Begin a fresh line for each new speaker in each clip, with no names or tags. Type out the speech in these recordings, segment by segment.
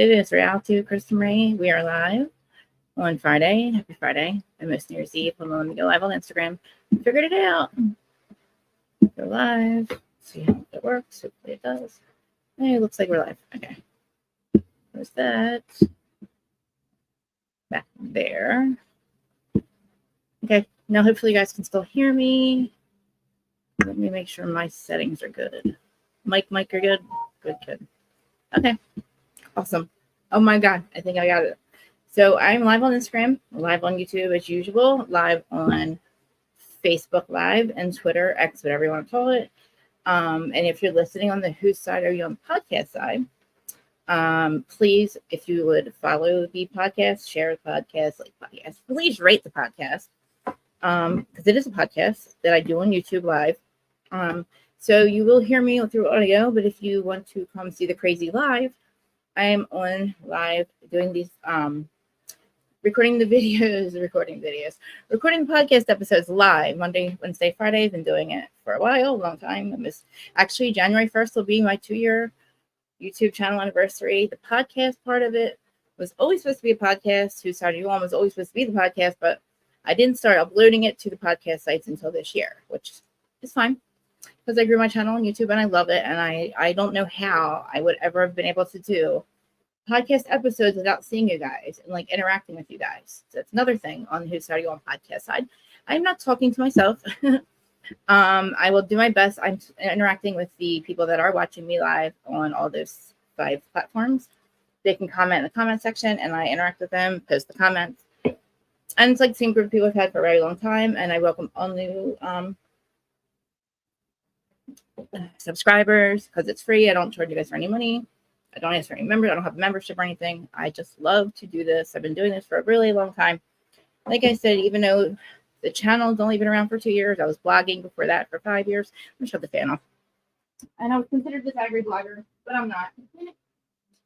It is Reality Kristen Ray. We are live on Friday. Happy Friday. I missed New Year's Eve. Let me go live on Instagram. Figured it out. Go live. See how it works. Hopefully it does. Hey, it looks like we're live. Okay. There's that. Back there. Okay. Now hopefully you guys can still hear me. Let me make sure my settings are good. Mic, are good? Good. Okay. Awesome. Oh my God. I think I got it. So I'm live on Instagram, live on YouTube as usual, live on Facebook Live and Twitter, X, whatever you want to call it. And if you're listening on the whose side are you on the podcast side, please, if you would follow the podcast, share the podcast, like podcast, please rate the podcast. Because it is a podcast that I do on YouTube live. So you will hear me through audio, but if you want to come see the crazy live, I am on live doing these, recording the podcast episodes live Monday, Wednesday, Friday. I've been doing it for a while, a long time. Actually, January 1st will be my 2-year YouTube channel anniversary. The podcast part of it was always supposed to be a podcast. Whose Side Are You On was always supposed to be the podcast, but I didn't start uploading it to the podcast sites until this year, which is fine because I grew my channel on YouTube and I love it. And I don't know how I would ever have been able to do podcast episodes without seeing you guys and like interacting with you guys. So that's another thing on Whose Side Are You On podcast side. I'm not talking to myself. I will do my best. I'm interacting with the people that are watching me live on all those 5 platforms. They can comment in the comment section and I interact with them, post the comments. And it's like the same group of people I've had for a very long time. And I welcome all new subscribers because it's free. I don't charge you guys for any money. I don't ask for any members. I don't have a membership or anything. I just love to do this. I've been doing this for a really long time. Like I said, even though the channel's only been around for 2 years, I was blogging before that for 5 years. I'm gonna shut the fan off. And I was considered this angry blogger, but I'm not.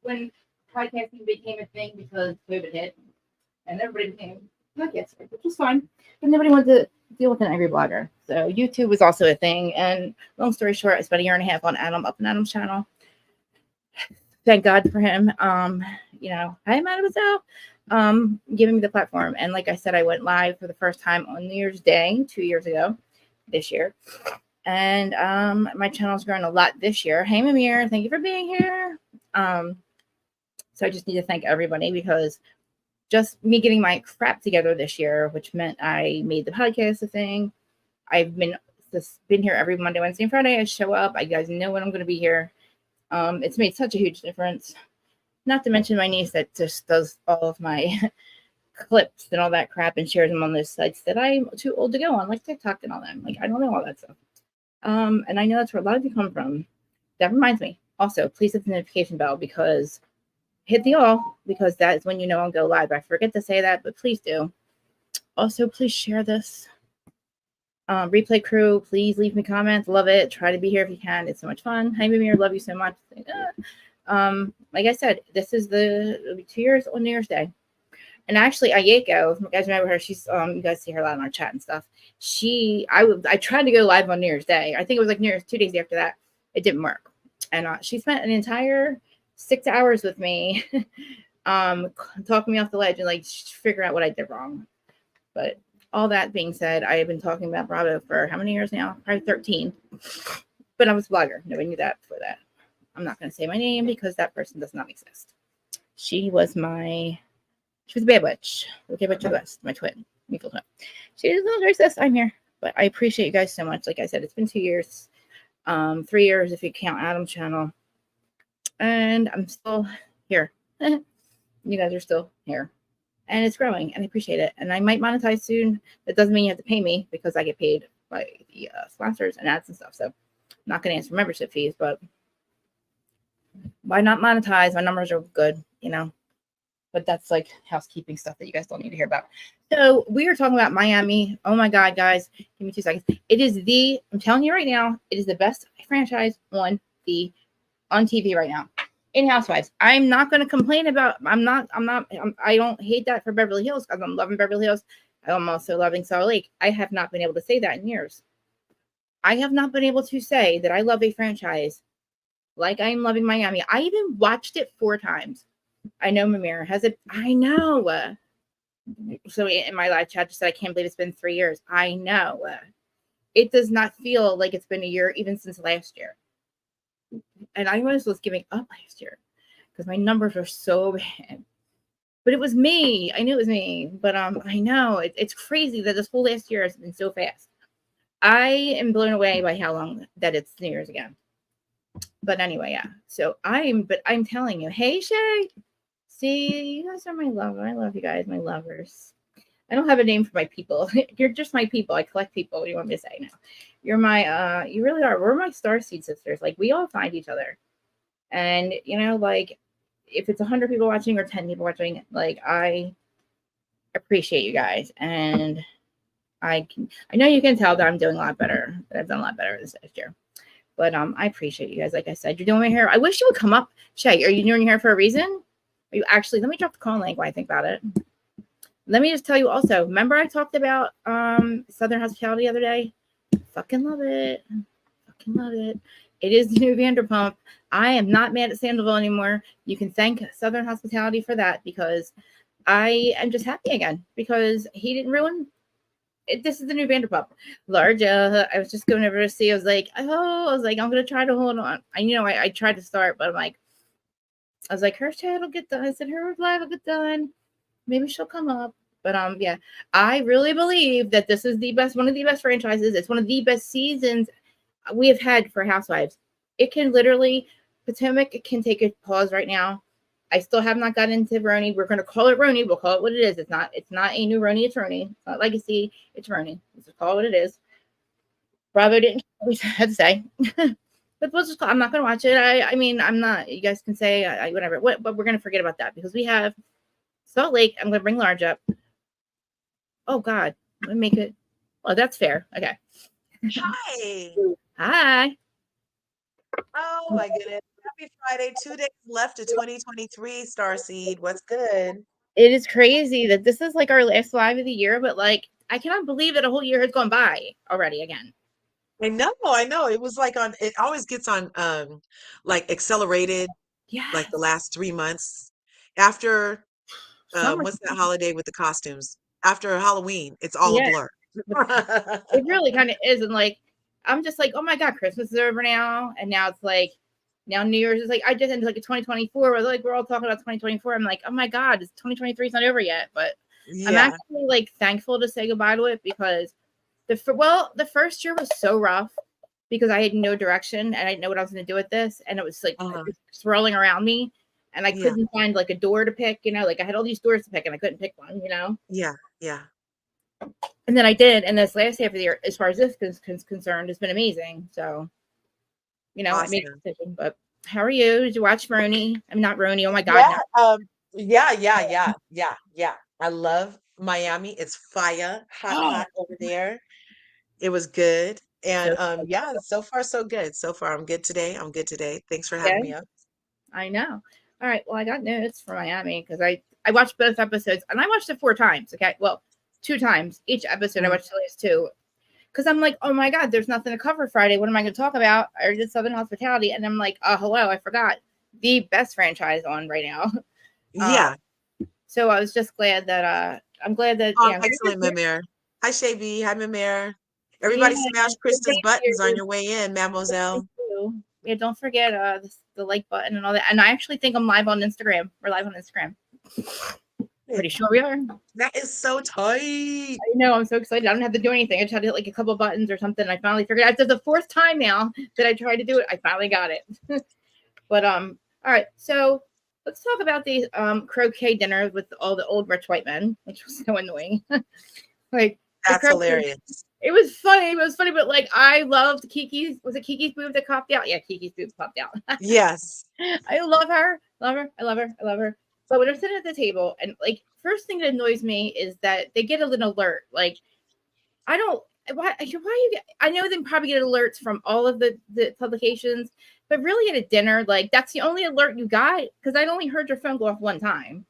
When podcasting became a thing because COVID hit and everybody became podcasters, which was fine. But nobody wanted to deal with an angry blogger. So YouTube was also a thing. And long story short, I spent 1.5 years on Up and Adam's channel. Thank God for him. Hi Marisol, giving me the platform. And like I said, I went live for the first time on New Year's Day 2 years ago, this year. And my channel's grown a lot this year. Hey Mamir, thank you for being here. So I just need to thank everybody because just me getting my crap together this year, which meant I made the podcast a thing. I've been here every Monday, Wednesday, and Friday. I show up. You guys know when I'm going to be here. It's made such a huge difference. Not to mention my niece that just does all of my clips and all that crap and shares them on those sites that I'm too old to go on, like TikTok and all that. Like, I don't know all that stuff. And I know that's where a lot of you come from. That reminds me. Also, please hit the notification bell because hit the all because that is when you know I'll go live. I forget to say that, but please do. Also, please share this. Replay crew, please leave me comments. Love it. Try to be here if you can. It's so much fun. Hi, Mimir. Love you so much. Like I said, this is it'll be 2 years on New Year's Day. And actually, Ayeko, you guys remember her? She's you guys see her a lot in our chat and stuff. I tried to go live on New Year's Day. I think it was like New Year's 2 days after that. It didn't work. And she spent an entire 6 hours with me, talking me off the ledge and like figure out what I did wrong. But all that being said, I have been talking about Bravo for how many years now? Probably 13. But I was a blogger. Nobody knew that before that. I'm not going to say my name because that person does not exist. She was a bad witch. The bad witch of the West, my twin. Nicole. She does not exist. I'm here. But I appreciate you guys so much. Like I said, it's been 2 years. 3 years if you count Adam's channel. And I'm still here. You guys are still here. And it's growing, and I appreciate it. And I might monetize soon. That doesn't mean you have to pay me because I get paid by the sponsors and ads and stuff. So I'm not going to answer membership fees, but why not monetize? My numbers are good, But that's like housekeeping stuff that you guys don't need to hear about. So we are talking about Miami. Oh my God, guys. Give me 2 seconds. I'm telling you right now, it is the best franchise on TV right now. In Housewives, I'm not going to complain about. I don't hate that for Beverly Hills because I'm loving Beverly Hills. I'm also loving Salt Lake. I have not been able to say that in years. I have not been able to say that I love a franchise like I'm loving Miami. I even watched it 4 times. I know Mamira has it. I know. So in my live chat just said, I can't believe it's been 3 years. I know. It does not feel like it's been a year, even since last year. And I was giving up last year because my numbers were so bad. But it was me. I knew it was me. But I know it's crazy that this whole last year has been so fast. I am blown away by how long that it's New Year's again. But anyway, yeah. So I'm telling you, hey Shay. See, you guys are my lover. I love you guys, my lovers. I don't have a name for my people. You're just my people. I collect people. What do you want me to say now? You're my you really are. We're my starseed sisters. Like, we all find each other. And you know, like, if it's 100 people watching or 10 people watching, like, I appreciate you guys. And I know you can tell that I'm doing a lot better. That I've done a lot better this last year. But I appreciate you guys. Like I said, you're doing my hair. I wish you would come up. Shay, are you doing your hair for a reason? Are you actually, let me drop the call link while I think about it. Let me just tell you also, remember I talked about Southern Hospitality the other day? Fucking love it. Fucking love it. It is the new Vanderpump. I am not mad at Sandoval anymore. You can thank Southern Hospitality for that, because I am just happy again, because he didn't ruin it. This is the new Vanderpump. Larja, I was just going over to see. I was like, I'm going to try to hold on. I tried to start, but I was like, her chat will get done. I said, her live will get done. Maybe she'll come up. But yeah, I really believe that this is one of the best franchises. It's one of the best seasons we have had for Housewives. It can literally, Potomac can take a pause right now. I still have not gotten into RHONY. We're going to call it RHONY. We'll call it what it is. It's not a new RHONY. It's RHONY. It's not Legacy. It's RHONY. Let's just call it what it is. Bravo didn't always have to say. But we'll just I'm not going to watch it. I mean, I'm not. You guys can say whatever. But we're going to forget about that, because we have Salt Lake. I'm going to bring Large up. Oh, God. Let me make it. Oh, that's fair. Okay.
Hi.
Hi.
Oh my goodness. Happy Friday. 2 days left to 2023, Starseed. What's good?
It is crazy that this is like our last live of the year, but like, I cannot believe that a whole year has gone by already again.
I know. It was like it always gets on like accelerated like the
Yes.
last 3 months. After
Summer.
what's that holiday with the costumes? After Halloween, it's all a
Yeah.
blur.
It really kind of is. And like, I'm just like, oh my God, Christmas is over now. And now it's like, now New Year's is like, I just ended like a 2024 where like, we're all talking about 2024. I'm like, oh my God, it's 2023 is not over yet. But I'm
Yeah.
actually like thankful to say goodbye to it, because the first year was so rough because I had no direction and I didn't know what I was going to do with this. And it was like
Uh-huh.
swirling around me, and I
Yeah.
couldn't find like a door to pick, like I had all these doors to pick and I couldn't pick one.
Yeah. Yeah.
And then I did. And this last half of the year, as far as this is concerned, has been amazing. So, I made
Awesome.
a decision. But how are you? Did you watch Roni? I'm not Roni. Oh my God.
Yeah,
No.
yeah. I love Miami. It's fire, hot, hot over there. It was good. And
So,
yeah, so far so good. So far I'm good today. I'm good today. Thanks for
yeah,
having me up.
I know. All right. Well, I got notes for Miami because I watched both episodes, and I watched it 4 times. Okay. Well, 2 times each episode. I
Mm.
watched the last two because I'm like, oh my God, there's nothing to cover Friday. What am I going to talk about? I did Southern Hospitality, and I'm like, oh, hello, I forgot the best franchise on right now. Uh,
Yeah.
so I was just glad that I'm glad that
Oh,
yeah,
excellent, Mamere. Hi, Shay. Hi, Mamere.
yeah,
Everybody smash Krista's buttons on your way in, mademoiselle.
yeah. Don't forget the like button and all that. And I actually think I'm live on Instagram. We're live on Instagram. Pretty sure we are.
That is so tight.
I know. I'm so excited. I don't have to do anything. I just had to hit like a couple buttons or something. I finally figured out. It's the fourth time now that I tried to do it. I finally got it. But all right. So let's talk about the croquet dinner with all the old rich white men, which was so annoying. Like the
That's
croquet.
hilarious.
It was funny. It was funny, but like I loved Kiki's. Was it Kiki's boob that popped out? Yeah, Kiki's boob popped out.
Yes.
I love her. Love her. I love her. I love her. But when I'm sitting at the table, and like first thing that annoys me is that they get an alert. Like I don't. Why you get? I know they probably get alerts from all of the publications, but really at a dinner, like that's the only alert you got, because I'd only heard your phone go off one time.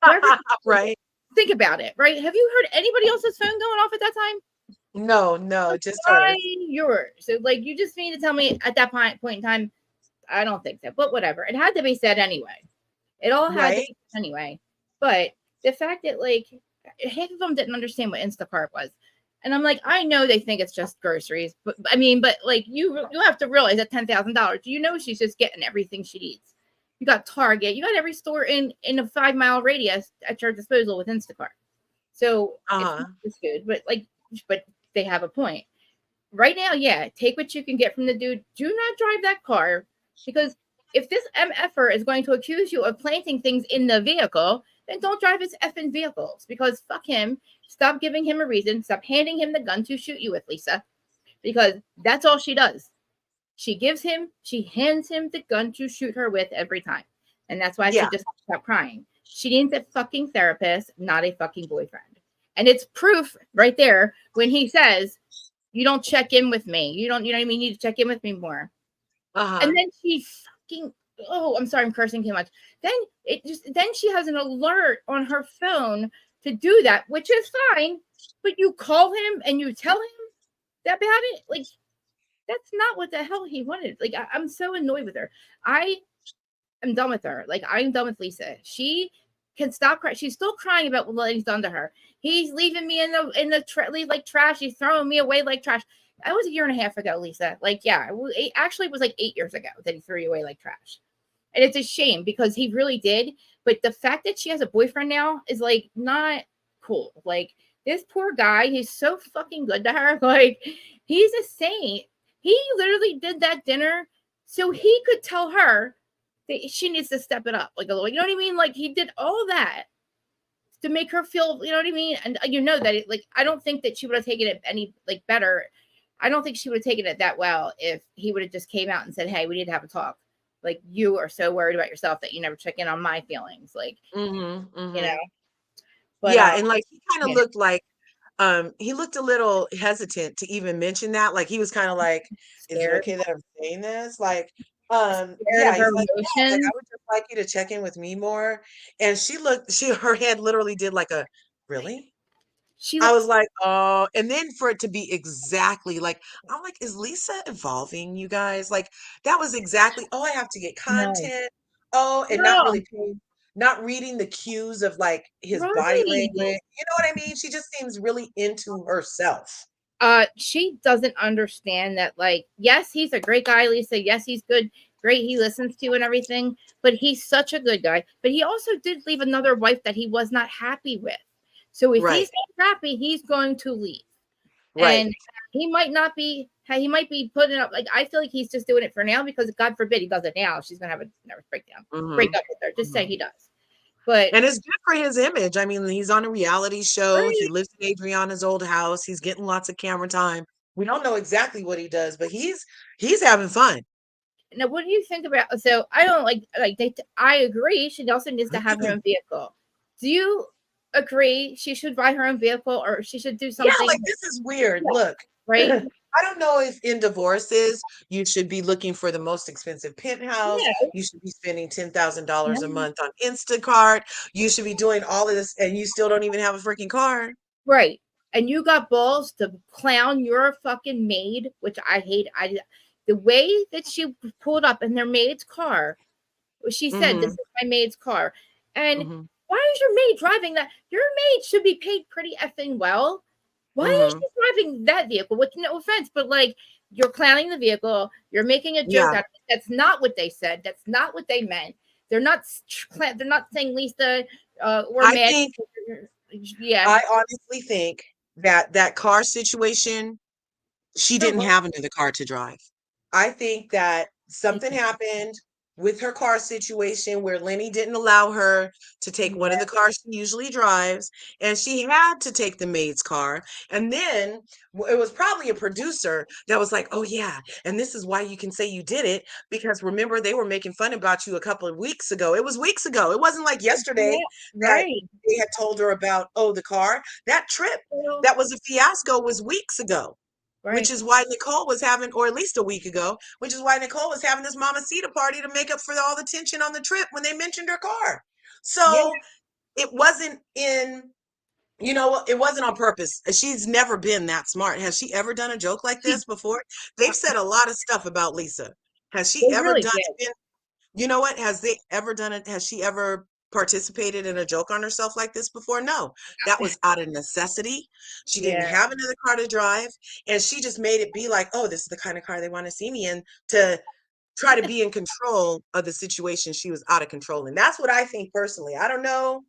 Whoever,
Right.
think about it, right? Have you heard anybody else's phone going off at that time?
No, no, just
Why
hers.
yours? So like you just mean to tell me at that point in time, I don't think so. But whatever. It had to be said anyway. It all had to
Right.
be anyway. But the fact that like half of them didn't understand what Instacart was. And I'm like, I know they think it's just groceries, but I mean, but like you have to realize that $10,000, you know, she's just getting everything she needs. You got Target, you got every store in a 5 mile radius at your disposal with Instacart. So it's
Uh-huh.
it's good, but they have a point right now. Yeah, take what you can get from the dude. Do not drive that car because if this mf'er is going to accuse you of planting things in the vehicle, then don't drive his effing vehicles because fuck him. Stop giving him a reason. Stop handing him the gun to shoot you with, Lisa, because that's all she does. She hands him the gun to shoot her with every time. And that's why she
Yeah.
just stopped crying. She needs a fucking therapist, not a fucking boyfriend. And it's proof right there when he says, you don't check in with me. You know what I mean? You need to check in with me more. And
Uh-huh.
then she fucking, oh, I'm sorry, I'm cursing too much. Then she has an alert on her phone to do that, which is fine. But you call him and you tell him about it. Like, that's not what the hell he wanted. Like, I'm so annoyed with her. I am done with her. Like, I'm done with Lisa. She can stop crying. She's still crying about what Lenny's done to her. He's leaving me like trash. He's throwing me away like trash. That was a year and a half ago, Lisa. Like, yeah, actually, it was like 8 years ago that he threw you away like trash. And it's a shame because he really did. But the fact that she has a boyfriend now is like not cool. Like, this poor guy, he's so fucking good to her. Like, he's a saint. He literally did that dinner so he could tell her that she needs to step it up. Like, you know what I mean? Like, he did all that to make her feel, you know what I mean? And you know that it, like, I don't think that she would have taken it any like better. I don't think she would have taken it that well if he would have just came out and said, "Hey, we need to have a talk. Like, you are so worried about yourself that you never check in on my feelings." Like,
Mm-hmm.
you know.
Mm-hmm.
But
Yeah, and like he kind of
yeah,
looked like he looked a little hesitant to even mention that. Like he was kind of like, is it
scared,
okay that I'm saying this? Like,
scared of
yeah,
her
he's like, yeah, like I
emotions.
would just like you to check in with me more. And her head literally did like a really?
She
I was
looks
like, oh, and then for it to be exactly like, I'm like, is Lisa evolving, you guys? Like, that was exactly, oh, I have to get
no,
content. Oh, and not
no,
really paying, not reading the cues of like his body
right.
language. You know what I mean? She just seems really into herself.
She doesn't understand that, like, yes, he's a great guy, Lisa. Yes, he's good, great, he listens to you and everything, but he's such a good guy. But he also did leave another wife that he was not happy with. So if
Right,
he's not happy, he's going to leave.
right.
And he might be putting up, like, I feel like he's just doing it for now because God forbid he does it now. She's gonna have a nervous breakdown, break
Hmm.
up with her. Just say
Hmm.
he does. But
And it's good for his image. I mean, he's on a reality show. He
right
lives in Adriana's old house. He's getting lots of camera time. We don't know exactly what he does, but he's having fun.
now, what do you think about? So I don't like they. I agree. She also needs to have her own vehicle. Do you agree she should buy her own vehicle or she should do
Yeah,
something?
like this is weird.
Yeah,
Look,
right?
I don't know if in divorces you should be looking for the most expensive penthouse.
Yeah,
You should be spending $10,000 a
yeah,
month on Instacart. You should be doing all of this, and you still don't even have a freaking car.
right. And you got balls to clown your fucking maid, which I hate. The way that she pulled up in their maid's car, she said, "This
Hmm.
is my maid's car," and
Hmm.
why is your maid driving that? Your maid should be paid pretty effing well. Why is
Hmm.
she driving that vehicle? With no offense, but like, you're clowning the vehicle, you're making a joke
Yeah,
out of it. That's not what they said. That's not what they meant. They're not. They're not saying Lisa or
I
Matt.
think
Yeah.
I honestly think that that car situation, she
For
didn't
what?
have another car to drive. I think that something
Okay.
happened with her car situation where Lenny didn't allow her to take one of the
Yeah.
cars she usually drives, and she had to take the maid's car. And then it was probably a producer that was like, "Oh yeah, and this is why you can say you did it because remember they were making fun about you a couple of weeks ago. It was weeks ago. It wasn't like yesterday
Yeah.
that
Right.
they had told her about the car. That trip
Well,
that was a fiasco was weeks ago." Which
right.
is why Nicole was having, or at least a week ago, which is why Nicole was having this Mamacita party to make up for all the tension on the trip when they mentioned her car.
Yeah.
So it wasn't it wasn't on purpose. She's never been that smart. Has she ever done a joke like
She.
this before? They've
Uh,
said a lot of stuff about Lisa. Has she
they
ever
really
done
did.
You know what? Has they ever done it? Has she ever participated in a joke on herself like this before? No, that was out of necessity. She didn't
Yeah.
have another car to drive, and she just made it be like, oh, this is the kind of car they want to see me in, to try to be in control of the situation she was out of control. And that's what I think personally. I don't know.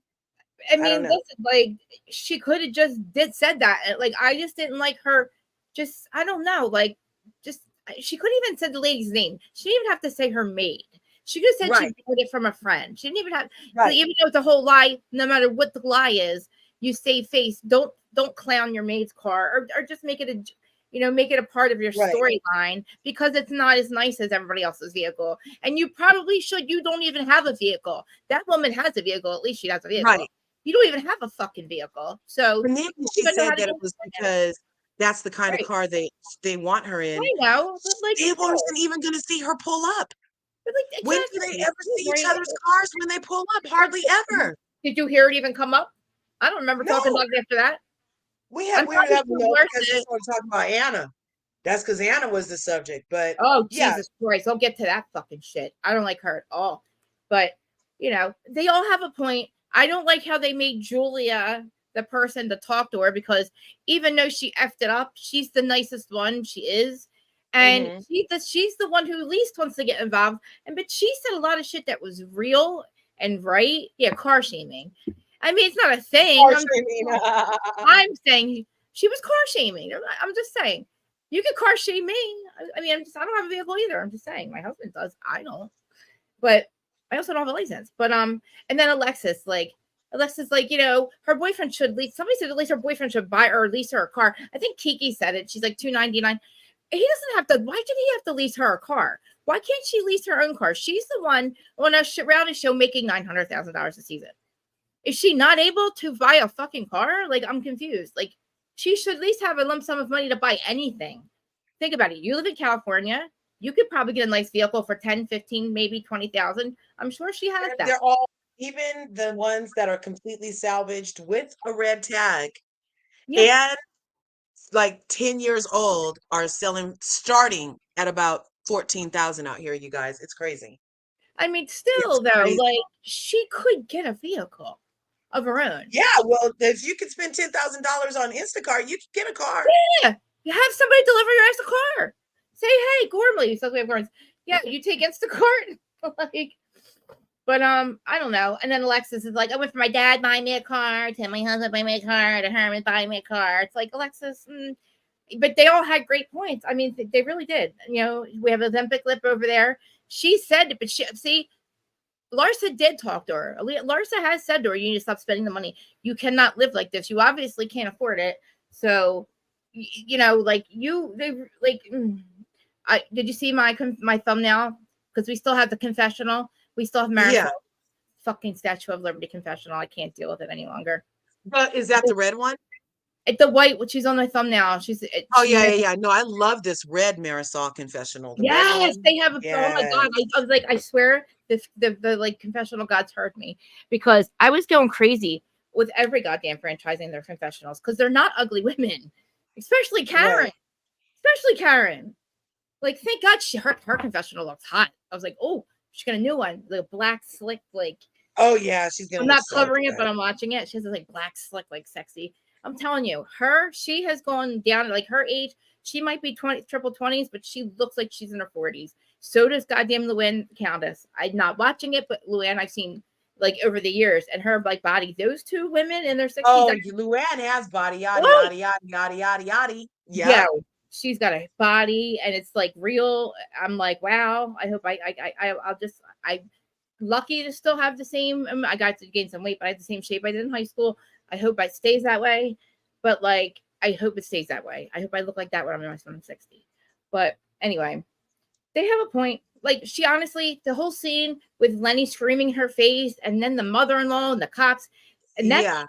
I
I don't
mean,
know.
listen, like she could have just did said that. Like I just didn't like her. Just I don't know. Like just she couldn't even said the lady's name. She didn't even have to say her maid. She could have said she
Right,
got it from a friend. She didn't even have. So
right,
even though it's a whole lie, no matter what the lie is, you save face. Don't clown your maid's car, or just make it a make it a part of your
right,
storyline because it's not as nice as everybody else's vehicle. And you probably should. You don't even have a vehicle. That woman has a vehicle. At least she has a vehicle.
right.
You don't even have a fucking vehicle. So
And then
you don't
she
even know how
said
to
that
get
it was
it.
because that's the kind of
Right.
car they want her in.
I know, but like
They
still,
wasn't even going to see her pull up.
but like
When do they
exactly.
ever see each other's cars when they pull up? Hardly ever.
Did you hear it even come up? I don't remember talking
No,
about it after that. I'm
we would
probably
have
sure
no,
worse
because we
than
started talking about Anna. That's because Anna was the subject. But
oh
yeah,
Jesus Christ. I'll get to that fucking shit. I don't like her at all. But they all have a point. I don't like how they made Julia the person to talk to her because even though she effed it up, she's the nicest one. She is. And
hmm,
she's the one who least wants to get involved. But she said a lot of shit that was real and right. Yeah, car shaming. I mean, it's not a thing.
car shaming.
I'm saying she was car shaming. I'm just saying. You can car shame me. I mean, I don't have a vehicle either. I'm just saying. My husband does. I don't. But I also don't have a license. But and then Alexis, like, her boyfriend should lease. Somebody said at least her boyfriend should buy or lease her a car. I think Kiki said it. She's like $299. He doesn't have to. Why did he have to lease her a car? Why can't she lease her own car? She's the one on a reality show making $900,000 a season. Is she not able to buy a fucking car? Like, I'm confused. Like, she should at least have a lump sum of money to buy anything. Think about it. You live in California. You could probably get a nice vehicle for 10, 15, maybe 20,000. I'm sure she has that.
They're all, even the ones that are completely salvaged with a red tag
Yeah.
and like 10 years old, are selling starting at about 14,000 out here, you guys. It's crazy.
I mean,
It's
still though,
crazy.
like she could get a vehicle of her own.
Yeah, well, if you could spend $10,000 on Instacart, you could get a car.
Yeah. You have somebody deliver your ass a car. Say, hey, Gormley. So we have cars. Yeah, you take Instacart. like But I don't know. And then Alexis is like, I went for my dad buying me a car, to my husband buying me a car, to Herman buying me a car. It's like Alexis, but they all had great points. I mean, they really did. We have a Olympic lip over there. She said it, but see, Larsa did talk to her. Larsa has said to her, "You need to stop spending the money. You cannot live like this. You obviously can't afford it. So, like I did you see my thumbnail? Because we still have the confessional. We still have
Yeah.
Marisol fucking Statue of Liberty confessional. I can't deal with it any longer.
But is that the red one?
The white, which she's on my thumbnail.
Oh,
She
yeah,
made.
yeah, yeah. No, I love this red Marisol confessional. The red
Yes,
one.
they have. Oh my
Yes.
god! I was like, I swear, the like confessional gods heard me because I was going crazy with every goddamn franchise in their confessionals because they're not ugly women, especially Karen.
Right.
Especially Karen. Like, thank God her confessional looks hot. I was like, oh, she got a new one, the black slick, like
Oh, yeah, she's gonna
I'm
look
not
so
covering it,
good.
but I'm watching it. She has this like black slick, like sexy. I'm telling you, she has gone down like her age. She might be triple 20s, but she looks like she's in her 40s. So does goddamn Luann Countess. I'm not watching it, but Luann I've seen like over the years and her like body. Those two women in their 60s.
Oh, Luann has body, yada,
What?
yada, yada, yada, yada, yada.
Yeah,
Yep.
she's got a body and it's like real. I'm like, wow. I hope I'll just I lucky to still have the same. I got to gain some weight, but I had the same shape I did in high school. I hope it stays that way. But like, I hope it stays that way. I hope I look like that when I'm 60. But anyway, they have a point. Like, she honestly, the whole scene with Lenny screaming in her face, and then the mother-in-law and the cops, and
Yeah.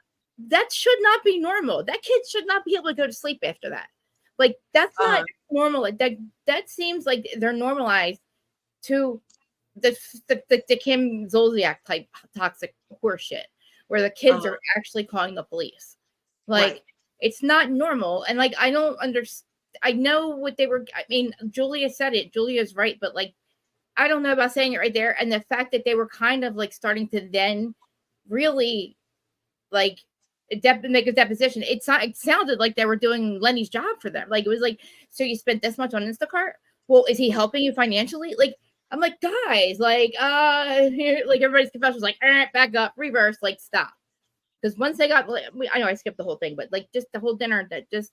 that should not be normal. That kid should not be able to go to sleep after that. Like, that's not
Uh-huh.
normal. That seems like they're normalized to the Kim Zolciak type toxic horseshit, where the kids
Uh-huh.
are actually calling the police.
Right.
Like, it's not normal, and like I don't understand. I know what they were. I mean, Julia said it. Julia's right, but like I don't know about saying it right there. And the fact that they were kind of like starting to then really like make a deposition. It sounded like they were doing Lenny's job for them. Like it was like, so you spent this much on Instacart? Well, is he helping you financially? Like, I'm like, guys, like, like everybody's confession was like, back up, reverse, like, stop. Because once they got, I know I skipped the whole thing, but like just the whole dinner that just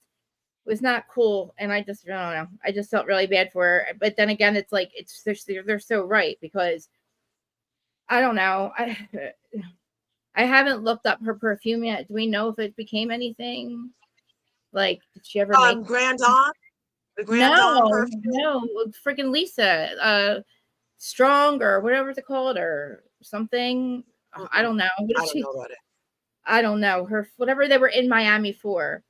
was not cool. And I don't know. I just felt really bad for her. But then again, it's like, they're so right, because I don't know. I haven't looked up her perfume yet. Do we know if it became anything? Like, did she ever make?
Grand Dawn, the Grand Dawn
No,
perfume.
no, freaking Lisa, Strong or whatever it's called or something. I don't know. What
I
is
don't
she?
know about it.
I don't know her. Whatever they were in Miami for,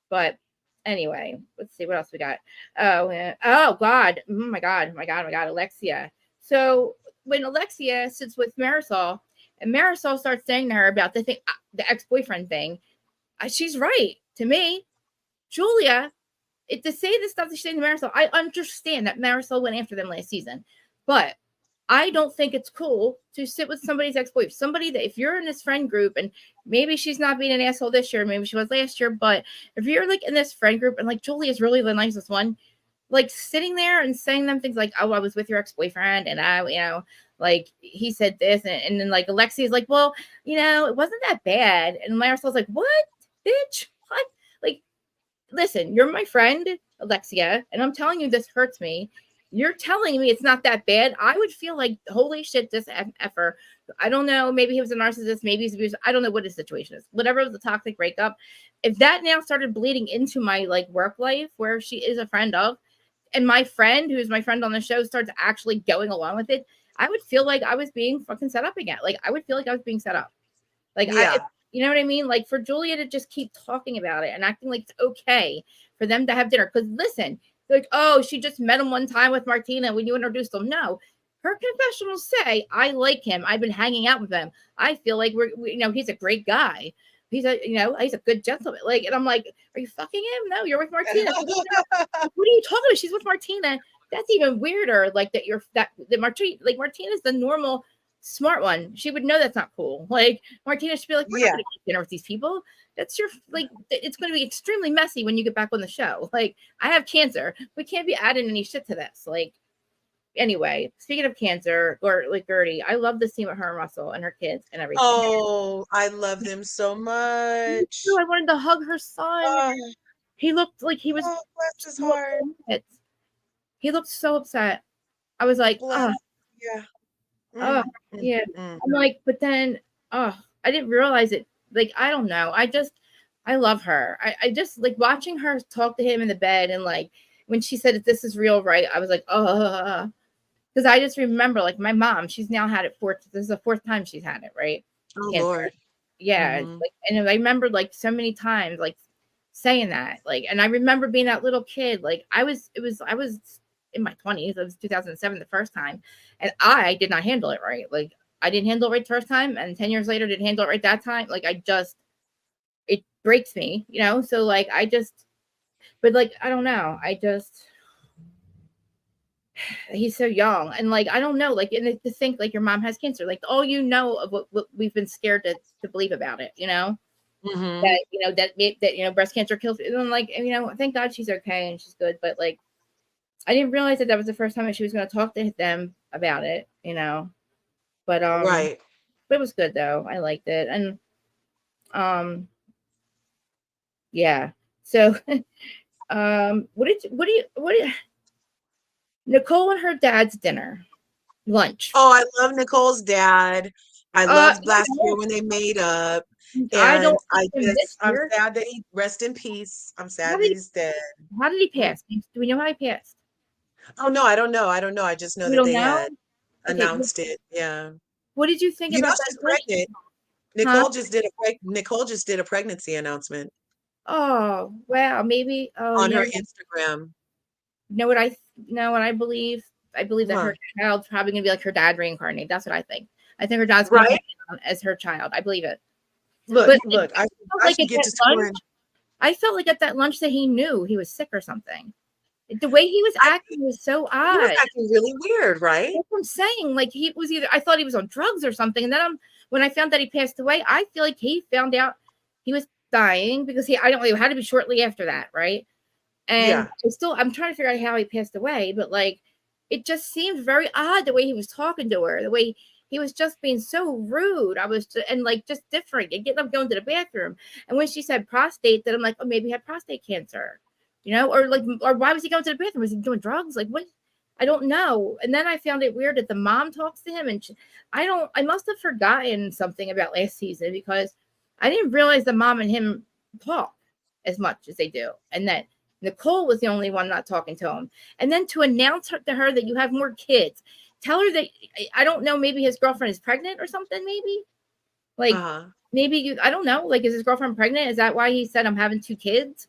but anyway, let's see what else we got. Oh God, oh my God, Alexia. So when Alexia sits with Marisol, and Marisol starts saying to her about the thing, the ex-boyfriend thing, she's right to me. Julia, to say the stuff that she's saying to Marisol, I understand that Marisol went after them last season, but I don't think it's cool to sit with somebody's ex-boyfriend. Somebody that, if you're in this friend group, and maybe she's not being an asshole this year, maybe she was last year, but if you're like in this friend group and like Julie is really the nicest one, like sitting there and saying them things like, oh, I was with your ex-boyfriend and I, like he said this, and then like Alexia's like, well, it wasn't that bad. And Marisol's like, what, bitch? What? Like, listen, you're my friend, Alexia, and I'm telling you this hurts me. You're telling me it's not that bad. I would feel like, holy shit, this effer. I don't know. Maybe he was a narcissist. Maybe he's abusive. I don't know what his situation is. Whatever was the toxic breakup. If that now started bleeding into my like work life, where she is a friend of, and my friend, who's my friend on the show, starts actually going along with it, I would feel like I was being fucking set up again. Like I would feel like I was being set up. Like you know what I mean? Like for Julia to just keep talking about it and acting like it's okay for them to have dinner. Because listen, like, oh, she just met him one time with Martina when you introduced him. No, her confessionals say, I like him. I've been hanging out with him. I feel like he's a great guy. He's he's a good gentleman. Like, and I'm like, are you fucking him? No, you're with Martina. What are you talking about? She's with Martina. That's even weirder. Like that Martina's the normal smart one. She would know that's not cool. Like Martina should be like, we're not gonna get dinner with these people. That's your it's going to be extremely messy when you get back on the show. Like, I have cancer. We can't be adding any shit to this. Like, anyway, speaking of cancer, or like Gertie, I love the scene with her and Russell and her kids and everything.
Oh, I love them so much.
I wanted to hug her son. He looked like he was.
Oh, bless his heart.
He looked so upset. I was like,
Bless.
I'm like, but then, I didn't realize it. Like, I don't know. I love her. I just like watching her talk to him in the bed, and like when she said this is real, right? I was like, because I just remember like my mom. She's now had it this is the fourth time she's had it, right?
Oh
Cancer.
Lord.
Yeah, like, and I remember like so many times like saying that, like, and I remember being that little kid. Like I was in my 20s. It was 2007 the first time, and I did not handle it right. Like I didn't handle it right the first time, and 10 years later didn't handle it right that time. Like it breaks me, so like but like I don't know, he's so young, and like I don't know, like, and to think like your mom has cancer, like all of what we've been scared to believe about it, that breast cancer kills, and like, thank God she's okay and she's good, but like I didn't realize that was the first time that she was going to talk to them about it, but
Right.
but it was good though. I liked it, and yeah. So what do you Nicole and her dad's lunch.
Oh, I love Nicole's dad. I loved last year when they made up. And I'm sad that he rest in peace. I'm sad that he's dead.
How did he pass? Do we know how he passed?
Oh no, I don't know. I just know that they had announced it. Yeah.
What did you think about
she's pregnant. Nicole just did a pregnancy announcement.
Oh wow, maybe
on her Instagram.
Know what I believe? I believe that her child's probably gonna be like her dad reincarnated. That's what I think. I think her dad's gonna come as her child. I believe it.
Look, I should get to school.
I felt like at that lunch that he knew he was sick or something. The way he was
I
acting was so
He was
odd.
acting really weird, right?
That's what I'm saying. Like he was either I thought he was on drugs or something. And then when I found that he passed away, I feel like he found out he was dying because I don't know, it had to be shortly after that, right? And
Yeah.
I'm trying to figure out how he passed away, but like it just seemed very odd the way he was talking to her, the way he was just being so rude. And like just different and getting up going to the bathroom. And when she said prostate, then I'm like, oh, maybe he had prostate cancer, or why was he going to the bathroom? Was he doing drugs? Like what? I don't know. And then I found it weird that the mom talks to him, and I must have forgotten something about last season because I didn't realize the mom and him talk as much as they do, and that Nicole was the only one not talking to him. And then to announce to her that you have more kids, tell her that I don't know, maybe his girlfriend is pregnant or something, maybe. Like
Uh-huh.
I don't know, like is his girlfriend pregnant? Is that why he said I'm having 2 kids?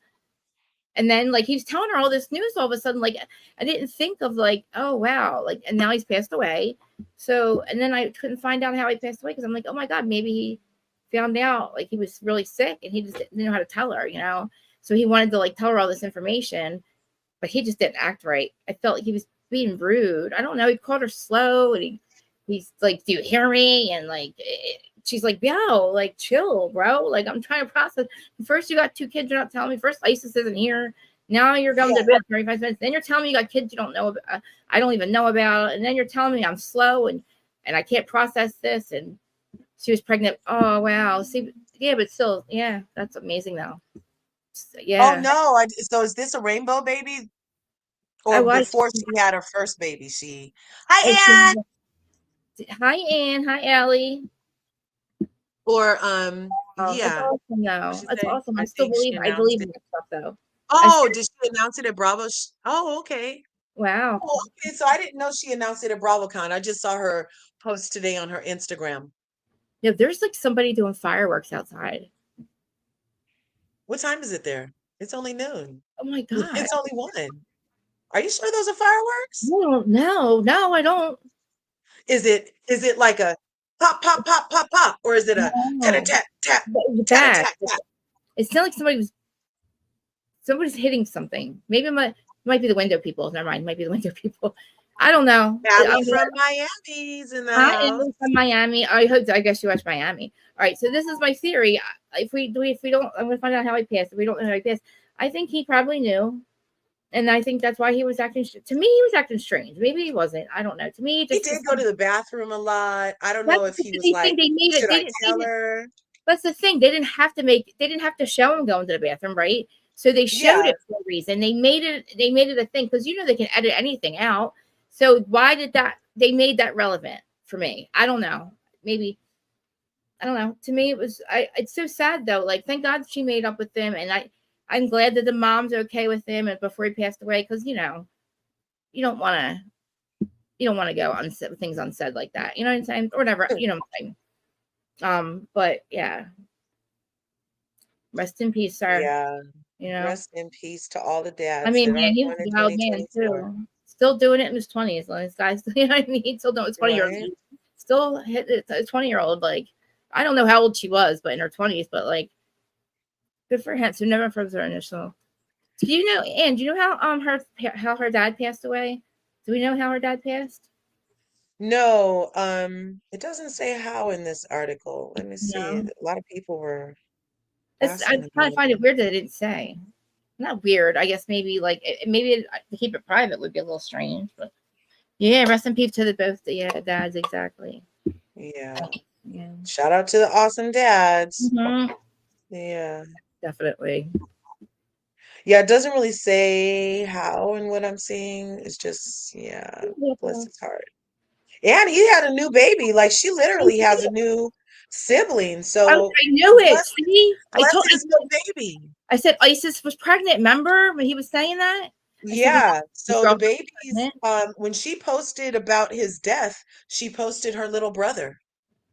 And then like he's telling her all this news all of a sudden, like I didn't think of like, oh wow, like and now he's passed away. So and then I couldn't find out how he passed away because I'm like, oh my god, maybe he found out like he was really sick and he just didn't know how to tell her. So he wanted to like tell her all this information, but he just didn't act right. I felt like he was being rude. I don't know. He called her slow, and he's like, "Do you hear me?" And like, she's like, "Yo, like, chill, bro. Like, I'm trying to process. First, you got 2 kids. You're not telling me. First, ISIS isn't here. Now you're going
Yeah.
to bed 35 minutes. Then you're telling me you got kids you don't know about. I don't even know about. And then you're telling me I'm slow and I can't process this. And she was pregnant. Oh wow. See, yeah, but still, yeah, that's amazing though.
Oh
Yeah,
no, so is this a rainbow baby?
I
Or
was.
before she had her first baby,
Oh,
Hi Ann!
hi, Ann. Hi, Allie.
Or
It's
yeah.
awesome,
What'd
though.
she
It's
say?
awesome.
I think she
I
announced
believe
it.
in that stuff, though. I
Oh,
said,
did she announce it at Bravo? Oh, okay.
wow.
Oh, okay. So I didn't know she announced it at BravoCon. I just saw her post today on her Instagram.
Yeah, there's like somebody doing fireworks outside.
What time is it there? It's only noon.
Oh my god.
It's only 1. Are you sure those are fireworks?
No, no, no, I don't.
Is it like a pop, pop, pop, pop, pop, or is it a tat
No,
tat tat
but it was
tat
bad.
tat tat?
It's not like somebody's hitting something. Maybe might be the window people. Never mind. Might be the window people. I don't know.
Allie from Miami's in the
Hi,
house.
Emily from Miami. I guess you watch Miami. All right. So this is my theory. If we don't, I'm gonna find out how he passed. If we don't know how he passed, I think he probably knew, and I think that's why he was acting. To me, he was acting strange. Maybe he wasn't. I don't know. To me, it
He
just
did go to the bathroom a lot. I don't
that's
know if
the
he was
silly thing.
like,
They made it.
should
They
I
didn't. They
tell
didn't.
her?
That's the thing. They didn't have to show him going to the bathroom, right? So they showed
Yeah,
it for a reason. They made it. They made it a thing because they can edit anything out. So why did that? They made that relevant for me. I don't know. Maybe I don't know. To me, it was. It's so sad though. Like, thank God she made up with him, and I'm glad that the mom's okay with him. And before he passed away, because you don't want to. You don't want to go unsaid with things unsaid like that. You know what I'm saying? Or whatever. You know what I'm saying? But yeah, rest in peace, sir.
yeah.
You know.
Rest in peace to all the
I
dads
mean,
that are
man, he was
born in
a wild man
2024.
too. Still doing it in his 20s. Like, this guy's, you know what I mean? He's still doing it's 20 years
Right?
old. Still hit a 20-year-old. Like, I don't know how old she was, but in her 20s, but like, good for him. So never froze her initial. Do you know, Anne, do you know how her dad passed away? Do we know how her dad passed?
No, it doesn't say how in this article. Let me see. A
No.
lot of people were
I
asking
kind of
about
find it
it.
weird that it didn't say. Not weird. I guess maybe like to keep it private would be a little strange, but yeah, rest in peace to the both the dads, exactly.
Yeah.
Yeah.
Shout out to the awesome dads.
Mhm.
Yeah.
Definitely.
Yeah, it doesn't really say how and what I'm seeing. It's just, yeah, bless his heart. And he had a new baby. Like she literally has a new sibling. So
I knew it.
bless
See,
bless his new baby.
I said Isis was pregnant. Remember when he was saying that? I said
Yeah.
his
So the
girlfriend was
babies,
pregnant.
when she posted about his death, she posted her little brother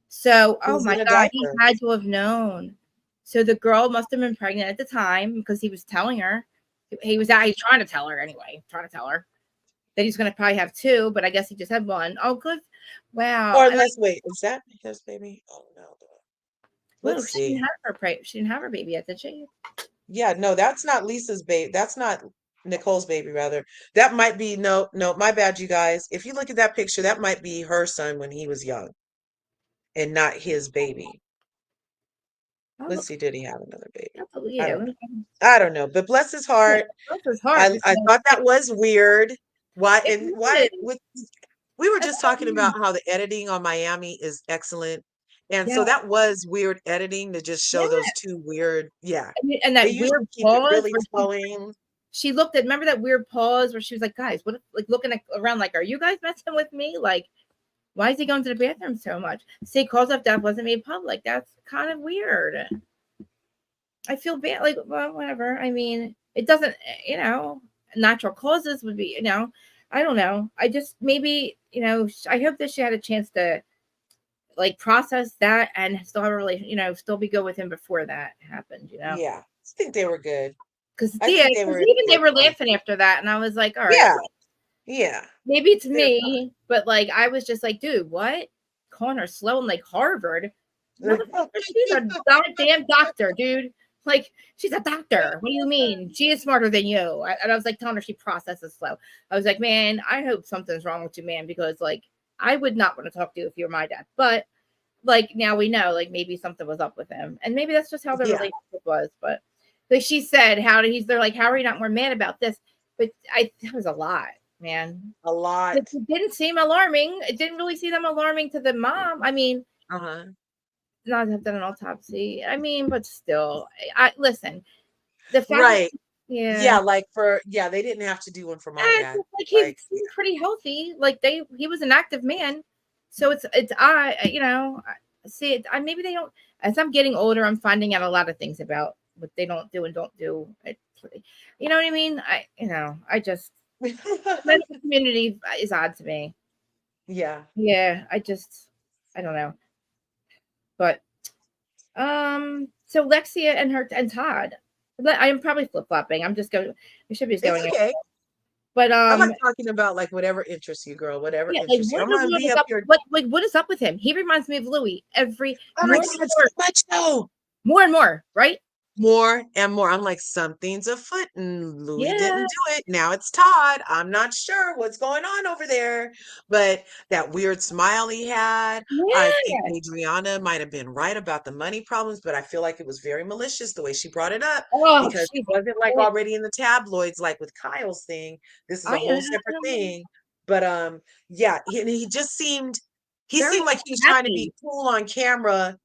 So, oh
who's
my
in a
God, he
diaper.
had to have known. So the girl must have been pregnant at the time because he was telling her. He's trying to tell her anyway, trying to tell her that he's going to probably have 2, but I guess he just had 1. Oh, good. Wow.
Or
And
let's wait, is that his baby? Oh no.
well,
Let's see.
she didn't have her baby yet, did she?
Yeah, no, that's not Lisa's baby. That's not. Nicole's baby, rather. That might be, no, no, my bad, you guys. If you look at that picture, that might be her son when he was young and not his baby.
Oh,
Let's see, did he have another baby? I
yeah.
don't know. I don't know. But bless his
Yeah,
heart.
that's his heart.
I thought that was weird. Why
It
and why
is.
with we were
That's
just
what I
talking about
mean.
how the editing on Miami is excellent. And
Yeah,
so that was weird editing to just show
yeah.
those two weird, yeah.
And
They
that
usually
weird
keep it
pause
really
where
flowing.
she looked at. Remember that weird pause where she was like, "Guys, what?" Like looking around, like, "Are you guys messing with me? Like, why is he going to the bathroom so much?" See, cause of death wasn't made public. That's kind of weird. I feel bad. Like, well, whatever. I mean, it doesn't. Natural causes would be. I don't know. I just maybe. I hope that she had a chance to like process that and still have a relation. Still be good with him before that happened.
Yeah. I think they were good.
Because
I
yeah,
think they
because
were in
even
a
they
good
were
place.
laughing after that, and I was like, all right,
Yeah. Yeah.
maybe it's
They're
me, but like I was just like, dude, what? Calling her slow and like Harvard,
fine.
motherfucker, she's a goddamn doctor, dude. Like she's a doctor. What do you mean? She is smarter than you. And I was like telling her she processes slow. I was like, man, I hope something's wrong with you, man, because like I would not want to talk to you if you're my dad, but like now we know like maybe something was up with him and maybe that's just how the
Yeah.
relationship was. But like she said, they're like, how are you not more mad about this? But that was a lot, man.
A lot.
It didn't seem alarming. It didn't really seem them alarming to the mom. I mean,
Uh-huh.
not have done an autopsy. I mean, but still, I listen. The fact that
Right.
yeah,
Yeah, yeah, they didn't have to do one for my
it's
dad.
just like he
Like,
seemed pretty healthy. Like he was an active man. So it's see it. Maybe they don't. As I'm getting older, I'm finding out a lot of things about what they don't do and don't do. You know what I mean? I just the
yeah.
medical community is odd to me.
Yeah.
Yeah, I don't know. But so Lexia and Todd. I am probably flip flopping. I'm just going. We should be just
It's
going.
okay.
But
I like talking about like whatever interests you, girl, whatever
yeah, like
interests you.
what
I'm
in the
gonna
world
be
is
up
up?
here.
What is up with him? He reminds me of Louis every
Oh my God, so much though.
more and more, right?
More and more. I'm like, something's afoot, and Louis
Yeah,
didn't do it. Now it's Todd. I'm not sure what's going on over there. But that weird smile he had, I think
yeah.
Adriana might have been right about the money problems, but I feel like it was very malicious the way she brought it up
Oh,
because it
she's a
wasn't like
bitch.
already in the tabloids, like with Kyle's thing. This is
I
a whole separate
am
thing. But yeah, he
very
seemed like he was trying to be
happy.
cool on camera.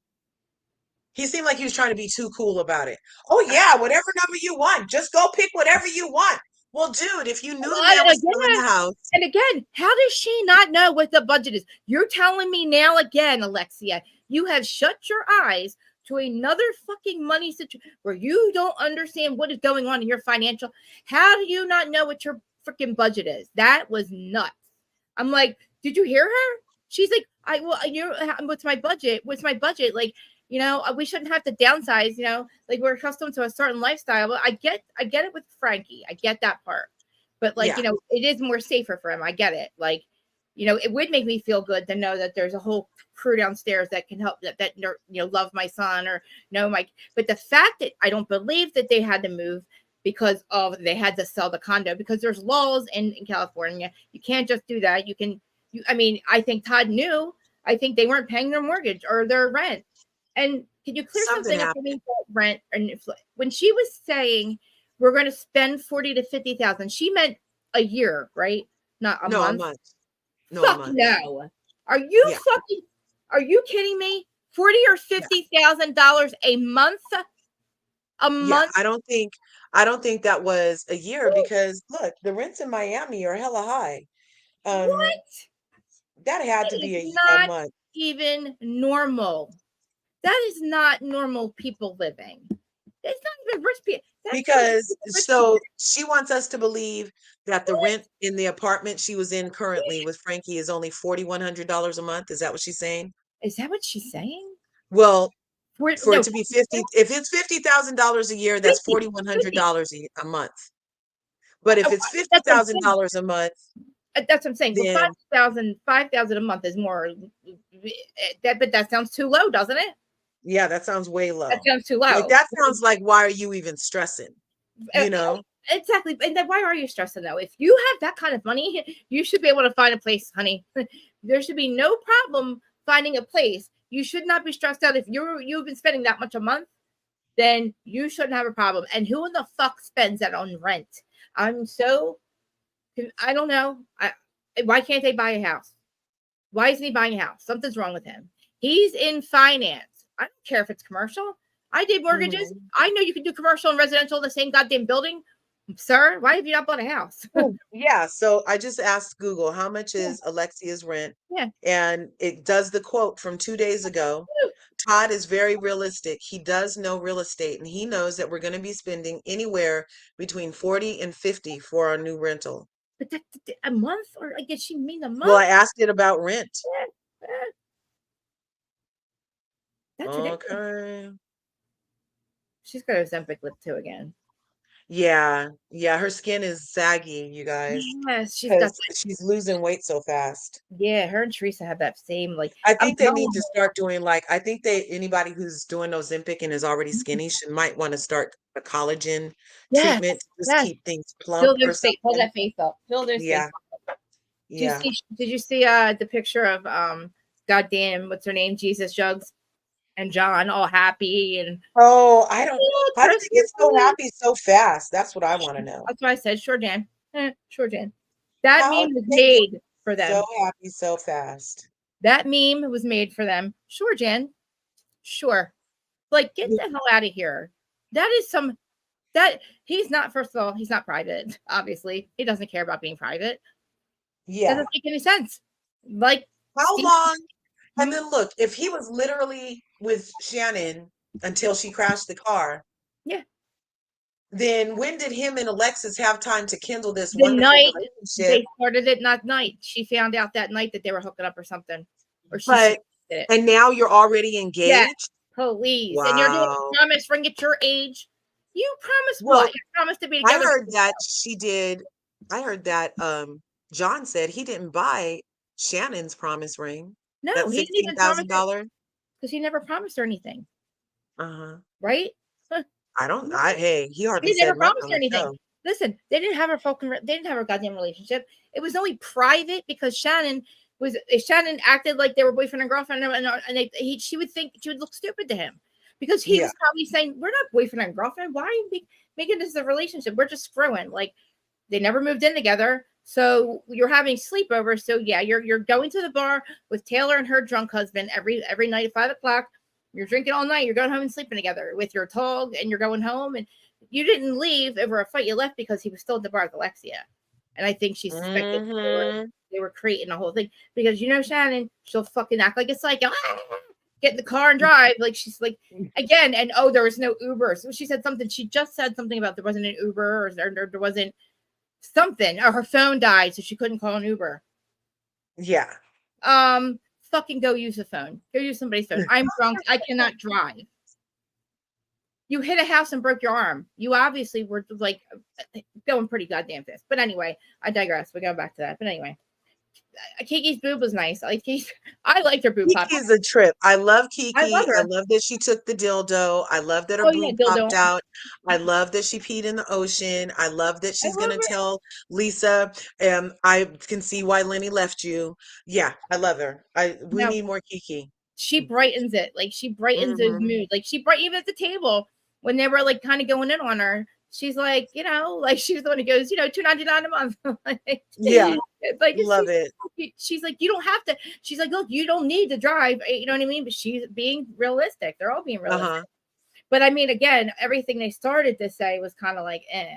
He seemed like he was trying to be too cool about it. Oh yeah, whatever number you want, just go pick whatever you want. Well, dude, if you knew the man was still in
Again,
the house,
and again, how does she not know what the budget is? You're telling me now again, Alexia, you have shut your eyes to another fucking money situation where you don't understand what is going on in your financial. How do you not know what your freaking budget is? That was nuts. I'm like, did you hear her? She's like, what's my budget? What's my budget? Like, we shouldn't have to downsize, like we're accustomed to a certain lifestyle. But I get it with Frankie. I get that part. But like,
yeah,
it is more safer for him. I get it. Like, it would make me feel good to know that there's a whole crew downstairs that can help that love my son or know my. But the fact that I don't believe that they had to move because of they had to sell the condo because there's laws in California. You can't just do that. I mean, I think Todd knew. I think they weren't paying their mortgage or their rent. And can you clear
something
something up for me
happened.
about rent? And when she was saying we're going to spend 40 to 50,000, she meant a year, right? Not a
No, a
month.
month. No, a
Fuck
month.
no.
Yeah,
Are you kidding me? 40 or
yeah,
$50,000 a month? A
yeah.
month?
I don't think that was a year because look, the rents in Miami are hella high. Um,
What?
that had
That
to
is
be a
not
month
even normal. That is not normal people living. It's not even rich people. That's not
because
even rich people.
she wants us to believe that the
What?
rent in the apartment she was in currently with Frankie is only $4,100 a month. Is that what she's saying?
Is that what she's saying?
Well, for it
No,
to be 50, if it's $50,000 a year, that's
50, 50.
$4,100 a month. But if it's
That's what I'm saying.
$50,000 a month,
That's what I'm saying. But
then
5,000 a month is more. But that sounds too low, doesn't it?
yeah, that sounds way
That
low.
sounds too
Like
low.
that sounds like, why are you even stressing?
Uh,
You know?
Exactly. And then why are you stressing though? If you have that kind of money, you should be able to find a place, honey. There should be no problem finding a place. You should not be stressed out. If you've been spending that much a month, then you shouldn't have a problem. And who in the fuck spends that on rent? I'm so I don't know. Why can't they buy a house? Why isn't he buying a house? Something's wrong with him. He's in finance. I don't care if it's commercial. I did mortgages.
Mhm.
I know you can do commercial and residential in the same goddamn building. Sir, why have you not bought a house?
Yeah, so I just asked Google, how much
Yeah,
is Alexia's rent?
yeah.
And it does the quote from 2 days ago. Todd is very realistic. He does know real estate, and he knows that we're going to be spending anywhere between 40 and 50 for our new rental.
But that a month, or I guess she mean a
Well,
month.
I asked it about rent.
That's ridiculous.
Okay.
She's got Ozempic lip too again.
Yeah, yeah, her skin is saggy, you guys,
Yes, she's got
because
that.
she's losing weight so fast.
Yeah, her and Teresa have that same like.
I
I'm
think they
telling
need to
you.
start doing like I think anybody who's doing Ozempic and is already skinny should might want to start a collagen
Yes,
treatment to just
yes.
keep things plump
Fill
or
their face. Fill
something.
that face up. Fill their face.
Yeah,
Do you
yeah.
see? Did you see the picture of goddamn what's her name, Jesus Jugs and John all happy and
Oh, I don't.
oh,
How did
trust
they
your
get so
boy.
happy so fast? That's what I want to know.
That's what I said. Sure, Jan. Sure, Jan. That
How
meme
did
was
they get
made for
so
them.
happy so fast?
That meme was made for them. Sure, Jan. Sure. Like, get the hell out of here. That is some that he's not. First of all, he's not private. Obviously, he doesn't care about being private.
Yeah.
Doesn't make any sense. Like
How
Steve.
long? And
Hmm?
then look, if he was literally with Shannon until she crashed the car,
Yeah.
then when did him and Alexis have time to kindle this
The
wonderful
night
relationship?
they started it, not night. She found out that night that they were hooking up or something, or she
But
did it.
and now you're already
Yeah,
engaged?
please. And you're doing a
Wow.
promise ring at your age. You promise
Well,
what? You promise to be
I
together.
heard that she did. I heard that John said he didn't buy Shannon's promise ring.
No,
That
he didn't even promise it
$16,000.
because he never promised her anything,
Uh-huh.
right? Huh.
I don't hey, he hardly
He never
said much
promised
on
her
the
anything.
show.
Listen, they didn't have they didn't have a goddamn relationship. It was only private because Shannon acted like they were boyfriend and girlfriend, and she would think she would look stupid to him because he
Yeah.
was probably saying, "We're not boyfriend and girlfriend. Why are you making this a relationship? We're just screwing." Like they never moved in together, so you're having sleepovers. So yeah, you're going to the bar with Taylor and her drunk husband every night at 5 o'clock. You're drinking all night. You're going home and sleeping together with your dog, and you're going home. And you didn't leave over a fight. You left because he was still at the bar with Alexia, and I think she suspected
Mm-hmm.
they were creating a whole thing because Shannon, she'll fucking act like it's like get in the car and drive. Like she's like again, and oh, there was no Uber. So she said something. She just said something about there wasn't an Uber or there wasn't something, or her phone died, so she couldn't call an Uber.
Yeah.
Fucking go use a phone. Go use somebody's phone. I'm drunk. I cannot drive. You hit a house and broke your arm. You obviously were like going pretty goddamn fast. But anyway, I digress. We're going back to that. But anyway, Kiki's boob was nice. I liked her boob pop.
Kiki's a trip. I love
I love
Kiki. I
her.
love that she took the dildo. I love that her
Oh yeah,
boob
dildo.
popped out. I love that she peed in the ocean. I love that
I
she's
love
gonna
her.
tell Lisa, I can see why Lenny left you. Yeah, I love her. We
No,
need more Kiki.
she brightens it. Like she brightens his
Hmm.
mood. Like she bright even at the table when they were like kind of going in on her. She's like, like she's the one who goes, $2.99 a month. Like,
Yeah,
she's
love it.
she's like, you don't have to. She's like, look, you don't need to drive. You know what I mean? But she's being realistic. They're all being realistic.
Uh-huh.
But I mean, again, everything they started to say was kind of like, eh.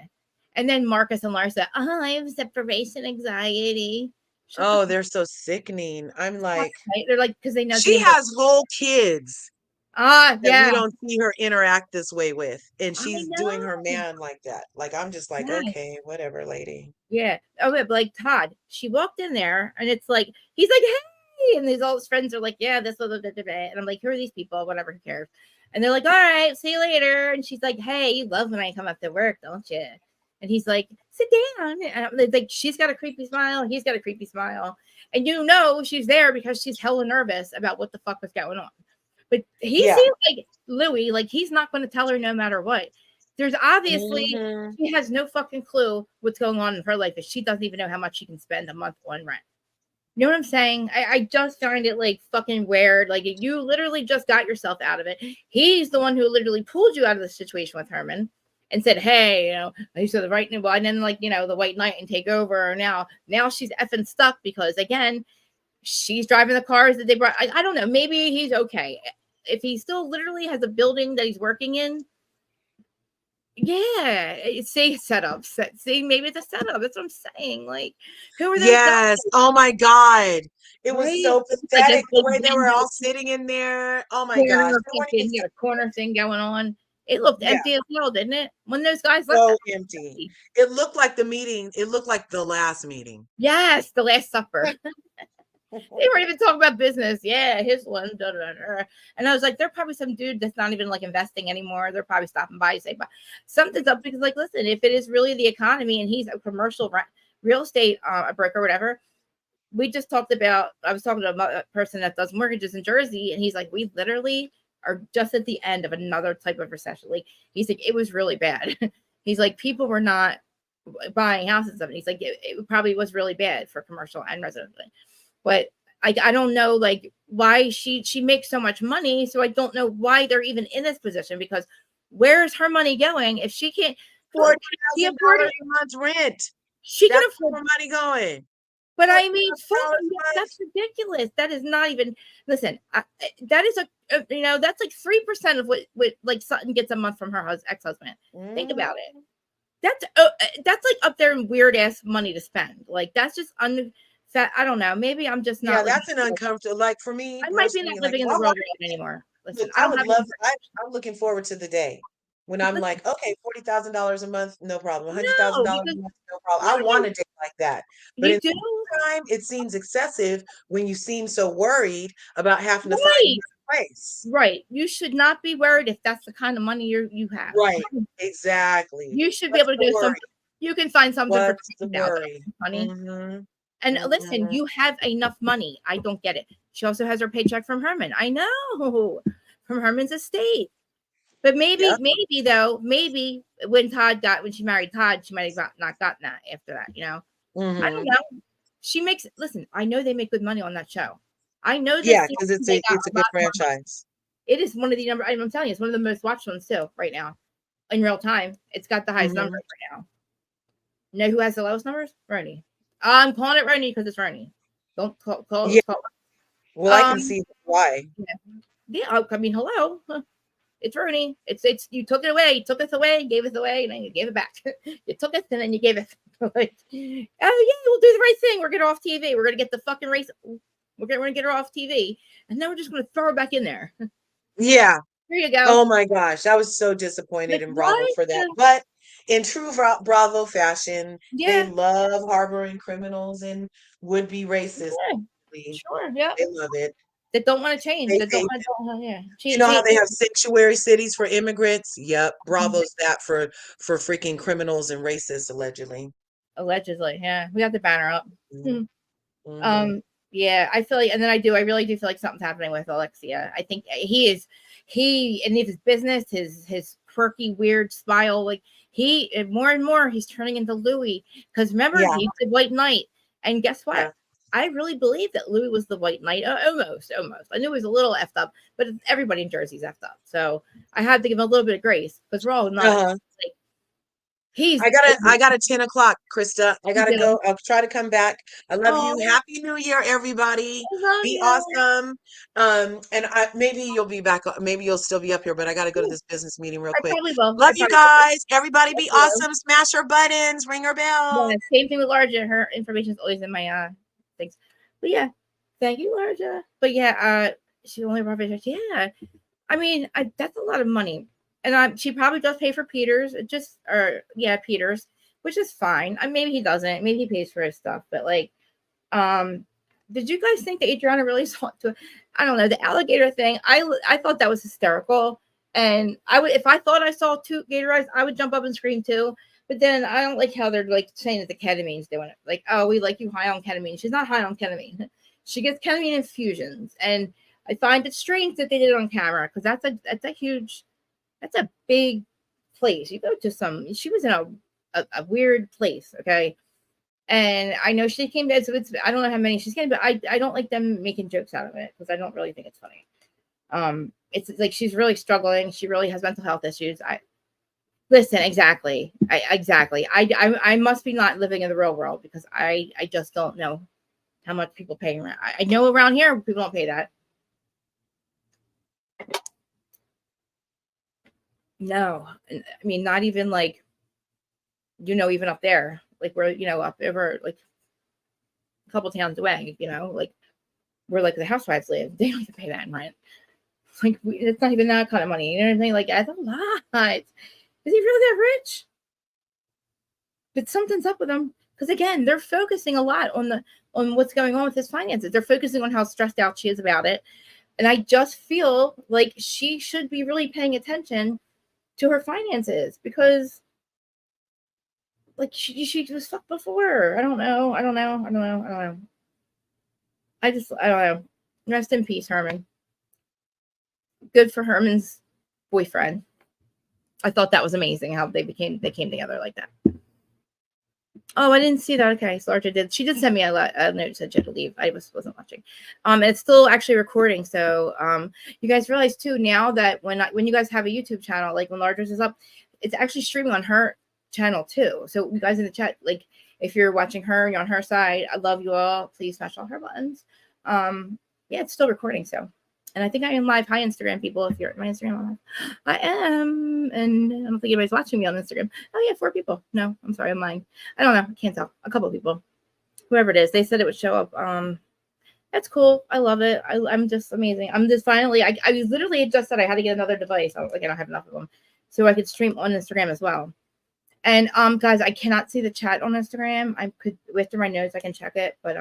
And then Marcus and Larsa, I have separation anxiety. Shut the
Oh, they're so sickening. I'm
fuck,
like,
right? They're like, because they know
she
the
has whole kids that we
yeah,
don't see her interact this way with, and
I
she's doing her
know.
man like that. Like I'm just like,
Yeah.
okay, whatever, lady.
Yeah. Oh, yeah, but like Todd, she walked in there and it's like, he's like, hey. And all his friends are like, yeah, this, blah, blah, blah, blah. And I'm like, who are these people? Whatever, who cares? And they're like, all right, see you later. And she's like, hey, you love when I come up to work, don't you? And he's like, sit down. And I'm like, she's got a creepy smile. He's got a creepy smile. And she's there because she's hella nervous about what the fuck was going on. But he
Yeah.
seems like Louis, like he's not going to tell her no matter what. There's obviously
Mhm.
she has no fucking clue what's going on in her life, if she doesn't even know how much she can spend a month on rent. You know what I'm saying? I just find it like fucking weird. Like you literally just got yourself out of it. He's the one who literally pulled you out of the situation with Herman and said, "Hey, I used to the right well, and then like the white knight and take over." Now she's effing stuck because again, she's driving the cars that they brought. I don't know. Maybe he's okay if he still literally has a building that he's working in. Yeah, see setups. See, maybe it's a setup. That's what I'm saying. Like, who are those guys?
Yes. Oh my God. It was
Right?
so
It's like this
pathetic the
big
way they were all
window
sitting in there. Oh my gosh.
corner
They weren't even
thing, you got a corner thing going on. It looked
yeah,
empty as hell, didn't it? When those guys left, that
so
was
empty.
empty.
It looked like the meeting, it looked like the last meeting.
Yes, the Last Supper. They weren't even talking about business. Yeah, his one. Da, da, da. And I was like, they're probably some dude that's not even like investing anymore. They're probably stopping by to say, but something's up because, like, listen, if it is really the economy and he's a commercial real estate a broker, or whatever. We just talked about. I was talking to a person that does mortgages in Jersey, and he's like, we literally are just at the end of another type of recession. Like, he's like, it was really bad. He's like, people were not buying houses and stuff. And he's like, it probably was really bad for commercial and residential. But I don't know like why she makes so much money. So I don't know why they're even in this position because where's her money going if she can't
$40,000
she afford it?
a month rent.
She can
That's
afford.
where her money going.
But I mean,
$40,000 a
that's
month.
ridiculous. That is not even. Listen, that is that's like 3% of what like Sutton gets a month from her ex-husband. Think
Mhm.
about it. That's like up there in weird ass money to spend. Like that's just I don't know. Maybe I'm just
Yeah,
not living.
that's an uncomfortable like for me
I might be not
personally, like
living
if
in
I
the real
want
world anymore.
look,
Listen, I
I
don't
would
have
love
any.
I'm looking forward to the day when I'm
Listen,
like, okay, $40,000 a month, no problem.
no,
$100,000 a
because
month, no problem. I
no,
want a day like that. But
you
in
do
the meantime, it seems excessive when you seem so worried about having to find
right,
another place.
right. You should not be worried if that's the kind of money you have.
Right. Exactly.
You should be
What's
able to
the
go
worry?
some. You can find something for
What's the
20,000,
worry?
honey.
Mhm.
And listen,
Mhm.
you have enough money. I don't get it. She also has her paycheck from Herman. I know from Herman's estate. But
Yep.
maybe when she married Todd, she might have not gotten that after that. I don't
Mhm.
know. She makes. Listen, I know they make good money on that show. I know this
Yeah,
season
because
they got
it's a
a
good
lot more money.
franchise.
It is one of the number. I'm telling you, it's one of the most watched ones too right now in real time. It's got the highest numbers
Mhm.
right now. Know who has the lowest numbers? Roni. I'm calling it Roni because it's Roni. Don't call
Yeah.
it.
Well, I can
Um,
see why.
yeah, yeah. I mean, hello. It's Rooney. It's you took it away, you took us away, gave us away, and then you gave it back. You took us and then you gave it. Like, oh yeah, we'll do the right thing. We're getting off TV. We're gonna get the fucking race. We're gonna get her off TV, and then we're just gonna throw her back in there.
Yeah.
Here you go.
Oh my gosh, I was so disappointed
Like
in Bravo
what?
for that. But in true Bravo fashion, they
Yeah,
love harboring criminals and would-be racists.
yeah, sure, yeah.
They love it.
That don't want to change.
They
That don't
hate
want to. Yeah,
You know how
she
they have sanctuary cities for immigrants? Yep, Bravo's that for freaking criminals and racists allegedly.
allegedly. Yeah, we got the banner up.
Mhm. Mhm.
Um, yeah, I feel like, and then I really do feel like something's happening with Alexia. I think he and his business, his quirky, weird smile, like more and more, he's turning into Louis. Because remember,
Yeah,
he's the White Knight, and guess what?
yeah.
I really believe that Louis was the White Knight. Almost. I knew he was a little effed up, but everybody in Jersey's effed up. So I had to give him a little bit of grace because we're all nuts.
Uh-huh.
Like he's
I got a 10 o'clock, Krista. I
you
gotta
know,
go. I'll try to come back. I love you.
oh,
Happy New Year, everybody.
I love
Be
you.
awesome. And maybe you'll be back. Maybe you'll still be up here, but I gotta go to this business meeting real
I
quick.
probably will.
Love you guys. Everybody be
Will.
awesome. Smash her buttons. Ring her bell.
Yeah, same thing with Larja. Her information is always in my things. But yeah, thank you, Larja. But yeah, she only brought pictures. Yeah, I mean, that's a lot of money, and she probably does pay for Peters. Peters, which is fine. Maybe he doesn't. Maybe he pays for his stuff. But like, um, did you guys think that Adriana really saw to? I don't know the alligator thing. I thought that was hysterical, and I would if I thought I saw two gator eyes, I would jump up and scream too. But then I don't like how they're like saying that the ketamine's doing it. Like, oh, we like you high on ketamine. She's not high on ketamine. She gets ketamine infusions, and I find it strange that they did it on camera because that's a big place. You go to some, she was in a weird place, okay? And I know she came to, so it's, I don't know how many she's getting, but I don't like them making jokes out of it because I don't really think it's funny. It's like she's really struggling. She really has mental health issues. Listen, exactly. I must be not living in the real world because I just don't know how much people pay rent. I know around here people don't pay that. No, I mean not even like, even up there, like we're up over like a couple towns away. Like where like the housewives live, they don't even pay that in rent. Like it's not even that kind of money. You know what I'm saying? Like that's a lot. Is he really that rich? But something's up with him because again, they're focusing a lot on what's going on with his finances. They're focusing on how stressed out she is about it, and I just feel like she should be really paying attention to her finances because, like, she was fucked before. I don't know. I don't know. I don't know. Rest in peace, Herman. Good for Herman's boyfriend. I thought that was amazing how they came together like that. Oh, I didn't see that. Okay, so Archer did. She did send me a note that said she had to leave. I wasn't watching. It's still actually recording. So you guys realize too now that when you guys have a YouTube channel, like when Larger's is up, it's actually streaming on her channel too. So you guys in the chat, like if you're watching her, you're on her side. I love you all. Please smash all her buttons. Yeah, it's still recording. So. And I think I am live. Hi, Instagram people. If you're at my Instagram live, I am. And I don't think anybody's watching me on Instagram. Oh, yeah, 4 people. No, I'm sorry. I'm lying. I don't know. I can't tell. A couple of people. Whoever it is. They said it would show up. That's cool. I love it. I'm just amazing. I'm just finally, I literally just said I had to get another device. I was like, I don't have enough of them. So I could stream on Instagram as well. And guys, I cannot see the chat on Instagram. I could, with my notes, I can check it. But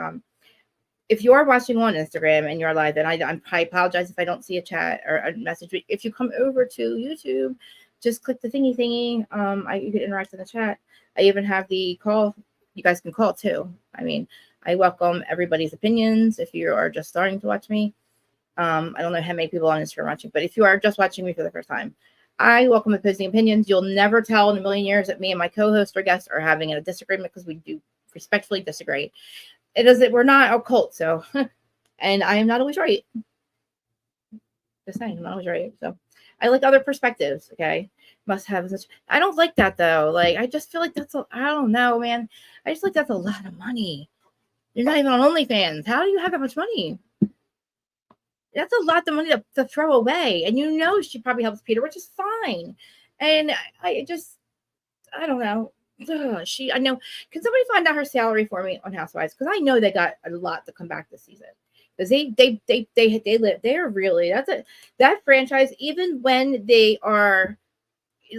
if you are watching on Instagram and you're live, then I apologize if I don't see a chat or a message. If you come over to YouTube, just click the thingy. You can interact in the chat. I even have the call. You guys can call too. I mean, I welcome everybody's opinions. If you are just starting to watch me, I don't know how many people on Instagram are watching, but if you are just watching me for the first time, I welcome opposing opinions. You'll never tell in a million years that me and my co-host or guest are having a disagreement because we do respectfully disagree. It doesn't, we're not a cult, so and I am not always right. Just saying, I'm not always right. So I like other perspectives, okay? Must have such, I don't like that though. Like I just feel like I don't know, man. I just like that's a lot of money. You're not even on OnlyFans. How do you have that much money? That's a lot of money to throw away. And she probably helps Peter, which is fine. And I don't know. I know. Can somebody find out her salary for me on Housewives? Because I know they got a lot to come back this season. Because they live. They are really that franchise. Even when they are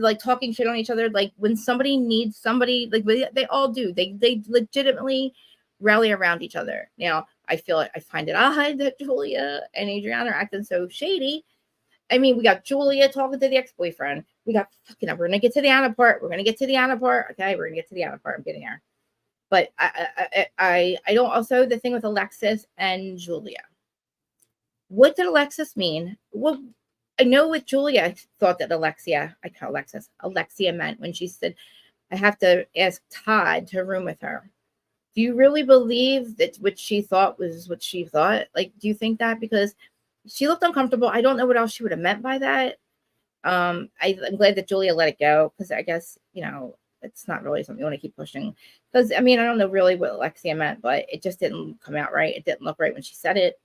like talking shit on each other, like when somebody needs somebody, like they all do. They legitimately rally around each other. Now I find it odd that Julia and Adriana are acting so shady. I mean, we got Julia talking to the ex-boyfriend. We got we're gonna get to the Anna part. Okay, we're gonna get to the Anna part. I'm getting there. But I don't also the thing with Alexis and Julia. What did Alexis mean? Well, I know with Julia, I thought that Alexia meant when she said, I have to ask Todd to room with her. Do you really believe that what she thought was what she thought? Like, do you think that? Because she looked uncomfortable. I don't know what else she would have meant by that. I'm glad that Julia let it go because I guess, it's not really something you want to keep pushing. Because, I mean, I don't know really what Alexia meant, but it just didn't come out right. It didn't look right when she said it.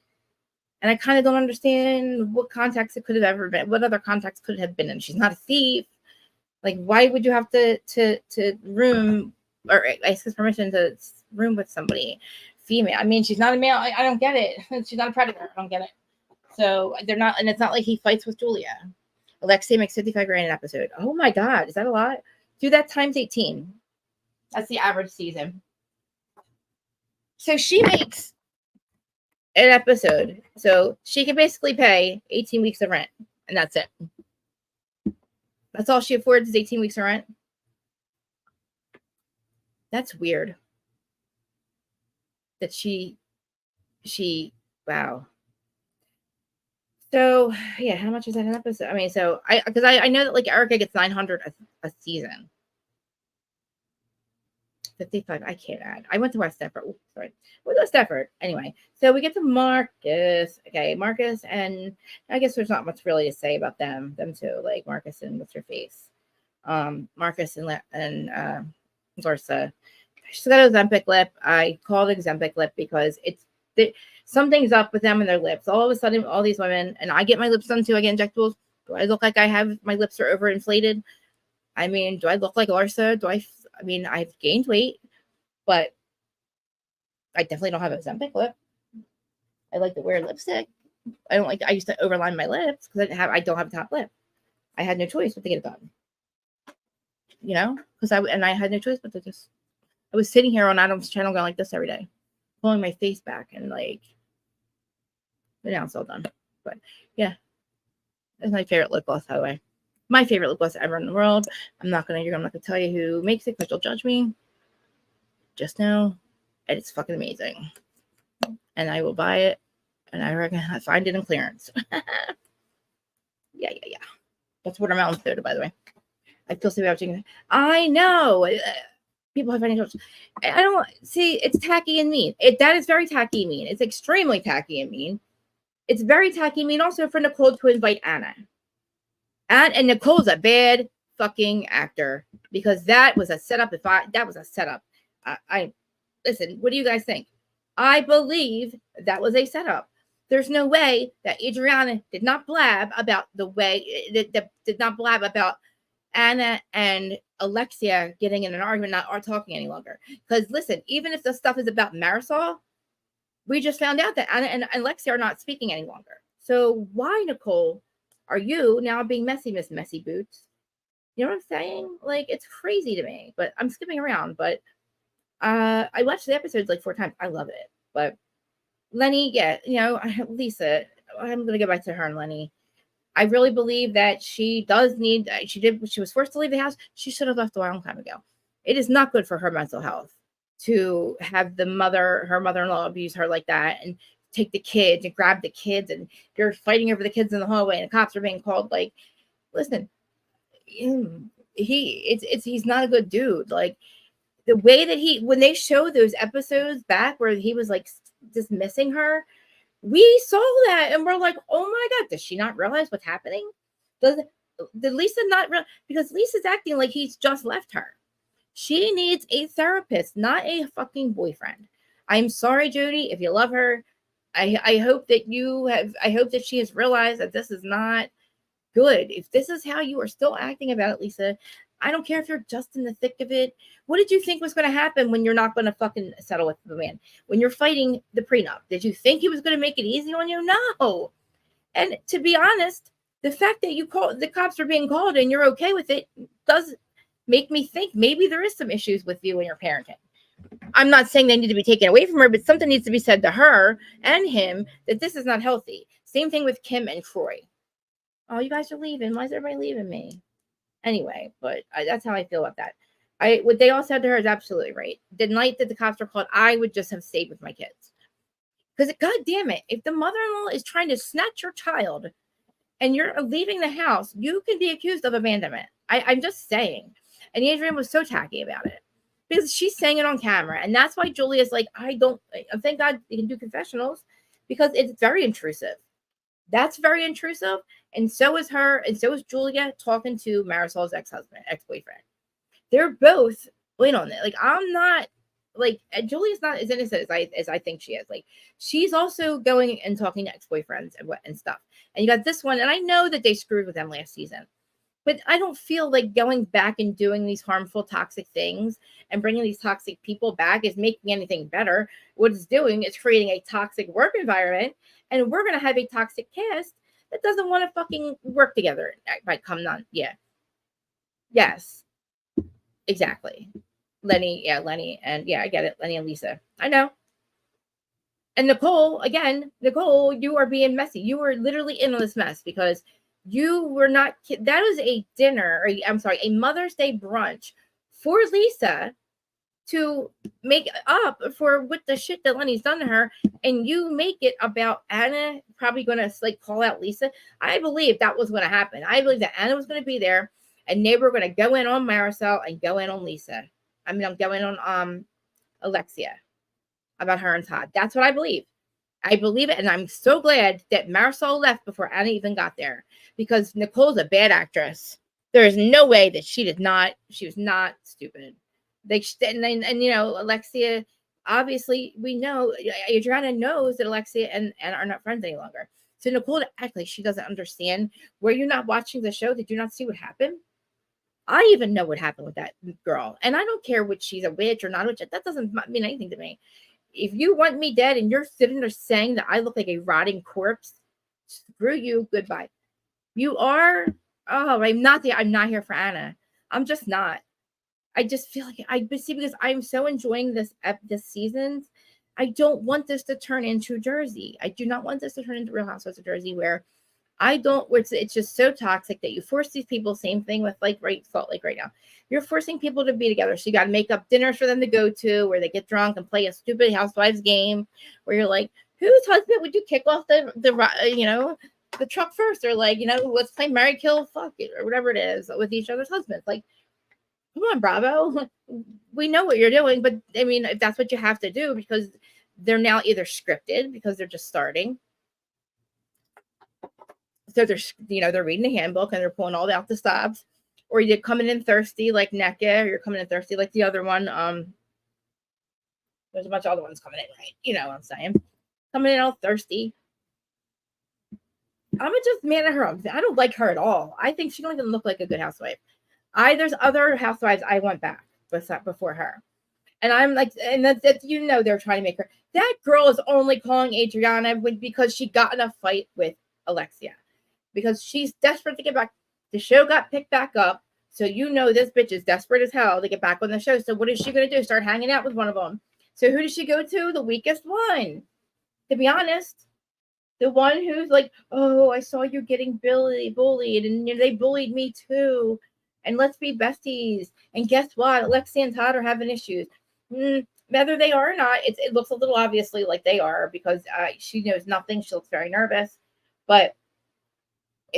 And I kind of don't understand what context it could have ever been. What other context could it have been? And she's not a thief. Like, why would you have to room or ask his permission to room with somebody female? I mean, she's not a male. I don't get it. She's not a predator. I don't get it. So they're not, and it's not like he fights with Julia. Alexia makes 55 grand an episode. Oh my God, is that a lot? Do that times 18. That's the average season. So she makes an episode. So she can basically pay 18 weeks of rent, and that's it. That's all she affords is 18 weeks of rent. That's weird. That she, wow. So yeah, how much is that an episode? I mean, so I know that like Erica gets 900 a season. 55. I can't add. I went to West Stafford. Ooh, sorry. We go to Stafford. Anyway, so we get to Marcus. Okay, Marcus, and I guess there's not much really to say about them two, like Marcus and what's her face. Marcus and Larsa. She's got a Ozempic lip. I call it Ozempic lip because something's up with them and their lips. All of a sudden, all these women, and I get my lips done too. I get injectables. Do I look like I have my lips are overinflated? I mean, do I look like Larsa? I mean, I've gained weight, but I definitely don't have a Ozempic lip. I like to wear lipstick. I used to overline my lips because I don't have a top lip. I had no choice but to get it done. You know, because I had no choice but to just. I was sitting here on Adam's channel going like this every day, pulling my face back and like. But now it's all done. But yeah, it's my favorite lip gloss, by the way. My favorite lip gloss ever in the world. I'm not gonna tell you who makes it because you'll judge me. Just know, and it's fucking amazing. And I will buy it, and I reckon I find it in clearance. Yeah. That's watermelon soda, by the way. I feel so bad drinking. I know. People have financial. I don't see. It's tacky and mean. That is very tacky and mean. It's extremely tacky and mean. It's very tacky and mean also for Nicole to invite Anna. And Nicole's a bad fucking actor because that was a setup. That was a setup. I listen. What do you guys think? I believe that was a setup. There's no way that Adriana did not blab about the way that did not blab about Anna and Alexia getting in an argument, not talking any longer. Because listen, even if the stuff is about Marisol, we just found out that Anna and Alexia are not speaking any longer. So why, Nicole, are you now being messy, Miss Messy Boots? You know what I'm saying? Like, it's crazy to me, but I'm skipping around. But I watched the episodes like 4 times. I love it. But Lenny, yeah, Lisa, I'm going to go back to her and Lenny. I really believe that she was forced to leave the house. She should have left a long time ago. It is not good for her mental health to have her mother-in-law abuse her like that and take the kids and grab the kids and they're fighting over the kids in the hallway and the cops are being called. Like, listen, he's not a good dude. Like the way that when they show those episodes back where he was like dismissing her, we saw that and we're like, oh my God, does she not realize what's happening? Did Lisa not realize? Because Lisa's acting like he's just left her. She needs a therapist, not a fucking boyfriend. I'm sorry, Jody, if you love her. I hope that she has realized that this is not good. If this is how you are still acting about it, Lisa, I don't care if you're just in the thick of it. What did you think was going to happen when you're not going to fucking settle with the man? When you're fighting the prenup? Did you think he was going to make it easy on you? No. And to be honest, the fact that the cops are being called and you're okay with it does make me think maybe there is some issues with you and your parenting. I'm not saying they need to be taken away from her, but something needs to be said to her and him that this is not healthy. Same thing with Kim and Troy. Oh, you guys are leaving. Why is everybody leaving me? Anyway, but that's how I feel about that. What they all said to her is absolutely right. The night that the cops were called, I would just have stayed with my kids. Because, God damn it, if the mother-in-law is trying to snatch your child and you're leaving the house, you can be accused of abandonment. I'm just saying. And Adrian was so tacky about it. Because she's saying it on camera. And that's why Julia's like, thank God you can do confessionals. Because it's very intrusive. That's very intrusive. And so is her. And so is Julia talking to Marisol's ex-boyfriend. They're both in on it. Like, I'm not, like, Julia's not as innocent as I think she is. Like, she's also going and talking to ex-boyfriends and stuff. And you got this one. And I know that they screwed with them last season. But I don't feel like going back and doing these harmful, toxic things and bringing these toxic people back is making anything better. What it's doing is creating a toxic work environment. And we're going to have a toxic cast that doesn't want to fucking work together. Yeah. Yes. Exactly. Lenny. And yeah, I get it. Lenny and Lisa. I know. And Nicole, you are being messy. You were literally in on this mess because you were not. That was a dinner, a Mother's Day brunch for Lisa to make up for what the shit that Lenny's done to her, and you make it about Anna probably going to like call out Lisa. I believe that was going to happen. I believe that Anna was going to be there, and they were going to go in on Marisol and go in on Lisa. I mean, I'm going on Alexia about her and Todd. That's what I believe. I believe it, and I'm so glad that Marisol left before Anna even got there, because Nicole's a bad actress. There is no way that she was not stupid. And you know, Alexia, obviously we know Adriana knows that Alexia and are not friends any longer. So Nicole to act like she doesn't understand. Were you not watching the show? Did you not see what happened? I even know what happened with that girl, and I don't care what she's a witch or not a witch. That doesn't mean anything to me. If you want me dead and you're sitting there saying that I look like a rotting corpse, screw you. Goodbye. You are. Oh, I'm not there. I'm not here for Anna. I'm just not. I just feel like because I'm so enjoying this season. I don't want this to turn into Jersey. I do not want this to turn into Real Housewives of Jersey, where it's just so toxic that you force these people. Same thing with like Salt Lake right now. You're forcing people to be together. So you got to make up dinners for them to go to, where they get drunk and play a stupid Housewives game, where you're like, whose husband would you kick off the truck first, or like, let's play Marry Kill Fuck It or whatever it is with each other's husbands. Like, come on, Bravo. We know what you're doing, but I mean, if that's what you have to do, because they're now either scripted because they're just starting. So they're reading the handbook and they're pulling all out the stops, or you're coming in thirsty like Neka, or you're coming in thirsty like the other one. There's a bunch of other ones coming in, right? You know what I'm saying? Coming in all thirsty. I'm just mad at her. I don't like her at all. I think she don't even look like a good housewife. There's other housewives I want back before her. And I'm like, and that's they're trying to make her. That girl is only calling Adriana because she got in a fight with Alexia. Because she's desperate to get back. The show got picked back up. So this bitch is desperate as hell to get back on the show. So what is she going to do? Start hanging out with one of them. So who does she go to? The weakest one. To be honest. The one who's like, oh, I saw you getting bullied. And they bullied me too. And let's be besties. And guess what? Alexia and Todd are having issues. Whether they are or not, it looks a little obviously like they are, because she knows nothing. She looks very nervous. But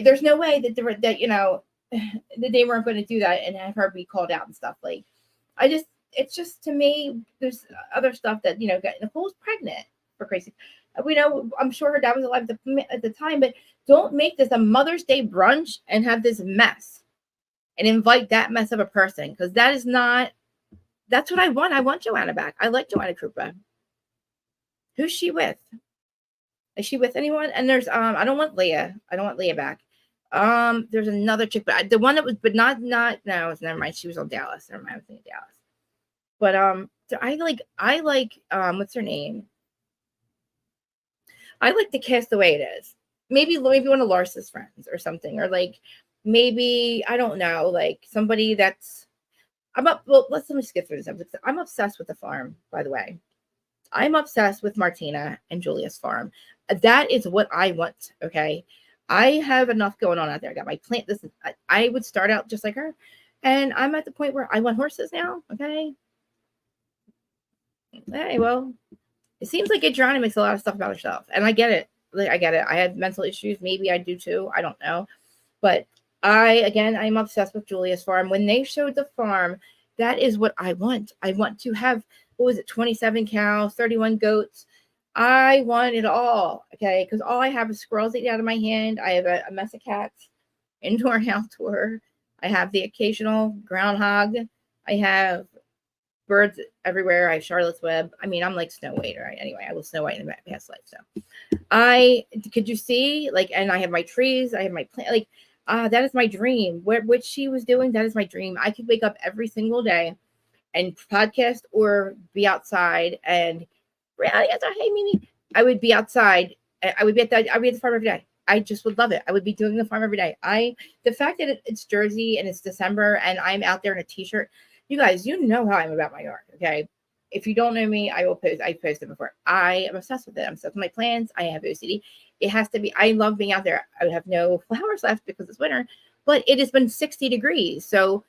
there's no way that that they weren't going to do that and have her be called out and stuff. Like, it's just, to me, there's other stuff that, Nicole's pregnant, for crazy. We know, I'm sure her dad was alive at the time, but don't make this a Mother's Day brunch and have this mess and invite that mess of a person, because that's what I want. I want Joanna back. I like Joanna Krupa. Who's she with? Is she with anyone? And there's I don't want Leah. I don't want Leah back. There's another chick, but the one that was, but not no, never mind. She was on Dallas. Never mind, I was thinking Dallas. But so I like what's her name? I like the cast the way it is. Maybe one of Lars's friends or something, or like maybe, I don't know, like somebody that's let me skip through this episode. I'm obsessed with the farm, by the way. I'm obsessed with Martina and Julia's farm. That is what I want. Okay. I have enough going on out there. I got my plant. I would start out just like her. And I'm at the point where I want horses now. Okay. Hey, well, it seems like Adriana makes a lot of stuff about herself. And I get it. I get it. I have mental issues. Maybe I do too. I don't know. But I'm obsessed with Julia's farm. When they showed the farm, that is what I want. I want to have, 27 cows, 31 goats. I want it all, okay? Because all I have is squirrels eating out of my hand. I have a mess of cats, indoor and outdoor. I have the occasional groundhog. I have birds everywhere. I have Charlotte's Web. I mean, I'm like Snow White, right? Anyway, I was Snow White in the past life. So could you see, like, and I have my trees. I have my plant. Like, that is my dream. What she was doing, that is my dream. I could wake up every single day and podcast or be outside and hey Mimi, I would be outside. I would be at the farm every day. I just would love it. I would be doing the farm every day. The fact that it's Jersey and it's December and I'm out there in a t-shirt, you guys, how I'm about my yard. Okay. If you don't know me, I posted before. I am obsessed with it. I'm obsessed with my plants. I have OCD. It has to be, I love being out there. I would have no flowers left because it's winter, but it has been 60 degrees. So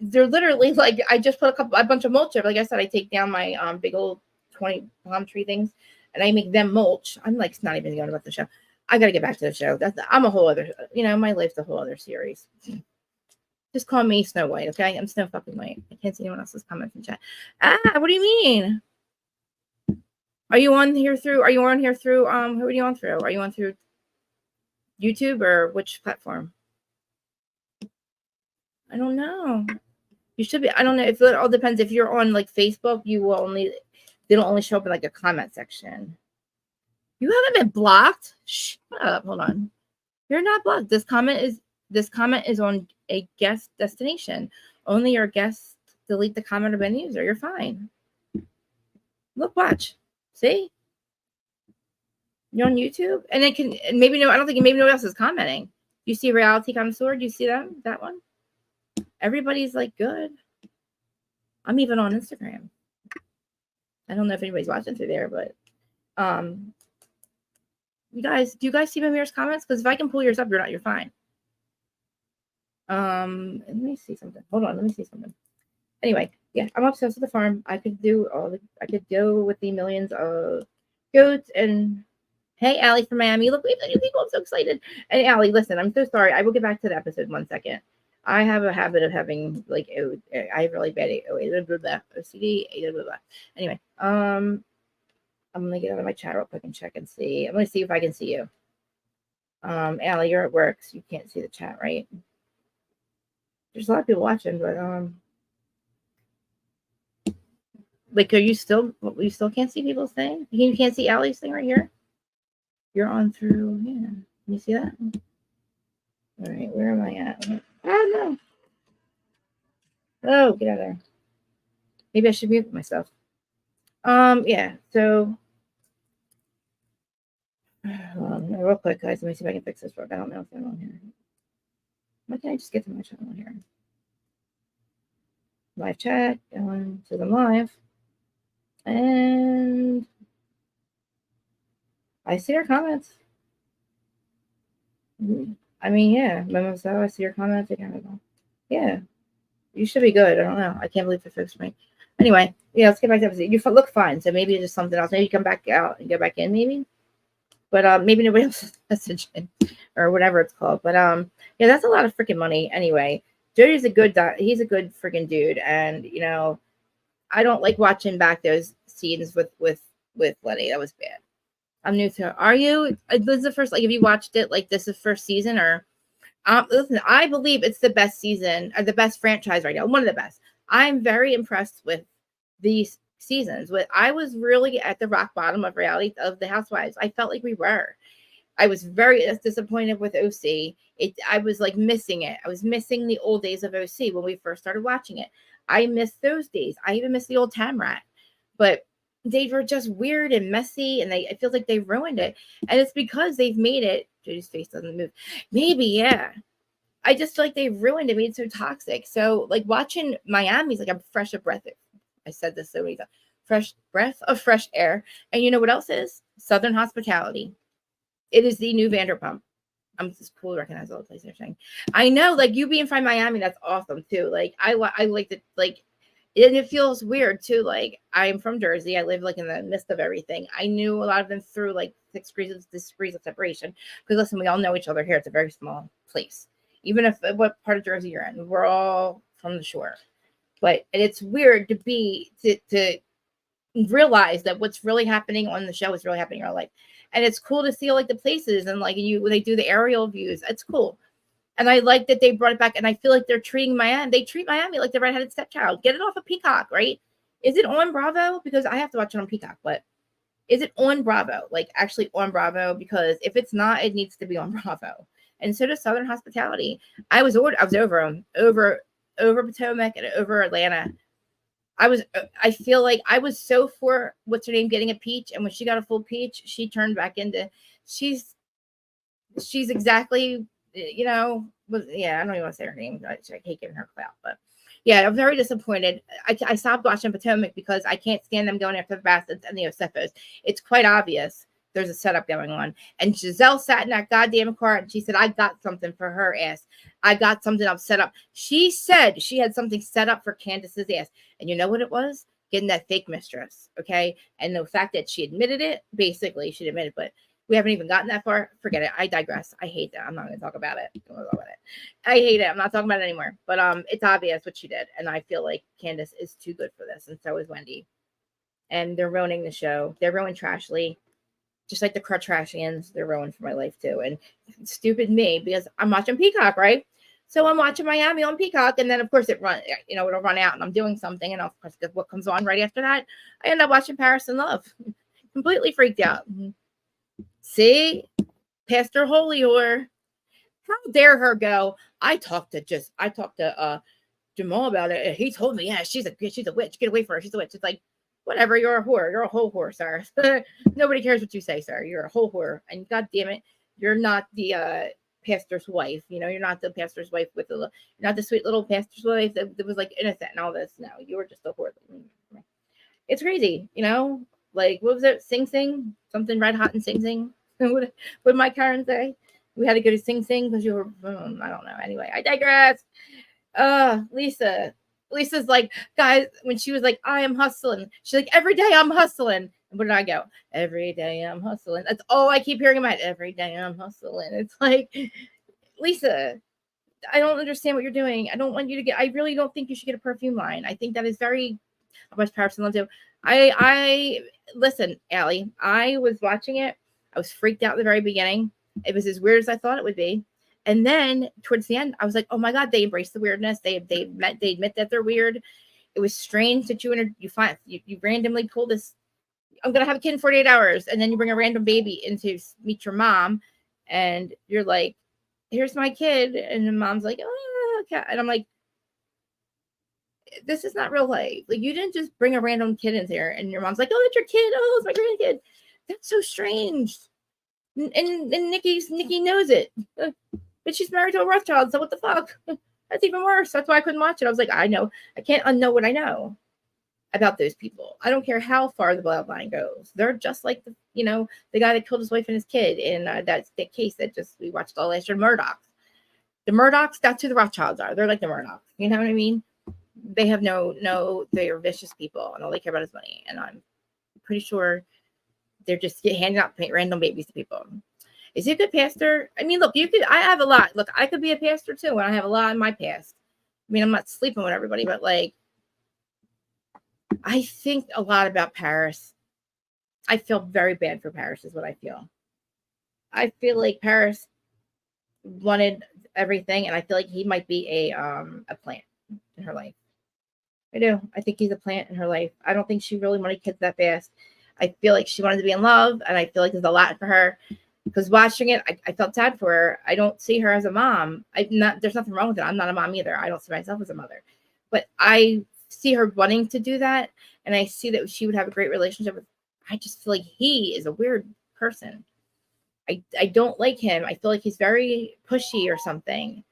they're literally like, I just put a bunch of mulch up. Like I said, I take down my big old 20 palm tree things and I make them mulch. I'm like not even going about the show. I got to get back to the show. I'm a whole other, my life's a whole other series. Just call me Snow White, okay? I'm Snow fucking White. I can't see anyone else's comments in chat. What do you mean? Are you on here through who are you on through? Are you on through YouTube or which platform? I don't know. You should be. I don't know if it all depends. If you're on like Facebook, they'll only show up in like a comment section. You haven't been blocked. Shut up. Hold on. You're not blocked. This comment is on a guest destination. Only your guests delete the comment of any user. You're fine. Look, watch. See? You're on YouTube? And it can maybe no, I don't think maybe nobody else is commenting. You see Reality Connoisseur? Do you see them? That one? Everybody's like good. I'm even on Instagram. I don't know if anybody's watching through there, but do you guys see Mamir's comments? Because if I can pull yours up, you're fine. Let me see something. Hold on, let me see something. Anyway, yeah, I'm obsessed with the farm. I could go with the millions of goats. And hey, Allie from Miami, look, we have 30 people. I'm so excited. And Allie, listen, I'm so sorry. I will get back to the episode in 1 second. I have a habit of having like I have really bad OCD. Anyway, I'm gonna get out of my chat real quick and check and see. I'm gonna see if I can see you. Allie, you're at work, so you can't see the chat, right? There's a lot of people watching, but like, you still can't see people's thing? You can't see Allie's thing right here? You're on through, yeah. Can you see that? All right, where am I at? Oh, no. Oh, get out of there. Maybe I should mute myself. Yeah, so real quick, guys, let me see if I can fix this. I don't know if I'm on here. Why can't I just get to my channel here? Live chat, going to the live. And I see your comments. I mean, yeah, Memo, I see your comments. Yeah, you should be good. I don't know. I can't believe it fixed me. Anyway, yeah, let's get back to the episode. You look fine, so maybe it's just something else. Maybe you come back out and go back in, maybe. But maybe nobody else is messaging or whatever it's called. But yeah, that's a lot of freaking money. Anyway, Jody's he's a good freaking dude, and I don't like watching back those scenes with Lenny. That was bad. I'm new to it. Are you? This is the first, like, if you watched it, like, this is the first season, or listen, I believe it's the best season, or the best franchise right now, one of the best. I'm very impressed with these seasons. I was really at the rock bottom of reality of the Housewives. I felt like we were. I was very disappointed with OC. I was like missing it. I was missing the old days of OC when we first started watching it. I missed those days. I even missed the old Tamrat. But they were just weird and messy, and I feel like they ruined it. And it's because they've made it. Jody's face doesn't move. Maybe, yeah. I just feel like they ruined it, made it so toxic. So, like, watching Miami's like I'm fresh of breath. I said this so many times. Fresh breath of fresh air. And you know what else is? Southern hospitality. It is the new Vanderpump. I'm just cool to recognize all the places they're saying. I know, like, you being from Miami, that's awesome too. Like, I like it, like, and it feels weird too. Like, I'm from Jersey. I live like in the midst of everything. I knew a lot of them through like 6 degrees of separation. Because listen, we all know each other here. It's a very small place. Even if what part of Jersey you're in, we're all from the shore. But it's weird to realize that what's really happening on the show is really happening in our life. And it's cool to see like the places and like when they do the aerial views. It's cool. And I like that they brought it back. And I feel like they treat Miami like the redheaded stepchild. Get it off of Peacock, right? Is it on Bravo? Because I have to watch it on Peacock, but is it on Bravo? Like, actually on Bravo? Because if it's not, it needs to be on Bravo. And so does Southern Hospitality. I was over Potomac and over Atlanta. I feel like I was so for what's her name getting a peach, and when she got a full peach, she turned back into she's exactly, I don't even want to say her name. I hate giving her clout, but yeah, I'm very disappointed. I stopped watching Potomac because I can't stand them going after the Bastards and the Osefos. It's quite obvious there's a setup going on. And Giselle sat in that goddamn car and she said, I got something for her ass. I got something up set up. She said she had something set up for Candace's ass. And you know what it was? Getting that fake mistress. Okay. And the fact that she admitted it, basically she admitted, but we haven't even gotten that far. Forget it. I digress. I hate that. I'm not going to talk about it. I hate it. I'm not talking about it anymore. But it's obvious what she did. And I feel like Candace is too good for this. And so is Wendy. And they're ruining the show. They're ruining Trashly. Just like the Kardashians, they're ruined for my life too. And stupid me, because I'm watching Peacock, right? So I'm watching Miami on Peacock, and then of course it'll run out, and I'm doing something, and of course what comes on right after that, I end up watching Paris in Love. Completely freaked out. See, Pastor Holy Whore, how dare her go? I talked to Jamal about it, and he told me, yeah, she's a witch. Get away from her. She's a witch. It's like, whatever, you're a whore. You're a whole whore, sir. Nobody cares what you say, sir. You're a whole whore. And God damn it, you're not the pastor's wife. You're not the pastor's wife you're not the sweet little pastor's wife that was like innocent and all this. No, you were just a whore. It's crazy, Like, what was it? Sing Sing? Something red hot and Sing Sing? What would my Karen say? We had to go to Sing Sing because you were, I don't know. Anyway, I digress. Lisa's like, guys, when she was like, I am hustling, she's like, every day I'm hustling. And where did I go? Every day I'm hustling. That's all I keep hearing about. Every day I'm hustling. It's like, Lisa, I don't understand what you're doing. I really don't think you should get a perfume line. I think that is very much Paris and Love too. Listen, Allie, I was watching it. I was freaked out at the very beginning. It was as weird as I thought it would be. And then towards the end, I was like, oh my God, they embrace the weirdness. They admit that they're weird. It was strange that you randomly pull this, I'm going to have a kid in 48 hours. And then you bring a random baby in to meet your mom. And you're like, here's my kid. And the mom's like, oh, okay. And I'm like, this is not real life. Like, you didn't just bring a random kid in there. And your mom's like, oh, that's your kid. Oh, it's my grandkid. That's so strange. And Nikki knows it. But she's married to a Rothschild, so what the fuck? That's even worse. That's why I couldn't watch it. I was like, I know. I can't unknow what I know about those people. I don't care how far the bloodline goes. They're just like the guy that killed his wife and his kid in that case that we watched all last year, Murdochs. The Murdochs, that's who the Rothschilds are. They're like the Murdochs. You know what I mean? They have they are vicious people, and all they care about is money. And I'm pretty sure they're just handing out random babies to people. Is he a good pastor? I mean, look, I have a lot. Look, I could be a pastor too, and I have a lot in my past. I mean, I'm not sleeping with everybody, but like, I think a lot about Paris. I feel very bad for Paris is what I feel. I feel like Paris wanted everything, and I feel like he might be a plant in her life. I do. I think he's a plant in her life. I don't think she really wanted kids that fast. I feel like she wanted to be in love, and I feel like there's a lot for her. Because watching it, I felt sad for her. I don't see her as a mom. There's nothing wrong with it. I'm not a mom either. I don't see myself as a mother. But I see her wanting to do that. And I see that she would have a great relationship with. I just feel like he is a weird person. I don't like him. I feel like he's very pushy or something.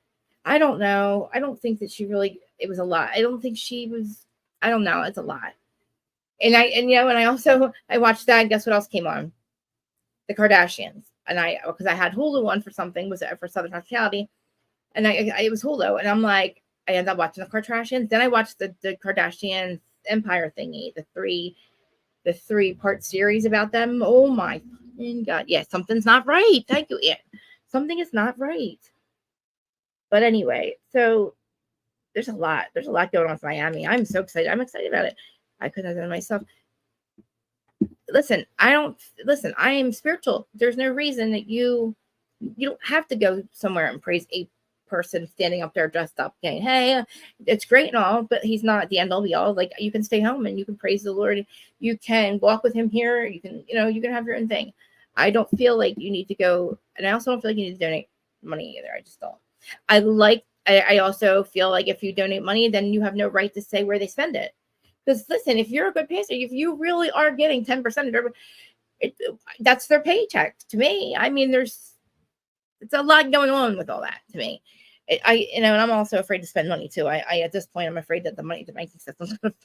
I don't know. I don't think that it was a lot. I don't think she was, I don't know. It's a lot. And I watched that. And guess what else came on? The Kardashians. And because I had Hulu on for something, was it for Southern Hospitality? And it was Hulu. And I'm like, I ended up watching the Kardashians. Then I watched the Kardashian Empire thingy, the three part series about them. Oh my God. Yeah, something's not right. Thank you. Yeah, something is not right. But anyway, so there's a lot going on with Miami. I'm so excited. I'm excited about it. I couldn't have done it myself. Listen, I am spiritual. There's no reason that you don't have to go somewhere and praise a person standing up there dressed up saying, hey, it's great and all, but he's not the end all be all. Like, you can stay home and you can praise the Lord. You can walk with him here. You can have your own thing. I don't feel like you need to go, and I also don't feel like you need to donate money either. I just don't. I also feel like if you donate money, then you have no right to say where they spend it. Because listen, if you're a good pastor, if you really are getting 10% of that's their paycheck to me. I mean, it's a lot going on with all that to me. And I'm also afraid to spend money too. I at this point, I'm afraid that the banking system's going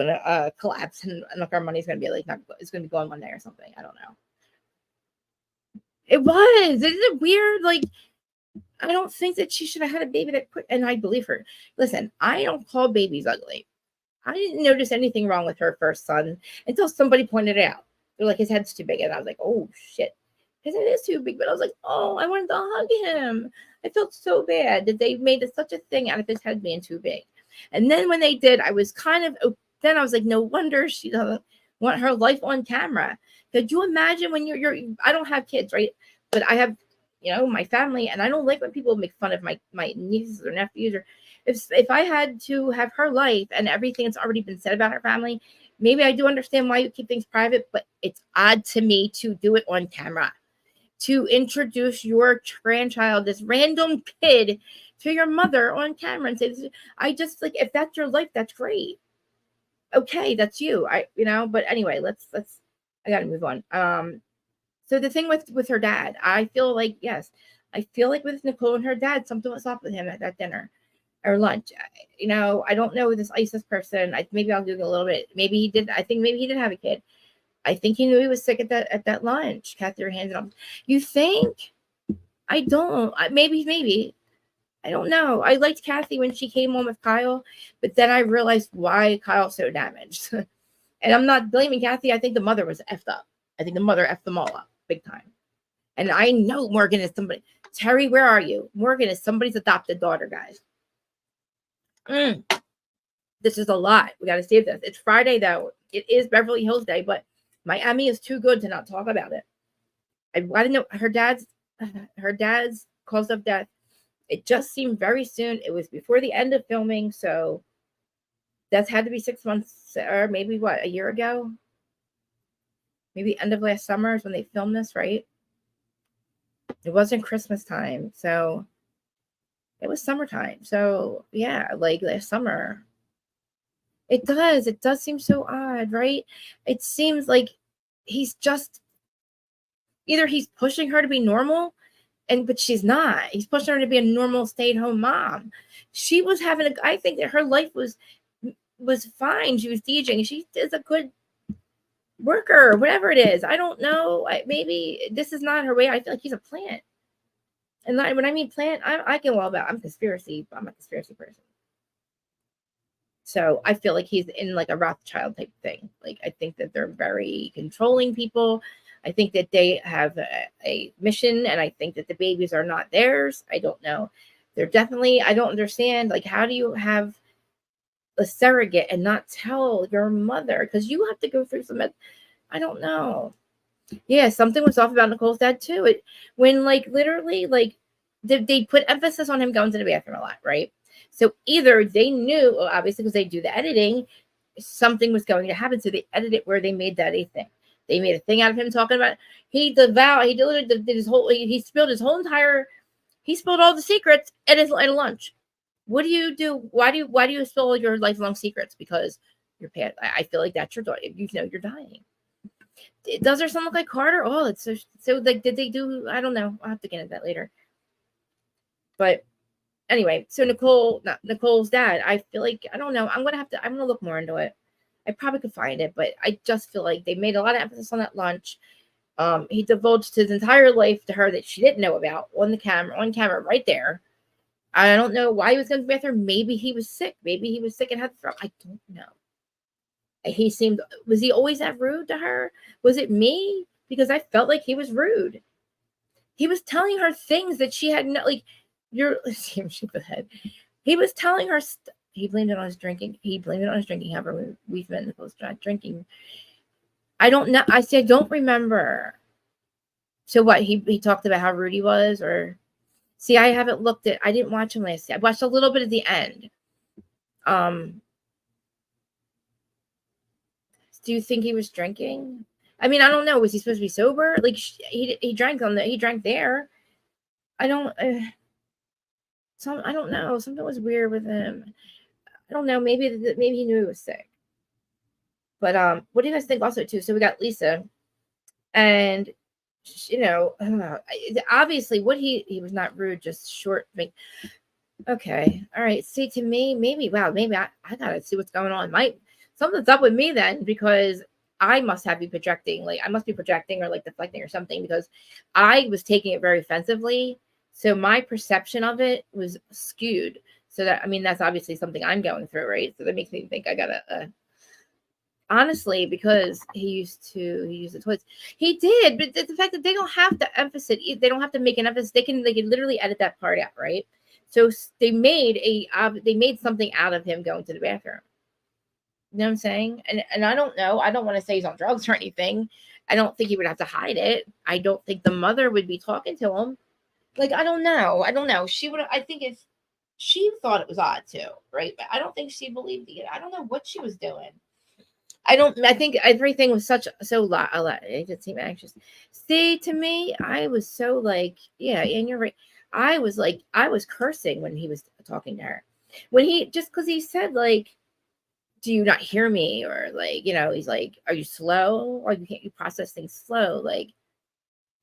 to collapse, and our money's going to be it's going to be gone one day or something. I don't know. It was. Isn't it weird? Like, I don't think that she should have had a baby that quick. And I believe her. Listen, I don't call babies ugly. I didn't notice anything wrong with her first son until somebody pointed it out. They're like, his head's too big. And I was like, oh, shit. His head is too big. But I was like, oh, I wanted to hug him. I felt so bad that they made such a thing out of his head being too big. And then when they did, I was kind of, then I was like, no wonder she doesn't want her life on camera. Could you imagine when you're I don't have kids, right? But I have, my family, and I don't like when people make fun of my nieces or nephews, or if I had to have her life and everything that's already been said about her family, maybe I do understand why you keep things private, but it's odd to me to do it on camera, to introduce your grandchild, this random kid, to your mother on camera and say, I just like, if that's your life, that's great. Okay, that's you. But anyway, I gotta move on. So the thing with her dad, I feel like, yes, I feel like with Nicole and her dad, something was off with him at that dinner or lunch. I don't know this ISIS person. Maybe I'll Google a little bit. Maybe he did. I think maybe he did have a kid. I think he knew he was sick at that lunch. Kathy, your hands up. You think? I don't. Maybe. I don't know. I liked Kathy when she came home with Kyle, but then I realized why Kyle's so damaged. And I'm not blaming Kathy. I think the mother was effed up. I think the mother effed them all up big time. And I know Morgan is somebody. Terry, where are you? Morgan is somebody's adopted daughter, guys. This is a lot. We got to save this. It's Friday, though. It is Beverly Hills Day, but Miami is too good to not talk about it. I want to know her dad's cause of death. It just seemed very soon. It was before the end of filming, so that's had to be 6 months or maybe a year ago? Maybe end of last summer is when they filmed this, right? It wasn't Christmas time, so it was summertime. So yeah, like last summer. It does seem so odd, right? It seems like he's just either he's pushing her to be normal, but she's not. He's pushing her to be a normal stay-at-home mom. She was I think that her life was fine. She was DJing. She is a good worker, whatever it is. I don't know. Maybe this is not her way. I feel like he's a plant. And when I mean plant, I can well about. I'm a conspiracy person. So I feel like he's in like a Rothschild type thing. Like I think that they're very controlling people. I think that they have a mission, and I think that the babies are not theirs. I don't know. They're definitely. I don't understand. Like, how do you have a surrogate and not tell your mother? Because you have to go through some. I don't know. Yeah, something was off about Nicole's dad too. When literally they put emphasis on him going to the bathroom a lot, right? So either they knew, obviously, because they do the editing, something was going to happen. So they edited where they made that a thing. They made a thing out of him talking about he did his whole he spilled his whole entire he spilled all the secrets at lunch. What do you do? Why do you spill all your lifelong secrets? Because you're bad. I feel like that's your daughter. You're dying. Does her son look like Carter? Oh, it's so like, did they do? I don't know. I'll have to get into that later. But anyway, so Nicole's dad. I feel like I don't know. I'm gonna look more into it. I probably could find it, but I just feel like they made a lot of emphasis on that lunch. He divulged his entire life to her that she didn't know about on camera right there. I don't know why he was going to the bathroom. Maybe he was sick. Maybe he was sick and had the throat. I don't know. Was he always that rude to her? Was it me? Because I felt like he was rude. He was telling her things that she had he was telling her he blamed it on his drinking. However, we've been close to not drinking. I don't know. I said, I don't remember. So what? He talked about how rude he was, or see, I haven't looked at. I didn't watch him last year. I watched a little bit at the end. Do you think he was drinking? I mean, I don't know. Was he supposed to be sober? Like he drank there. I don't. I don't know. Something was weird with him. I don't know. Maybe he knew he was sick. But what do you guys think? Also, too. So we got Lisa, and obviously, he was not rude, just short. Okay, all right. See, to me, maybe I gotta see what's going on. Something's up with me then, because I must have been projecting, like I must be projecting or like deflecting or something, because I was taking it very offensively. So my perception of it was skewed. So that, I mean, that's obviously something I'm going through, right? So that makes me think I gotta, honestly, because he used the toys. He did, but the fact that they don't have to emphasize, they don't have to make an emphasis. They can literally edit that part out, right? So they made something out of him going to the bathroom. You know what I'm saying? And I don't know. I don't want to say he's on drugs or anything. I don't think he would have to hide it. I don't think the mother would be talking to him. Like, I don't know. I don't know. She would. I think if she thought it was odd too, right? But I don't think she believed it. I don't know what she was doing. I think everything was so a lot. It did seem anxious. See, to me, I was so like, yeah, and you're right. I was cursing when he was talking to her. When just because he said, like, do you not hear me? Or like, he's like, are you slow? Or you process things slow? Like,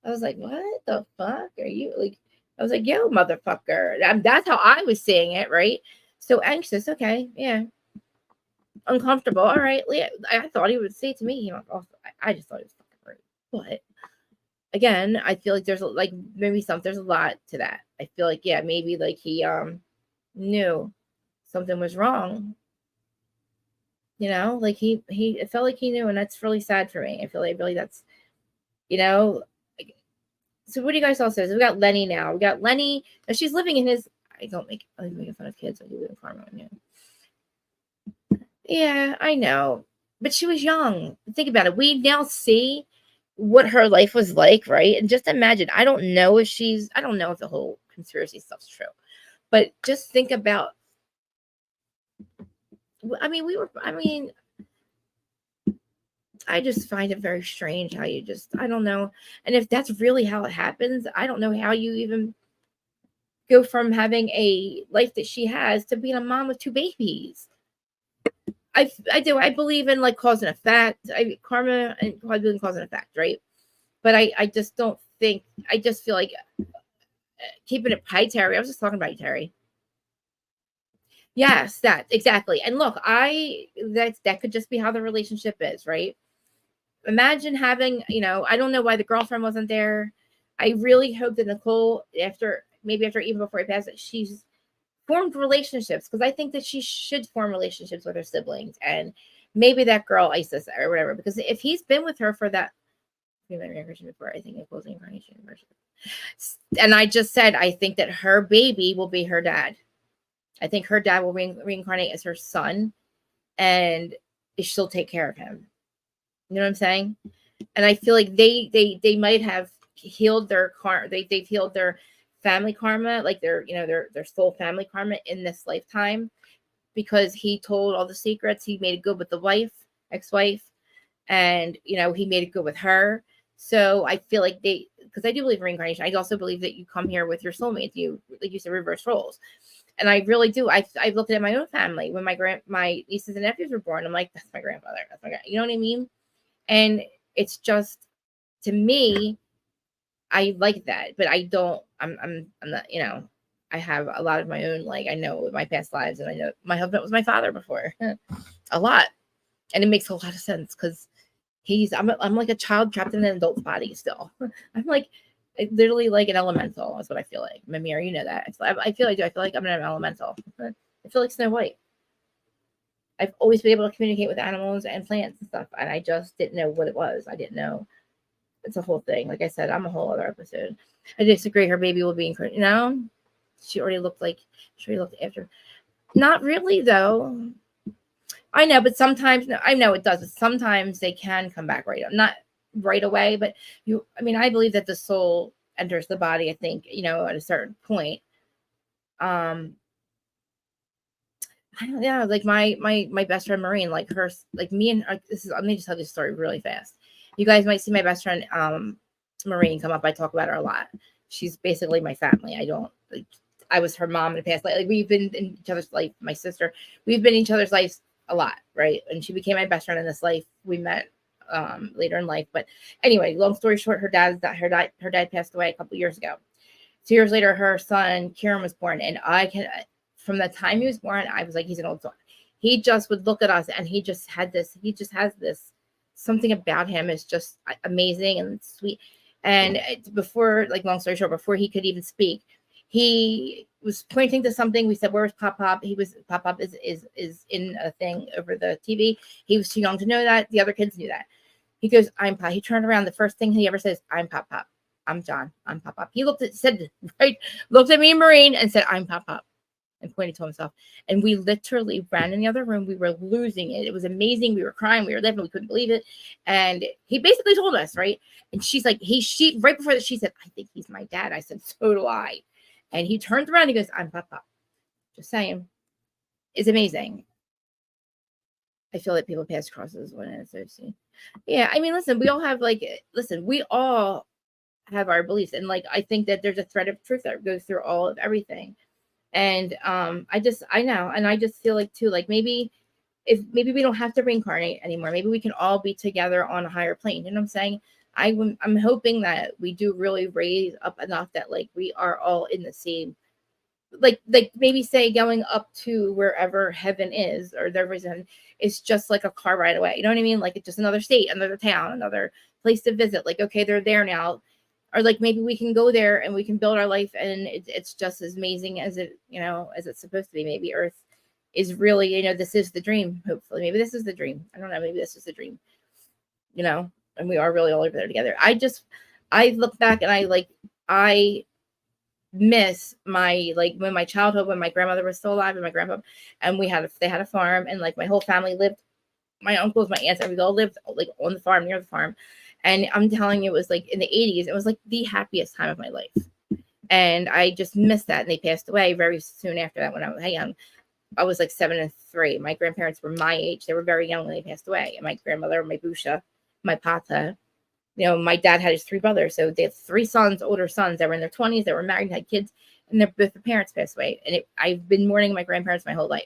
I was like, what the fuck are you like? I was like, yo, motherfucker. That's how I was saying it, right? So anxious. Okay, yeah. Uncomfortable. All right. Yeah, I thought he would say to me, I just thought it was fucking rude. But again, I feel like there's there's a lot to that. I feel like, yeah, maybe like he knew something was wrong. Like it felt like he knew, and that's really sad for me. I feel like really that's, so what do you guys all say? So we got Lenny now. We got Lenny, and she's living in his. I don't make fun of kids. I do live in farm. Yeah, I know. But she was young. Think about it. We now see what her life was like, right? And just imagine. I don't know if the whole conspiracy stuff's true. But just think about, I mean, I just find it very strange how I don't know. And if that's really how it happens, I don't know how you even go from having a life that she has to being a mom with 2 babies. I do. I believe in like cause and effect. Karma and cause and effect, right? But I just don't think. I just feel like keeping it pie, Terry. I was just talking about you, Terry. Yes, that exactly. And look, that could just be how the relationship is, right? Imagine having, I don't know why the girlfriend wasn't there. I really hope that Nicole, even before he passed, she's formed relationships, because I think that she should form relationships with her siblings, and maybe that girl Isis or whatever, because if he's been with her for that, before, I think it was incarnation version. And I just said I think that her baby will be her dad. I think her dad will reincarnate as her son, and she'll take care of him. You know what I'm saying? And I feel like they might have healed their they've healed their family karma, like their soul family karma in this lifetime, because he told all the secrets. He made it good with the ex-wife, and he made it good with her. So I feel like because I do believe in reincarnation. I also believe that you come here with your soulmate. You, like you said, reverse roles. And I really do. I've looked at my own family when my nieces and nephews were born. I'm like, that's my grandfather. That's my you know what I mean? And it's just, to me, I like that, but I don't. I'm not. I have a lot of my own. Like, I know my past lives, and I know my husband was my father before, a lot, and it makes a lot of sense because I'm like a child trapped in an adult's body still. I'm like literally like an elemental. That's what I feel like. Mimir, you know that. I feel like I'm an elemental. I feel like Snow White. I've always been able to communicate with animals and plants and stuff, and I just didn't know what it was. I didn't know. It's a whole thing. Like I said, I'm a whole other episode. I disagree. Her baby will be incredible. She already looked after. Not really, though. I know, but sometimes, no, I know it does. But sometimes they can come back not right away. But I believe that the soul enters the body. I think at a certain point. I don't know, like my best friend Maureen, like her, like me and let me just tell this story really fast. You guys might see my best friend Maureen come up. I talk about her a lot. She's basically my family. I was her mom in the past. Like we've been in each other's life. My sister, we've been in each other's lives a lot, right? And she became my best friend in this life. We met later in life, but anyway, long story short, her dad passed away a couple years ago. 2 years later, her son Kieran was born, and from the time he was born, I was like, he's an old son. He just would look at us, and he just has this something about him is just amazing and sweet. And before, like, long story short, before he could even speak, he was pointing to something. We said, "Where's Pop Pop?" Pop Pop is in a thing over the TV. He was too young to know that. The other kids knew that. He goes, "I'm Pop." He turned around. The first thing he ever says, "I'm Pop Pop. I'm John. I'm Pop Pop." He looked at me, Marine, and said, "I'm Pop Pop," and pointed to himself. And we literally ran in the other room. We were losing it. It was amazing. We were crying. We were laughing. We couldn't believe it. And he basically told us, right? And she's like, she right before that, she said, "I think he's my dad." I said, "So do I." And he turns around and he goes, "I'm Pop Pop." Just saying. It's amazing. I feel like people pass crosses when it's so seen. Yeah, I mean, listen, we all have we all have our beliefs, and like I think that there's a thread of truth that goes through all of everything. And I know, and I just feel like too, like maybe maybe we don't have to reincarnate anymore. Maybe we can all be together on a higher plane. You know what I'm saying? I'm hoping that we do really raise up enough that like we are all in the same, like maybe say going up to wherever heaven is, or there reason it's just like a car ride away. You know what I mean? Like it's just another state, another town, another place to visit. Like, okay, they're there now. Or like maybe we can go there and we can build our life, and it's just as amazing as it, as it's supposed to be. Maybe Earth is really, this is the dream. Hopefully, maybe this is the dream. I don't know. Maybe this is the dream. And we are really all over there together. I look back and I miss my, like, when my childhood, when my grandmother was still alive and my grandpa, and they had a farm, and like my whole family lived, my uncles, my aunts, we all lived like on the farm, near the farm. And I'm telling you, it was like in the 80s, it was like the happiest time of my life. And I just missed that. And they passed away very soon after that when I was young. I was like 7 and 3. My grandparents were my age. They were very young when they passed away. And my grandmother, my busha, my pata, my dad had his 3 brothers. So they have 3 sons, older sons that were in their 20s, that were married, had kids, and both the parents passed away. And I've been mourning my grandparents my whole life.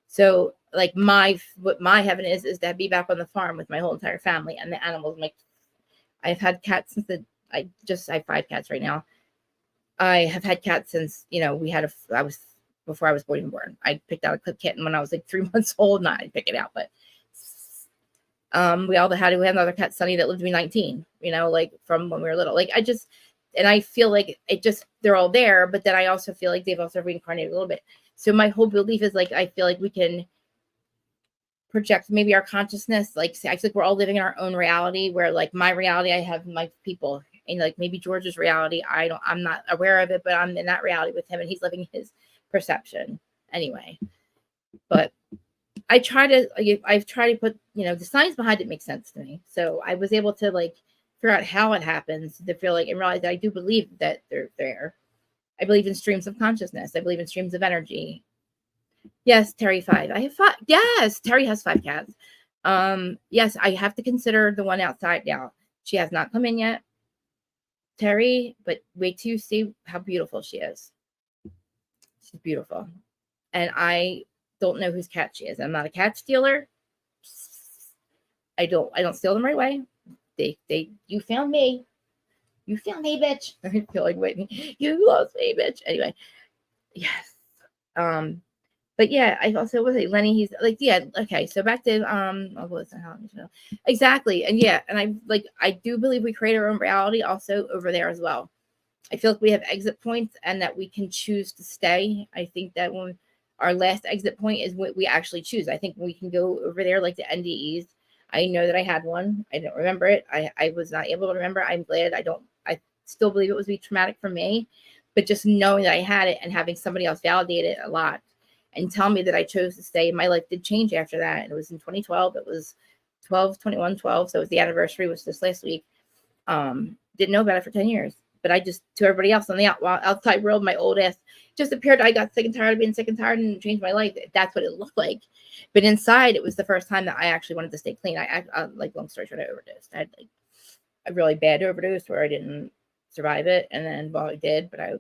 So like what my heaven is to be back on the farm with my whole entire family and the animals. I've had cats since I have 5 cats right now. I have had cats since, before I was born. I picked out a clip kitten when I was like 3 months old. Not I pick it out, but we had another cat, Sunny, that lived to be 19, like from when we were little. Like and I feel like they're all there, but then I also feel like they've also reincarnated a little bit. So my whole belief is like, I feel like we can project maybe our consciousness. Like, I feel like we're all living in our own reality, where like my reality, I have my people, and like maybe George's reality, I'm not aware of it, but I'm in that reality with him, and he's living his perception anyway. But I've tried to put, the science behind it makes sense to me. So I was able to like figure out how it happens, to feel like and realize that I do believe that they're there. I believe in streams of consciousness. I believe in streams of energy. Yes, Terry 5. I have 5. Yes, Terry has 5 cats. Yes, I have to consider the one outside now. She has not come in yet, Terry, but wait till you see how beautiful she is. She's beautiful. And I don't know whose cat she is. I'm not a cat stealer. I don't steal them right away. You found me. You found me, bitch. I feel like Whitney. You lost me, bitch. Anyway. Yes. But yeah, I also was like Lenny, he's like, yeah, okay. So back to exactly. And yeah, and I do believe we create our own reality also over there as well. I feel like we have exit points and that we can choose to stay. I think that when our last exit point is what we actually choose. I think we can go over there like the NDEs. I know that I had one. I don't remember it. I was not able to remember. I'm glad I still believe it was traumatic for me, but just knowing that I had it and having somebody else validate it a lot and tell me that I chose to stay. My life did change after that. And it was in 2012. It was 12/21/12. So it was the anniversary, was this last week. Didn't know about it for 10 years. But I just, to everybody else on the outside world, my old ass just appeared. I got sick and tired of being sick and tired and changed my life. That's what it looked like. But inside, it was the first time that I actually wanted to stay clean. I like, long story short, I overdosed. I had like a really bad overdose where I didn't survive it. And then, well, I did, but I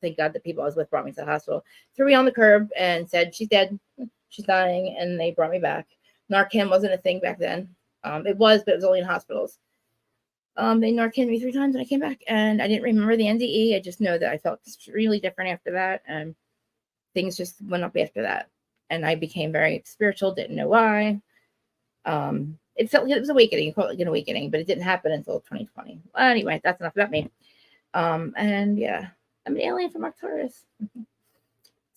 thank God the people I was with brought me to the hospital, threw me on the curb and said, she's dead. She's dying. And they brought me back. Narcan wasn't a thing back then. It was, but it was only in hospitals. They Narcaned me 3 times and I came back, and I didn't remember the NDE. I just know that I felt really different after that, and things just went up after that. And I became very spiritual, didn't know why. it felt like it was awakening, call it like an awakening, but it didn't happen until 2020. Well, anyway, that's enough about me. And yeah, I'm an alien from Arcturus.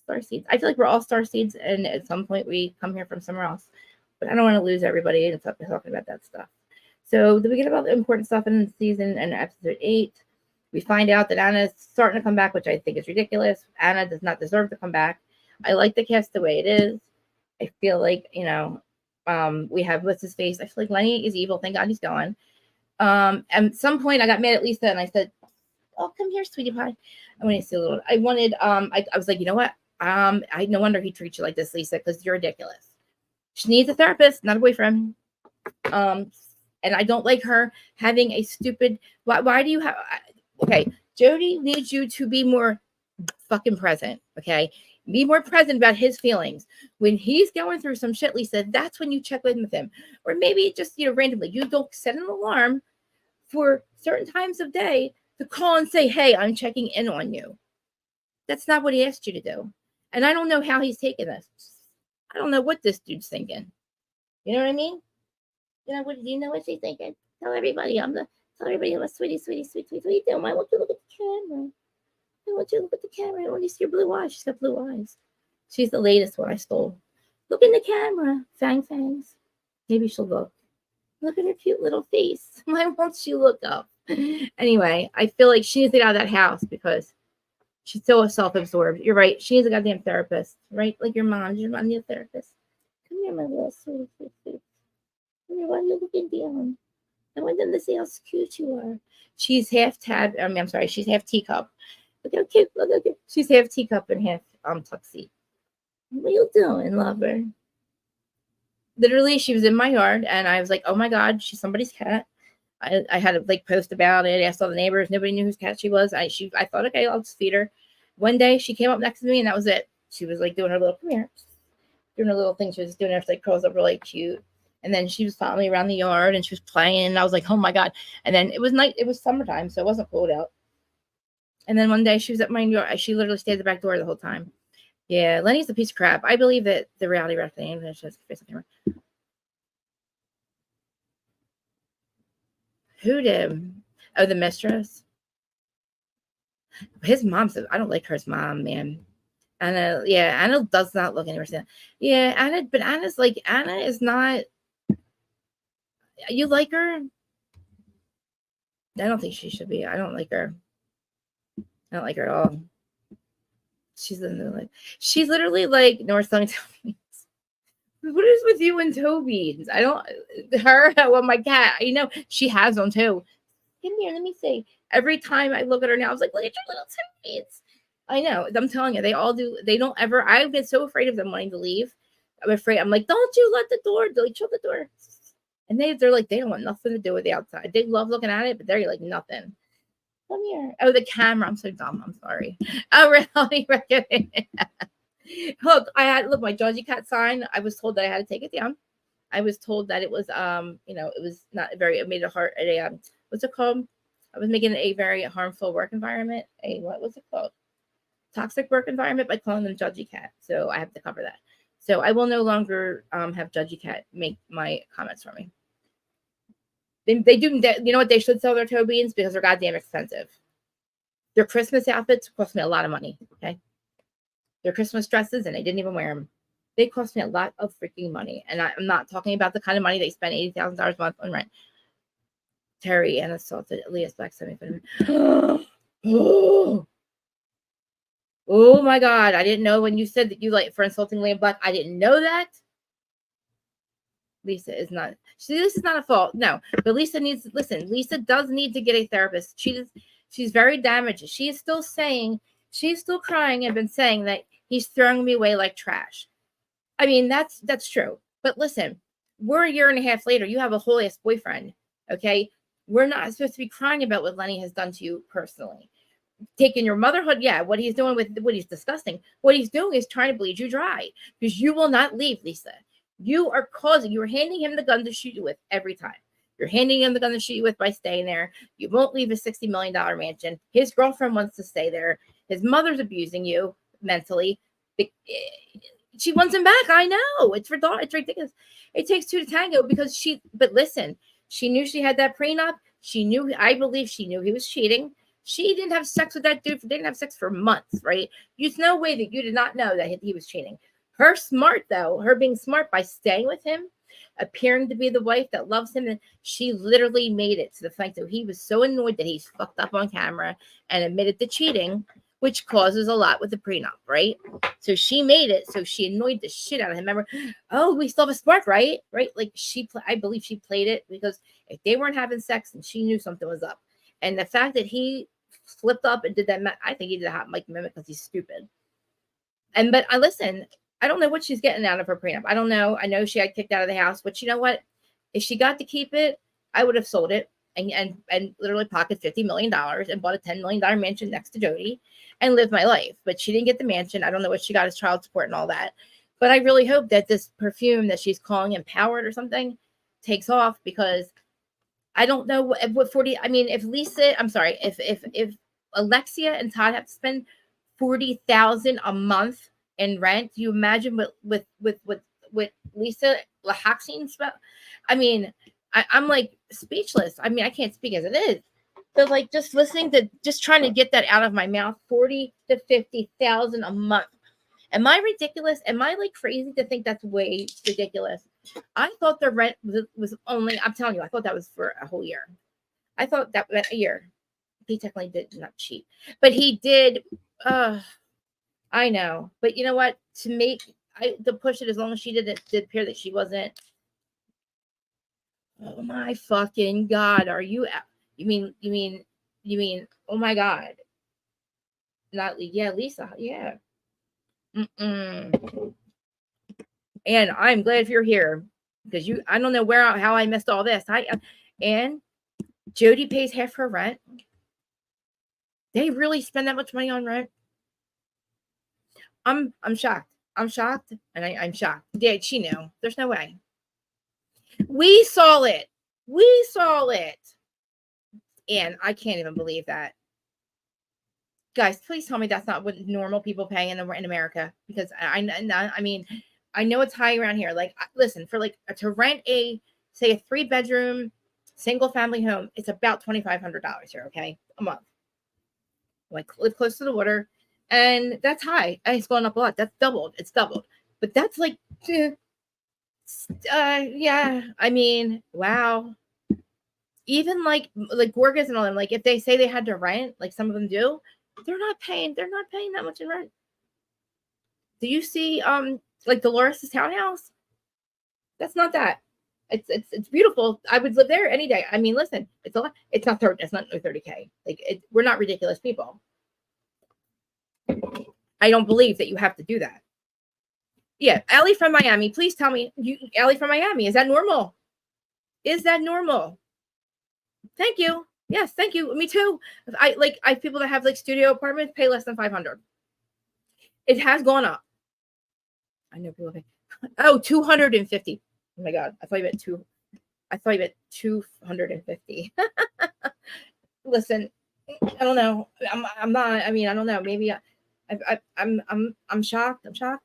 Star seeds. I feel like we're all star seeds, and at some point we come here from somewhere else. But I don't want to lose everybody and stop talking about that stuff. So we get about the important stuff in the season and episode 8. We find out that Anna's starting to come back, which I think is ridiculous. Anna does not deserve to come back. I like the cast the way it is. I feel like, we have what's his face. I feel like Lenny is evil. Thank God he's gone. At some point I got mad at Lisa and I said, "Oh, come here, sweetie pie." I want to see a little. I wanted. I was like, you know what? I no wonder he treats you like this, Lisa, because you're ridiculous. She needs a therapist, not a boyfriend. And I don't like her having a stupid. Why do you have? Okay, Jody needs you to be more fucking present. Okay, be more present about his feelings when he's going through some shit. Lisa, that's when you check in with him, or maybe just randomly. You don't set an alarm for certain times of day to call and say, "Hey, I'm checking in on you." That's not what he asked you to do, and I don't know how he's taking this. I don't know what this dude's thinking. You know what I mean? You know what she's thinking? Tell everybody I'm a sweetie, sweetie, sweet, sweet. What are you doing? I want you to look at the camera. I want you to look at the camera. I want you to see your blue eyes. She's got blue eyes. She's the latest one I stole. Look in the camera. Fangs. Maybe she'll look. Look at her cute little face. Why won't she look up? Anyway, I feel like she needs to get out of that house because she's so self-absorbed. You're right. She needs a goddamn therapist, right? Like your mom. Your mom needs a therapist. Come here, my little sweet. Why are you looking down? I want them to see how cute you are. She's half tab. I'm sorry. She's half teacup. Look how cute. Look how cute. She's half teacup and half tuxie. What are you doing, lover? Literally, she was in my yard, and I was like, "Oh my God, she's somebody's cat." I had to post about it. Asked all the neighbors. Nobody knew whose cat she was. I thought, okay, I'll just feed her. One day, she came up next to me, and that was it. She was doing her little doing her little thing. She was doing her curls up really cute. And then she was following me around the yard and she was playing. And I was like, oh my God. And then it was night. It was summertime, so it wasn't cold out. And then one day she was at my yard. She literally stayed at the back door the whole time. Yeah, Lenny's a piece of crap. I believe that the reality wreck thing. Who did? Oh, the mistress. His mom said, I don't like her mom, man. Anna does not look anywhere. Yeah, Anna is not. You like her? I don't think she should be. I don't like her. I don't like her at all. She's literally like North Sun Toby. What is with you and Toby? I don't. Her, well, my cat. She has them too. Come here, let me see. Every time I look at her now, I was like, look at your little Tobies. I know. I'm telling you, they all do. They don't ever. I've been so afraid of them wanting to leave. I'm afraid. I'm like, don't you let the door. Don't shut the door. And they're like, they don't want nothing to do with the outside. They love looking at it, but they're like nothing. Come here. Oh, the camera. I'm so dumb. I'm sorry. Oh, reality reckoning. Look, my Georgie cat sign. I was told that I had to take it down. I was told that it was, it was not very. It made what's it called? I was making it a very harmful work environment. What was it called? Toxic work environment by calling them Judgy Cat. So I have to cover that. So I will no longer have Judgy Cat make my comments for me. They do. You know what? They should sell their toe beans because they're goddamn expensive. Their Christmas outfits cost me a lot of money. Okay, their Christmas dresses, and I didn't even wear them. They cost me a lot of freaking money, and I'm not talking about the kind of money they spend $80,000 a month on rent. Terry and assaulted Elias Black 75. Oh my God! I didn't know when you said that you for insulting Liam Black. I didn't know that. Lisa is not. This is not a fault. No, but Lisa needs to listen. Lisa does need to get a therapist. She's very damaged. She is still saying, she's still crying and been saying that he's throwing me away like trash. I mean, that's true. But listen, we're a year and a half later. You have a whole ass boyfriend. Okay, we're not supposed to be crying about what Lenny has done to you personally. Taking your motherhood, what he's doing with what he's disgusting. What he's doing is trying to bleed you dry because you will not leave, Lisa. You're handing him the gun to shoot you with every time. You're handing him the gun to shoot you with by staying there. You won't leave a $60 million mansion. His girlfriend wants to stay there. His mother's abusing you mentally. She wants him back. I know. It's ridiculous. It takes two to tango because but listen, she knew she had that prenup. I believe she knew he was cheating. She didn't have sex with that dude. Didn't have sex for months, right? There's no way that you did not know that he was cheating. Her being smart by staying with him, appearing to be the wife that loves him, and she literally made it to the fact that he was so annoyed that he's fucked up on camera and admitted to cheating, which causes a lot with the prenup, right? So she made it. So she annoyed the shit out of him. Remember, oh, we still have a spark, right? Right? Like I believe she played it because if they weren't having sex, and she knew something was up. And the fact that he flipped up and did that, I think he did a hot mic mimic because he's stupid. But I listen, I don't know what she's getting out of her prenup. I don't know. I know she got kicked out of the house, but you know what? If she got to keep it, I would have sold it and literally pocketed $50 million and bought a $10 million mansion next to Jody and lived my life. But she didn't get the mansion. I don't know what she got as child support and all that. But I really hope that this perfume that she's calling Empowered or something takes off, because I don't know what 40. I mean, if Alexia and Todd have to spend $40,000 a month in rent, do you imagine with Lisa Lahoxine spent? I mean, I'm like speechless. I mean, I can't speak as it is. So like just trying to get that out of my mouth, 40 to 50,000 a month. Am I ridiculous? Am I like crazy to think that's way ridiculous? I thought the rent was only, I'm telling you, I thought that was for a whole year. I thought that a year. He technically did not cheat, but he did. I know, but you know what? To push it as long as she did appear that she wasn't. Oh my fucking God! Are you? You mean? Oh my God! Not Lisa. Yeah. Mm-mm. And I'm glad you're here because I don't know how I missed all this. And Jody pays half her rent. They really spend that much money on rent? I'm shocked. I'm shocked, and I'm shocked. Yeah, she knew. There's no way. We saw it. And I can't even believe that. Guys, please tell me that's not what normal people pay in America, because I mean, I know it's high around here. Like, listen, for like to rent a 3-bedroom single family home, it's about $2,500 here, okay, a month. Like, live close to the water, and that's high. It's going up a lot. That's doubled. It's doubled. But that's like, yeah. I mean, wow. Even like Gorgas and all them, like if they say they had to rent, like some of them do, they're not paying that much in rent. Do you see like Dolores' townhouse? That's not that. It's beautiful. I would live there any day. I mean, listen, it's a lot. It's not 30K. Like, we're not ridiculous people. I don't believe that you have to do that. Yeah, Allie from Miami, please tell me, Allie from Miami, is that normal? Is that normal? Thank you. Yes, thank you. Me too. I have people that have like studio apartments pay less than $500. It has gone up. I know people pay. Oh, 250. Oh my God. I thought you meant 250. Listen, I don't know. I'm not. I mean, I don't know. Maybe I'm shocked. I'm shocked.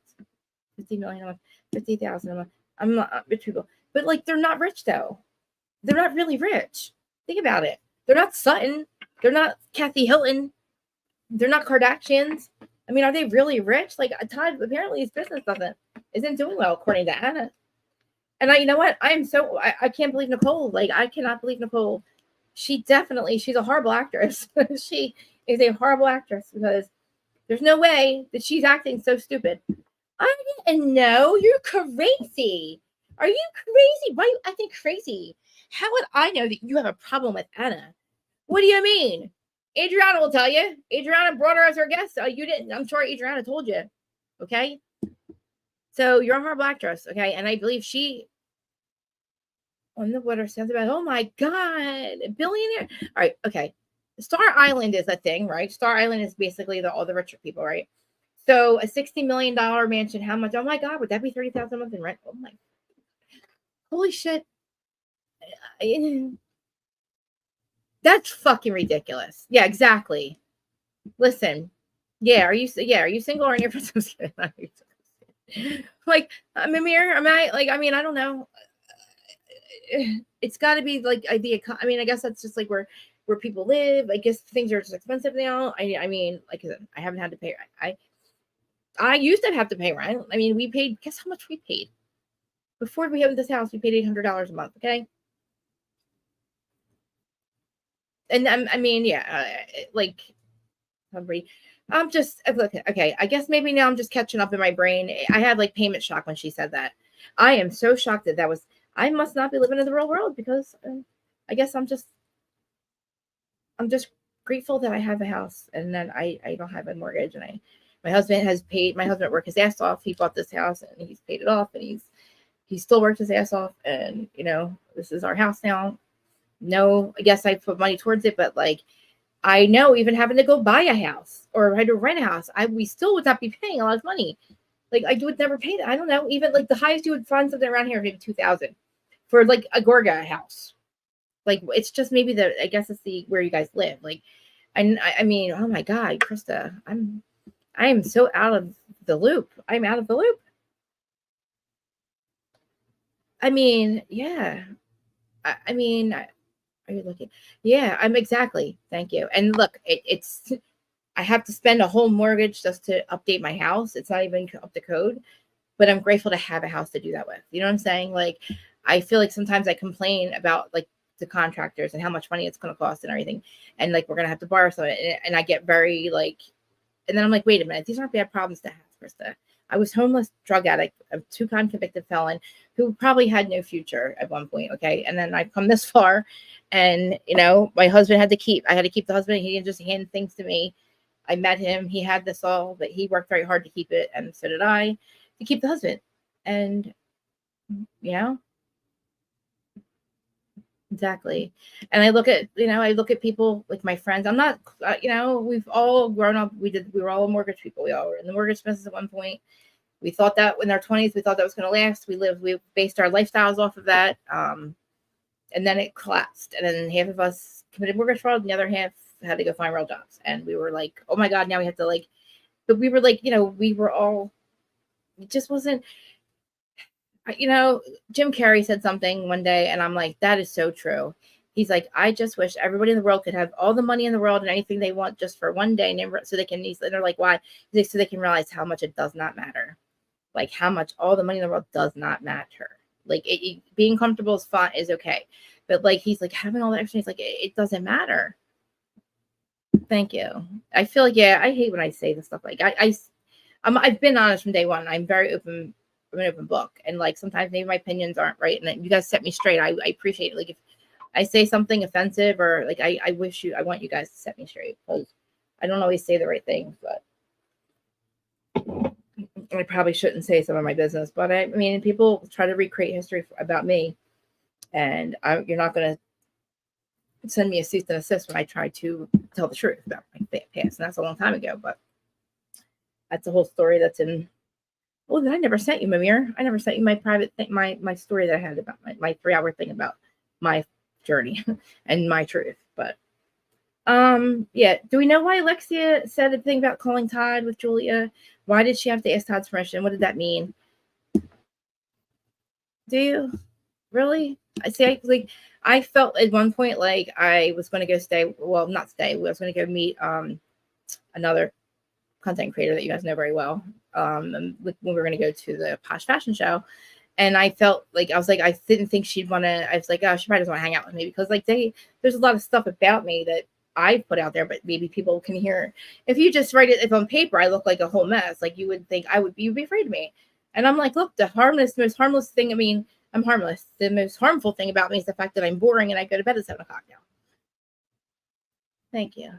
50 million a month, 50,000 a month. I'm not rich people, but like they're not rich though. They're not really rich. Think about it. They're not Sutton. They're not Kathy Hilton. They're not Kardashians. I mean, are they really rich? Like Todd, apparently his business isn't doing well according to Anna. And you know what? I can't believe Nicole. Like, I cannot believe Nicole. She's a horrible actress. She is a horrible actress, because there's no way that she's acting so stupid. I didn't know. You're crazy. Are you crazy? Why are you acting crazy? How would I know that you have a problem with Anna? What do you mean? Adriana will tell you. Adriana brought her as her guest. You didn't. I'm sure Adriana told you. Okay. So you're a horrible actress. Okay. And I believe she on the water sounds about, oh my God, billionaire. All right. Okay. Star Island is a thing, right? Star Island is basically all the richer people, right? So a $60 million mansion, how much? Oh my God, would that be $30,000 a month in rent? Oh my, holy shit. That's fucking ridiculous. Yeah, exactly. Listen. Yeah, are you single or in your friends? Like, I'm a mirror. Am I like, I mean, I don't know. It's got to be like I mean, I guess that's just like where people live. I guess things are just expensive now. I mean, like I said, I haven't had to pay. I used to have to pay rent. I mean, we paid. Guess how much we paid before we owned this house? We paid $800 a month. Okay, and I mean, yeah, like I'm just look. Okay, I guess maybe now I'm just catching up in my brain. I had like payment shock when she said that. I am so shocked that was. I must not be living in the real world because I guess I'm just grateful that I have a house and that I don't have a mortgage and my husband has paid my husband worked his ass off. He bought this house and he's paid it off and he still worked his ass off and this is our house now. No, I guess I put money towards it, but like I know even having to go buy a house or had to rent a house, we still would not be paying a lot of money. Like I would never pay that. I don't know. Even like the highest you would find something around here, maybe 2,000 for like a Gorga house. Like it's just maybe I guess it's the where you guys live. Like, and I mean, oh my God, Krista, I am so out of the loop. I'm out of the loop. I mean, yeah. I mean, are you looking? Yeah, I'm exactly. Thank you. And look, it's I have to spend a whole mortgage just to update my house. It's not even up to code, but I'm grateful to have a house to do that with. You know what I'm saying? Like, I feel like sometimes I complain about like the contractors and how much money it's going to cost and everything. And like, we're going to have to borrow some of it. And I get very like, and then I'm like, wait a minute, these aren't bad problems to have, Krista. I was homeless, drug addict, a 2-time convicted felon who probably had no future at one point. Okay. And then I've come this far and, my husband I had to keep the husband. He didn't just hand things to me. I met him. He had this all, but he worked very hard to keep it. And so did I to keep the husband. And, you know, exactly. And I look at people like my friends. I'm not, we've all grown up. We were all mortgage people. We all were in the mortgage business at one point. We thought that in our 20s, we thought that was going to last. We based our lifestyles off of that. And then it collapsed. And then half of us committed mortgage fraud. And the other half had to go find real jobs. And we were like, oh my God, now we have to but we were like, we were all, it just wasn't, Jim Carrey said something one day, and I'm like, that is so true. He's like, I just wish everybody in the world could have all the money in the world and anything they want just for one day, and so they can. And they're like, why? He's like, so they can realize how much it does not matter, like how much all the money in the world does not matter. Like being comfortable is fun, is okay, but like he's like having all that extra. He's like, it doesn't matter. Thank you. I feel like I hate when I say this stuff. Like I've been honest from day one. I'm very open. I'm an open book, and like sometimes maybe my opinions aren't right, and you guys set me straight. I appreciate it. Like if I say something offensive or like I want you guys to set me straight because I don't always say the right things, but I probably shouldn't say some of my business. But I mean, people try to recreate history about me, and you're not going to send me a cease and desist when I try to tell the truth about my past, and that's a long time ago. But that's a whole story that's in. Oh, I never sent you, Mamir. I never sent you my private thing, my story that I had about my 3-hour thing about my journey and my truth. But yeah. Do we know why Alexia said a thing about calling Todd with Julia? Why did she have to ask Todd's permission? What did that mean? Do you really? I see. I felt at one point like I was going to go stay. Well, not stay. I was going to go meet another content creator that you guys know very well. And when we were going to go to the Posh Fashion Show, and I felt like I was like I didn't think she'd want to. I was like, oh, she probably doesn't want to hang out with me because like there's a lot of stuff about me that I put out there, but maybe people can hear. If you just write it, if on paper I look like a whole mess, like you would think you'd be afraid of me. And I'm like, look, the most harmless thing. I mean, I'm harmless. The most harmful thing about me is the fact that I'm boring and I go to bed at 7 o'clock now. Thank you.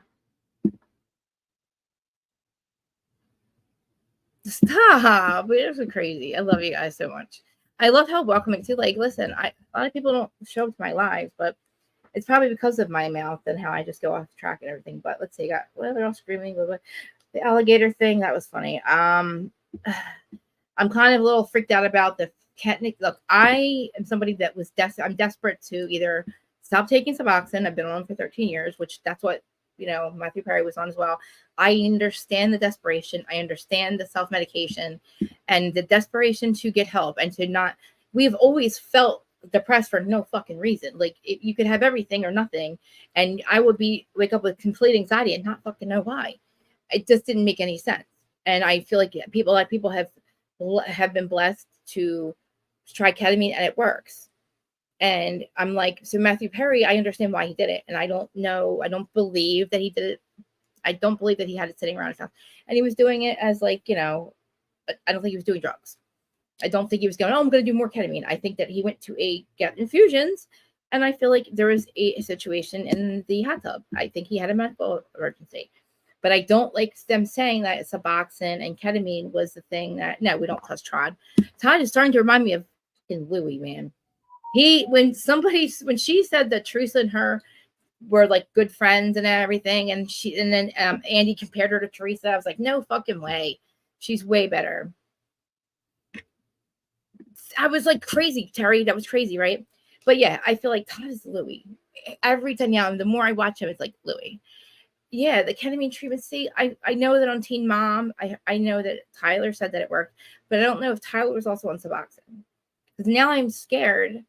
Stop. It was crazy. I love you guys so much. I love how welcoming too. Like, listen, a lot of people don't show up to my lives, but it's probably because of my mouth and how I just go off track and everything. But let's see, they're all screaming. The alligator thing, that was funny. I'm kind of a little freaked out about the Ketnick. Look, I am somebody that was I'm desperate to either stop taking Suboxone. I've been on for 13 years, which that's what Matthew Perry was on as well. I understand the desperation. I understand the self-medication and the desperation to get help and to not, we've always felt depressed for no fucking reason. Like you could have everything or nothing. And I would wake up with complete anxiety and not fucking know why. It just didn't make any sense. And I feel like people have been blessed to try ketamine and it works. And I'm like, so Matthew Perry, I understand why he did it. And I don't believe that he did it. I don't believe that he had it sitting around his house. And he was doing it as like, I don't think he was doing drugs. I don't think he was going, I'm going to do more ketamine. I think that he went to get infusions. And I feel like there was a situation in the hot tub. I think he had a medical emergency. But I don't like them saying that Suboxone and ketamine was the thing that, no, we don't trust Todd. Todd is starting to remind me of Louis, man. When she said that Teresa and her were like good friends and everything, and then Andy compared her to Teresa, I was like, no fucking way. She's way better. I was like, crazy, Terry. That was crazy, right? But yeah, I feel like Todd is Louis. Every time now, the more I watch him, it's like Louis. Yeah, the ketamine treatment. See, I know that on Teen Mom, I know that Tyler said that it worked, but I don't know if Tyler was also on Suboxone. Because now I'm scared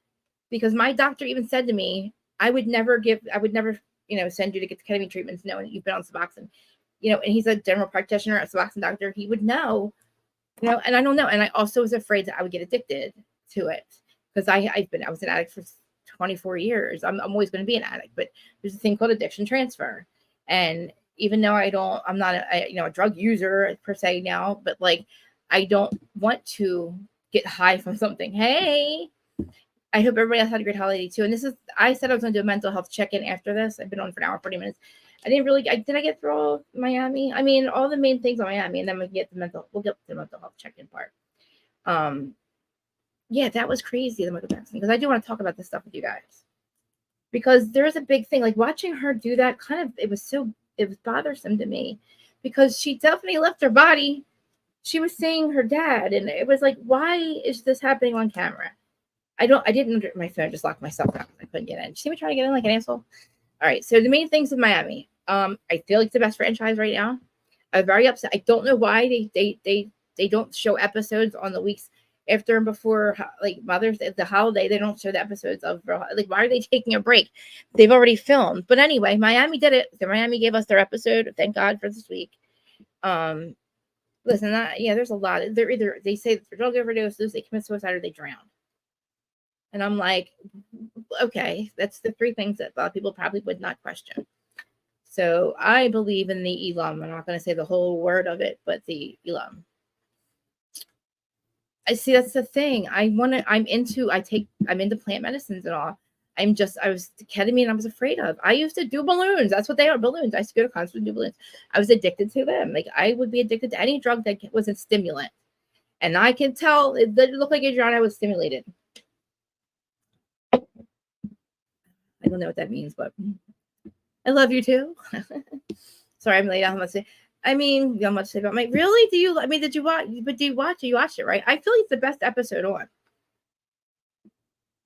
because my doctor even said to me, I would never, send you to get the ketamine treatments knowing that you've been on Suboxone. And he's a general practitioner, a Suboxone doctor. He would know, and I don't know. And I also was afraid that I would get addicted to it because I was an addict for 24 years. I'm always going to be an addict, but there's a thing called addiction transfer. And even though I'm not a drug user per se now, but like, I don't want to get high from something. Hey, I hope everybody else had a great holiday too. And I said I was going to do a mental health check-in after this. I've been on for an hour, 40 minutes. Did I get through all Miami? I mean, all the main things on Miami, and then we'll get to the mental health check-in part. Yeah, that was crazy, the Michael Jackson, because I do want to talk about this stuff with you guys. Because there's a big thing, like watching her do that it was bothersome to me because she definitely left her body. She was seeing her dad, and it was like, why is this happening on camera? My phone just locked myself out. I couldn't get in. Did you see me trying to get in like an asshole? All right. So the main things with Miami, I feel like it's the best franchise right now. I'm very upset. I don't know why they don't show episodes on the weeks after and before, like Mother's Day, the holiday. They don't show the episodes of, like, why are they taking a break? They've already filmed. But anyway, Miami did it. So Miami gave us their episode. Thank God for this week. Listen, there's a lot. They say they're drug overdoses, they commit suicide, or they drown. And I'm like, okay, that's the three things that a lot of people probably would not question. So I believe in the Elam. I'm not going to say the whole word of it, but the Elam. I see that's the thing. I'm into plant medicines and all. Ketamine I was afraid of. I used to do balloons. That's what they are, balloons. I used to go to concerts and do balloons. I was addicted to them. Like I would be addicted to any drug that was a stimulant. And I can tell it looked like Adriana was stimulated. I don't know what that means, but I love you too. Sorry, I'm late. How much to say? I mean, how much to say about my really? Did you watch? But do you watch? You watched it, right? I feel like it's the best episode on.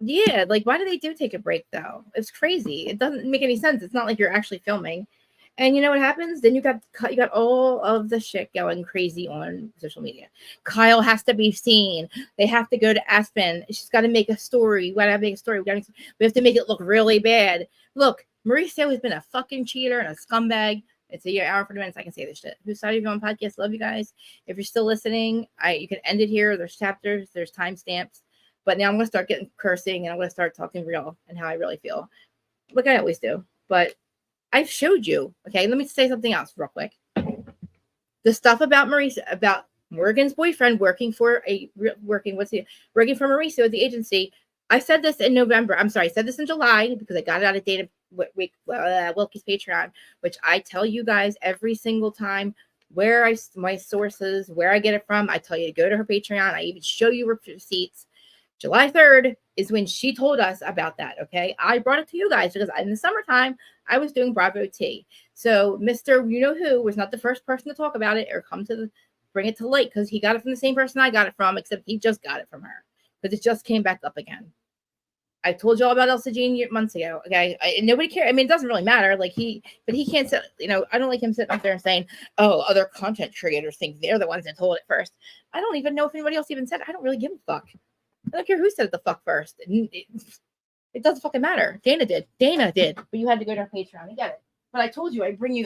Yeah, like why do they take a break though? It's crazy. It doesn't make any sense. It's not like you're actually filming. And you know what happens? Then you got all of the shit going crazy on social media. Kyle has to be seen. They have to go to Aspen. She's got to make a story. We have to make it look really bad. Look, Marisol has been a fucking cheater and a scumbag. It's a hour 40 minutes. I can say this shit. Who's Saudi on podcast? Love you guys. If you're still listening, you can end it here. There's chapters. There's timestamps. But now I'm going to start getting cursing and I'm going to start talking real and how I really feel. Like I always do. But I've showed you. Okay, let me say something else real quick. The stuff about Morgan's boyfriend working for Mauricio at the agency. I said this in November. I'm sorry, I said this in July because I got it out of Data Wilkie's Patreon, which I tell you guys every single time my sources, where I get it from. I tell you to go to her Patreon. I even show you receipts. July 3rd is when she told us about that, okay? I brought it to you guys because in the summertime, I was doing Bravo T. So Mr. You-know-who was not the first person to talk about it or bring it to light because he got it from the same person I got it from, except he just got it from her because it just came back up again. I told you all about Elsa Jean months ago. Okay. And nobody cares. I mean, it doesn't really matter. Like but he can't sit, I don't like him sitting up there and saying, oh, other content creators think they're the ones that told it first. I don't even know if anybody else even said it. I don't really give a fuck. I don't care who said it the fuck first. It doesn't fucking matter. Dana did, but you had to go to her Patreon and get it. But I told you,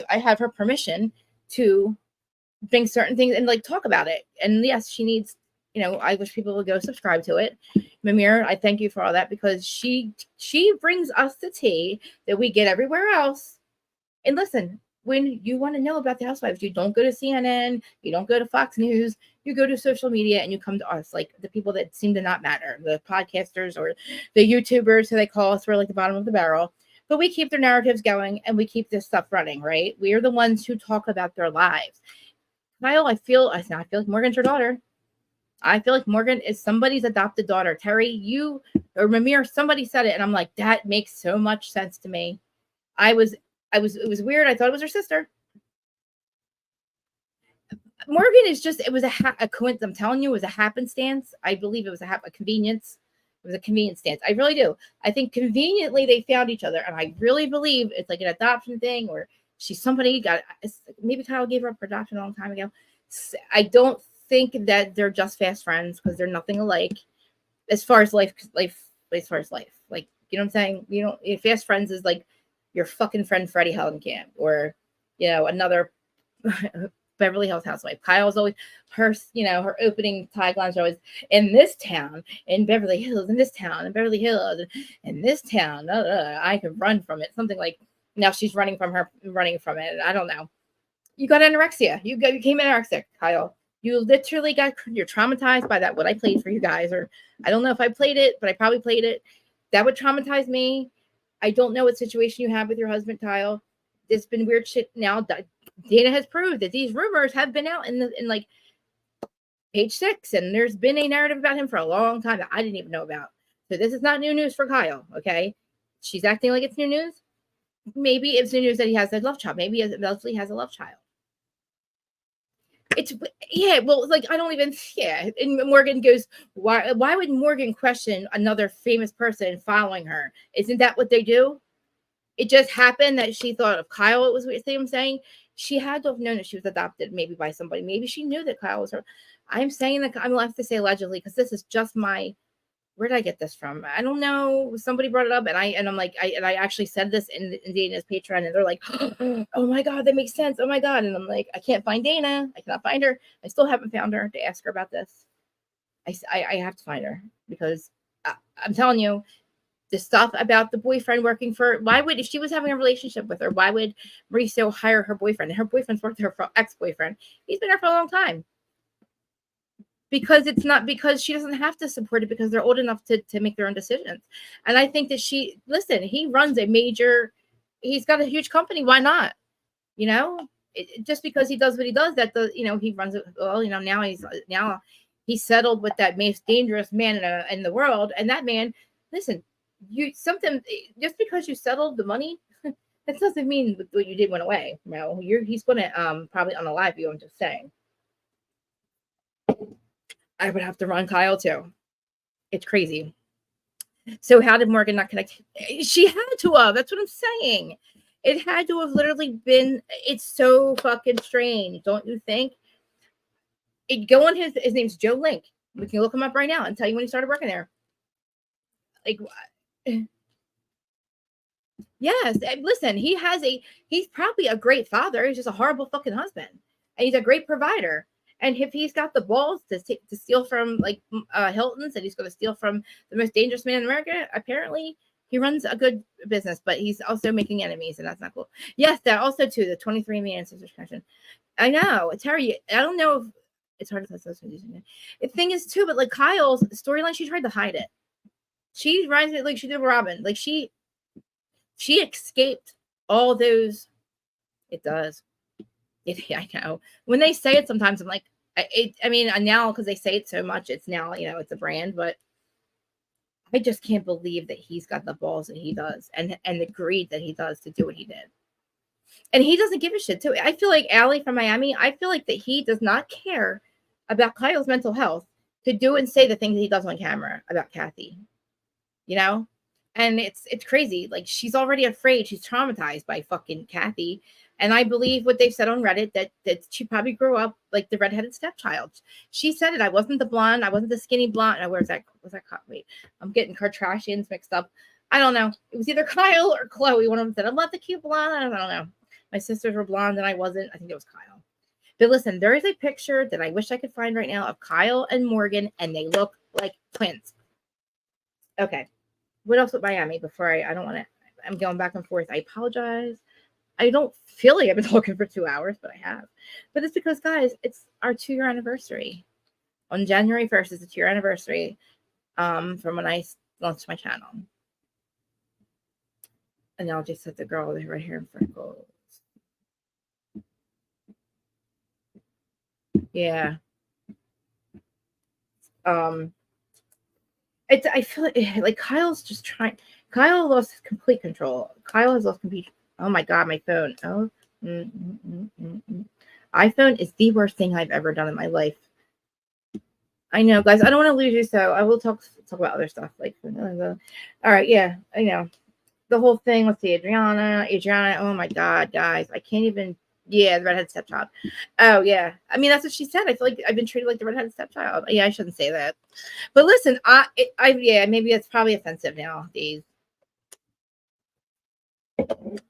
I have her permission to bring certain things and like talk about it. And yes, she needs, I wish people would go subscribe to it. Mimir, I thank you for all that, because she brings us the tea that we get everywhere else. And listen, when you want to know about the Housewives, you don't go to CNN, you don't go to Fox News, you go to social media and you come to us, like the people that seem to not matter, the podcasters or the YouTubers who they call us, we're like the bottom of the barrel. But we keep their narratives going and we keep this stuff running, right? We are the ones who talk about their lives. Kyle, I feel like Morgan's your daughter. I feel like Morgan is somebody's adopted daughter. Terry, you or Mimir, somebody said it, and I'm like, that makes so much sense to me. It was weird. I thought it was her sister. Morgan is just, it was a coincidence. I'm telling you, it was a happenstance. I believe it was a convenience. It was a convenience stance. I really do. I think conveniently they found each other, and I really believe it's like an adoption thing, or maybe Kyle gave her up for adoption a long time ago. I don't think that they're just fast friends, because they're nothing alike as far as life, like, you know what I'm saying? Fast friends is like your fucking friend Freddie Hellenkamp, or another Beverly Hills housewife. Kyle's always her opening taglines are always, in this town, in Beverly Hills, in this town, in Beverly Hills, in this town, I could run from it. Something like, now she's running from it. I don't know. You got anorexia. You became anorexic, Kyle. You literally you're traumatized by that. What I played for you guys, or I don't know if I played it, but I probably played it. That would traumatize me. I don't know what situation you have with your husband, Kyle. There's been weird shit now. Dana has proved that these rumors have been out in like page 6, and there's been a narrative about him for a long time that I didn't even know about. So this is not new news for Kyle. Okay, she's acting like it's new news. Maybe it's new news that he has a love child. Maybe Leslie has a love child. Like I don't even And Morgan goes, why would Morgan question another famous person following her? Isn't that what they do? It just happened that she thought of Kyle. It was what I'm saying. She had to have known that she was adopted, maybe by somebody. Maybe she knew that Kyle was her. I'm saying that I'm left to say allegedly, because this is just where did I get this from? I don't know. Somebody brought it up, and I'm like, I actually said this in Dana's Patreon, and they're like, oh my God, that makes sense. Oh my God. And I'm like, I can't find Dana. I cannot find her. I still haven't found her to ask her about this. I have to find her, because I'm telling you, the stuff about the boyfriend working for, if she was having a relationship with her, why would Marisol hire her boyfriend? And her boyfriend's worked there for ex-boyfriend. He's been there for a long time. Because she doesn't have to support it, because they're old enough to make their own decisions. And I think that he runs he's got a huge company. Why not? Just because he does what he does, he runs it. Well, now he's settled with that most dangerous man in the world. And that man, listen, just because you settled the money, that doesn't mean what you did went away. No, he's going to probably unalive you. I'm just saying. I would have to run Kyle too. It's crazy. So how did Morgan not connect? She had to have. That's what I'm saying. It had to have literally been. It's so fucking strange, don't you think? Go on his name's Joe Link. We can look him up right now and tell you when he started working there. Like, yes. Listen, he's probably a great father. He's just a horrible fucking husband, and he's a great provider. And if he's got the balls to steal from like Hilton's, and he's going to steal from the most dangerous man in America, apparently he runs a good business, but he's also making enemies, and that's not cool. Yes, that also too, the 23andMe ancestors connection. I know, Terry. I don't know if it's hard to tell using it. The thing is too, but like Kyle's storyline, she tried to hide it. She rides it like she did with Robin. Like she escaped all those. It does. I know. When they say it, sometimes I'm like, I mean, now because they say it so much, it's now, it's a brand, but I just can't believe that he's got the balls that he does, and the greed that he does to do what he did. And he doesn't give a shit too. I feel like Allie from Miami, I feel like that he does not care about Kyle's mental health to do and say the things that he does on camera about Kathy. And it's crazy. Like, she's already afraid. She's traumatized by fucking Kathy. And I believe what they've said on Reddit, that she probably grew up like the redheaded stepchild. She said it. I wasn't the blonde. I wasn't the skinny blonde. Where's that? Was that? Wait, I'm getting Kardashians mixed up. I don't know. It was either Kyle or Chloe. One of them said, I'm not the cute blonde. I don't know. My sisters were blonde and I wasn't. I think it was Kyle. But listen, there is a picture that I wish I could find right now of Kyle and Morgan, and they look like twins. Okay. What else with Miami before I don't want to, I'm going back and forth. I apologize. I don't feel like I've been talking for 2 hours, but I have. But it's because, guys, it's our 2-year anniversary. On January 1st is the 2-year anniversary from when I launched my channel. And I'll just set the girl right here in freckles. Yeah. I feel like Kyle's just trying. Kyle lost complete control. Kyle has lost complete. Oh my God, my phone. Oh, iPhone is the worst thing I've ever done in my life. I know, guys. I don't want to lose you, so I will talk about other stuff. Like, all right, yeah, I know the whole thing. Let's see, Adriana. Oh my God, guys, I can't even. Yeah, the redhead stepchild. Oh yeah, I mean that's what she said. I feel like I've been treated like the redhead stepchild. Yeah, I shouldn't say that. But listen, yeah, maybe it's probably offensive nowadays.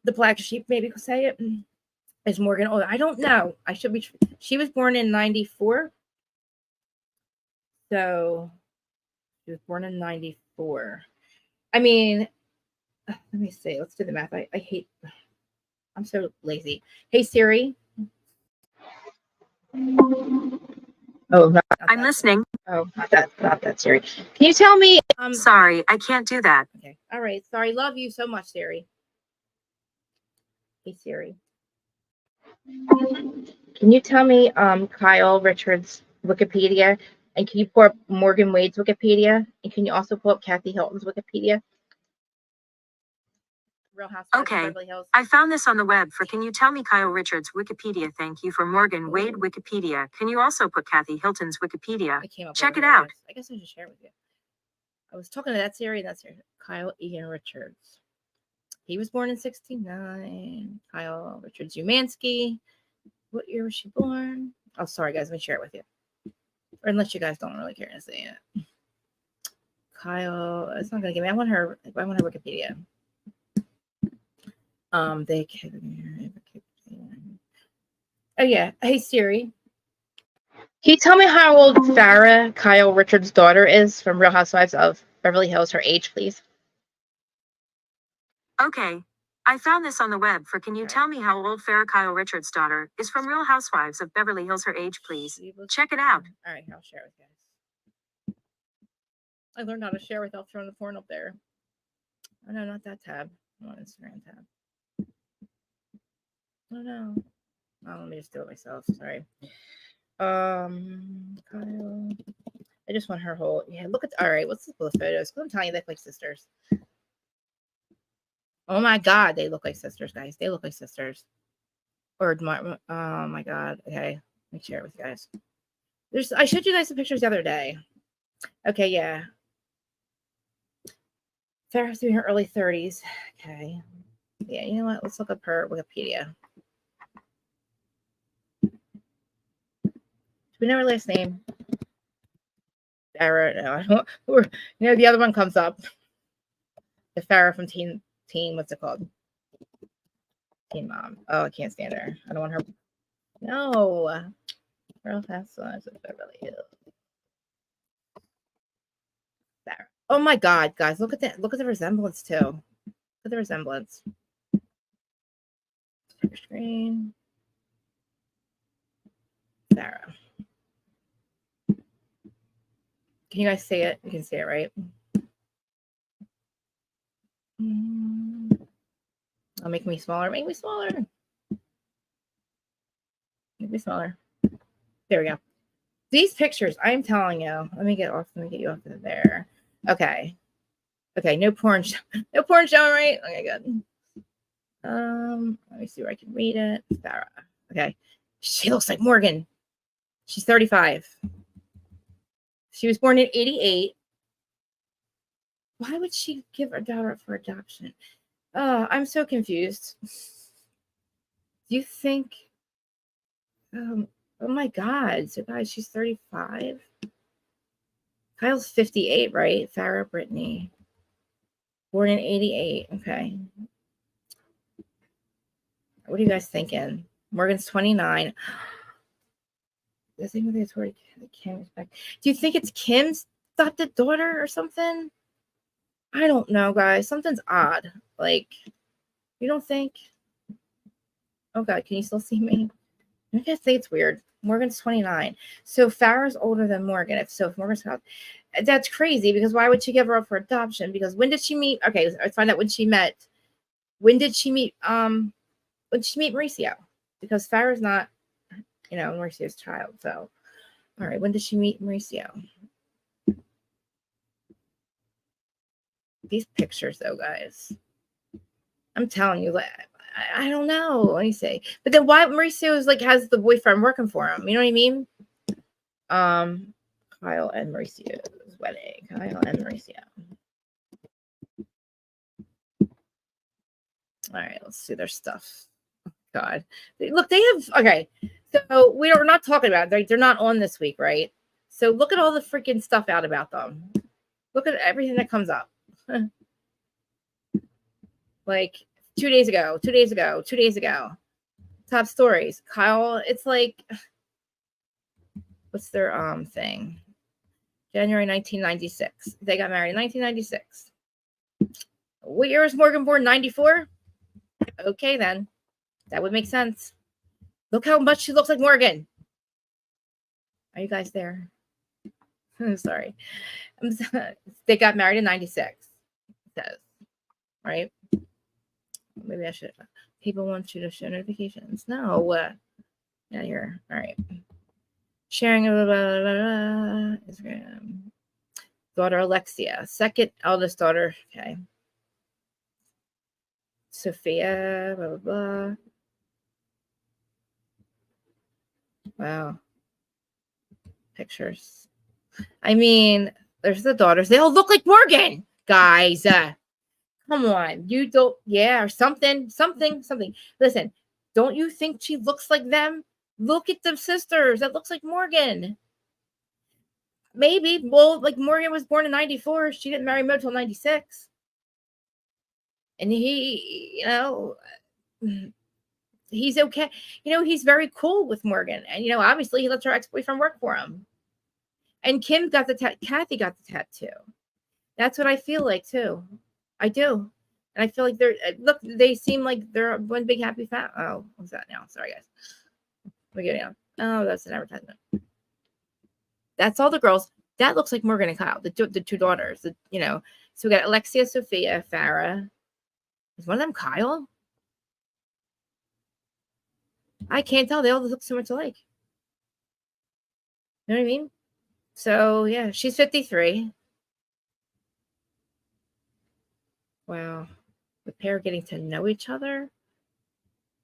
The black sheep maybe could say it. Is Morgan older? I don't know. I should be. She was born in 94. So she was born in 94. I mean, let me see. Let's do the math. I hate. I'm so lazy. Hey Siri. Oh,
I'm listening.
Oh, not that Siri. Can you tell me?
Sorry, I can't do that.
Okay. All right. Sorry. Love you so much, Siri. Hey Siri. Can you tell me Kyle Richards' Wikipedia? And can you pull up Morgan Wade's Wikipedia? And can you also pull up Kathy Hilton's Wikipedia? Real Housewives of
Okay.
Beverly Hills.
I found this on the web for Can you tell me Kyle Richards' Wikipedia? Thank you for Morgan Wade Wikipedia. Can you also put Kathy Hilton's Wikipedia? Check it out.
I guess I should share it with you. I was talking to that Siri. That's Kyle Ian Richards. He was born in 1969. Kyle Richards Umansky. What year was she born? Oh, sorry, guys. Let me share it with you. Or unless you guys don't really care to see it. Kyle, it's not gonna give me. I want her Wikipedia. They can. Oh yeah. Hey Siri. Can you tell me how old Farrah, Kyle Richards' daughter, is from Real Housewives of Beverly Hills? Her age, please.
Okay. I found this on the web for Can you tell me how old Farrah Kyle Richards' daughter is from Real Housewives of Beverly Hills? Her age, please. Check it out.
All right, I'll share with you guys. I learned how to share without throwing the porn up there. Oh no, not that tab. I want Instagram tab. Oh no. Oh, let me just do it myself. Sorry. Kyle. I just want her whole. Yeah, look at. All right, what's the photos? I'm telling you, they look like sisters. Oh my God, they look like sisters, guys. They look like sisters. Or oh my God. Okay, let me share it with you guys. I showed you guys the pictures the other day. Okay, yeah. Farrah's in her early 30s. Okay. Yeah, you know what? Let's look up her Wikipedia. Do we know her last name? Farrah. No, I don't. The other one comes up. The Farrah from Teen. What's it called? Teen Mom. Oh, I can't stand her. I don't want her. No. Real Housewives of Beverly Hills. Farrah. Oh my God, guys! Look at that. Look at the resemblance too. Look at the resemblance. Share screen. Farrah. Can you guys see it? You can see it, right? Oh, make me smaller. Make me smaller. Make me smaller. There we go. These pictures, I'm telling you. Let me get you off of there. Okay. Okay, no porn. No porn showing, right? Okay, good. Let me see where I can read it. Farrah. Okay. She looks like Morgan. She's 35. She was born in 88. Why would she give her daughter up for adoption? I'm so confused. Do you think? Oh my God! So guys, she's 35. Kyle's 58, right? Farrah Brittany, born in 88. Okay. What are you guys thinking? Morgan's 29. I think it's where Kim's back. Do you think it's Kim's adopted daughter or something? I don't know, guys. Something's odd. Like, you don't think? Oh God, can you still see me? I guess it's weird. Morgan's 29. So Farrah's older than Morgan. If Morgan's not, that's crazy because why would she give her up for adoption? Because when did she meet? Okay, let's find out when she met. When did she meet? When did she meet Mauricio? Because Farrah's not, Mauricio's child. So, all right, when did she meet Mauricio? These pictures, though, guys. I'm telling you, I don't know. Let me see. But then why Mauricio is has the boyfriend working for him? You know what I mean? Kyle and Mauricio's wedding. Kyle and Mauricio. All right, let's see their stuff. Oh, God, look, they have. Okay, so we're not talking about it. They're not on this week, right? So look at all the freaking stuff out about them. Look at everything that comes up. Like 2 days ago, 2 days ago, 2 days ago. Top stories. Kyle, it's like, what's their thing? January 1996. They got married in 1996. What year was Morgan born? 94? Okay, then. That would make sense. Look how much she looks like Morgan. Are you guys there? I'm sorry. They got married in 96. It says. Right? Maybe I should. People want you to show notifications. No. Yeah, you're. All right. Sharing Instagram. Daughter Alexia. Second eldest daughter. Okay. Sophia. Blah, blah, blah. Wow. Pictures. I mean, there's the daughters. They all look like Morgan, guys. Come on. You don't. Yeah, or something. Listen, don't you think she looks like them? Look at the sisters. That looks like Morgan. Maybe. Well, like Morgan was born in 94. She didn't marry Mo till 96. And he, he's okay. He's very cool with Morgan. And, obviously he lets her ex-boyfriend work for him. And Kim got Kathy got the tattoo. That's what I feel like, too. I do. And I feel like they seem like they're one big happy family. Oh, what's that now? Sorry, guys. We're getting on. Oh, that's an advertisement. That's all the girls. That looks like Morgan and Kyle, the two daughters. So we got Alexia, Sophia, Farrah. Is one of them Kyle? I can't tell. They all look so much alike. You know what I mean? So, yeah, she's 53. Wow. The pair getting to know each other.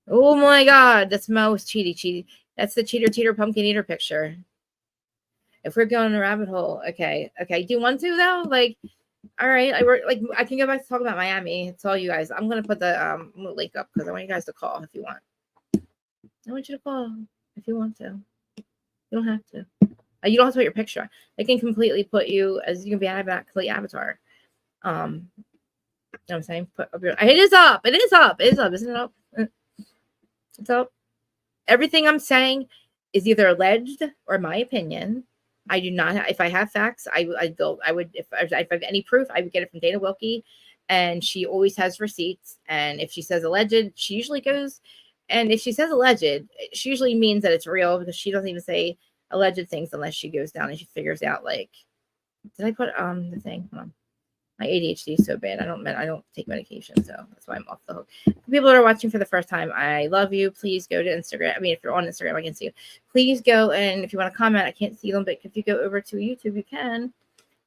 Oh, my God. That's Mo's cheaty. That's the cheater, pumpkin eater picture. If we're going a rabbit hole, okay. Do you want to, though? All right. I can go back to talk about Miami. It's all you guys. I'm going to put the link up because I want you guys to call if you want. I want you to call if you want to. You don't have to. You don't have to put your picture on. They can completely put you as you can be a complete avatar. You know what I'm saying? It is up. Isn't it up? It's up. Everything I'm saying is either alleged or my opinion. I do not. If I have facts, I would. If I have any proof, I would get it from Dana Wilkie, and she always has receipts. And if she says alleged, she usually goes. And if she says alleged, she usually means that it's real because she doesn't even say alleged things unless she goes down and she figures out did I put the thing? Hold on. My ADHD is so bad. I don't take medication, so that's why I'm off the hook. People that are watching for the first time, I love you. Please go to Instagram. I mean, if you're on Instagram, I can see you. Please go, and if you want to comment, I can't see them, but if you go over to YouTube, you can.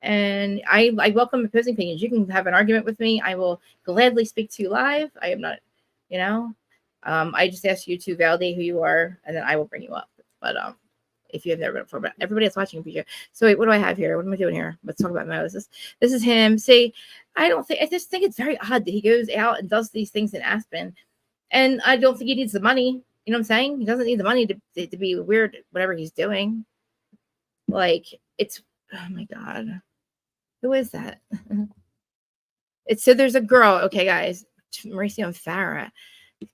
And I welcome opposing opinions. You can have an argument with me. I will gladly speak to you live. I am not, I just ask you to validate who you are, and then I will bring you up. But if you have never been before, but everybody that's watching future. So wait, what do I have here? What am I doing here? Let's talk about Moses. This is him. See, I just think it's very odd that he goes out and does these things in Aspen. And I don't think he needs the money. You know what I'm saying? He doesn't need the money to be weird, whatever he's doing. Like, it's, oh my God. Who is that? It's so there's a girl. Okay, guys. Marisol and Farah.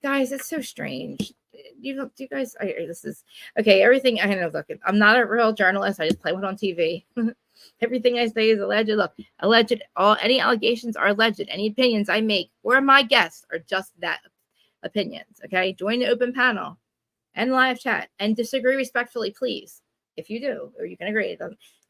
Guys, it's so strange. You guys, this is okay. Everything I know. Look, I'm not a real journalist. I just play one on TV. Everything I say is alleged. Look, alleged. Any allegations are alleged. Any opinions I make or my guests are just that, opinions. Okay, join the open panel and live chat and disagree respectfully, please. If you do, or you can agree.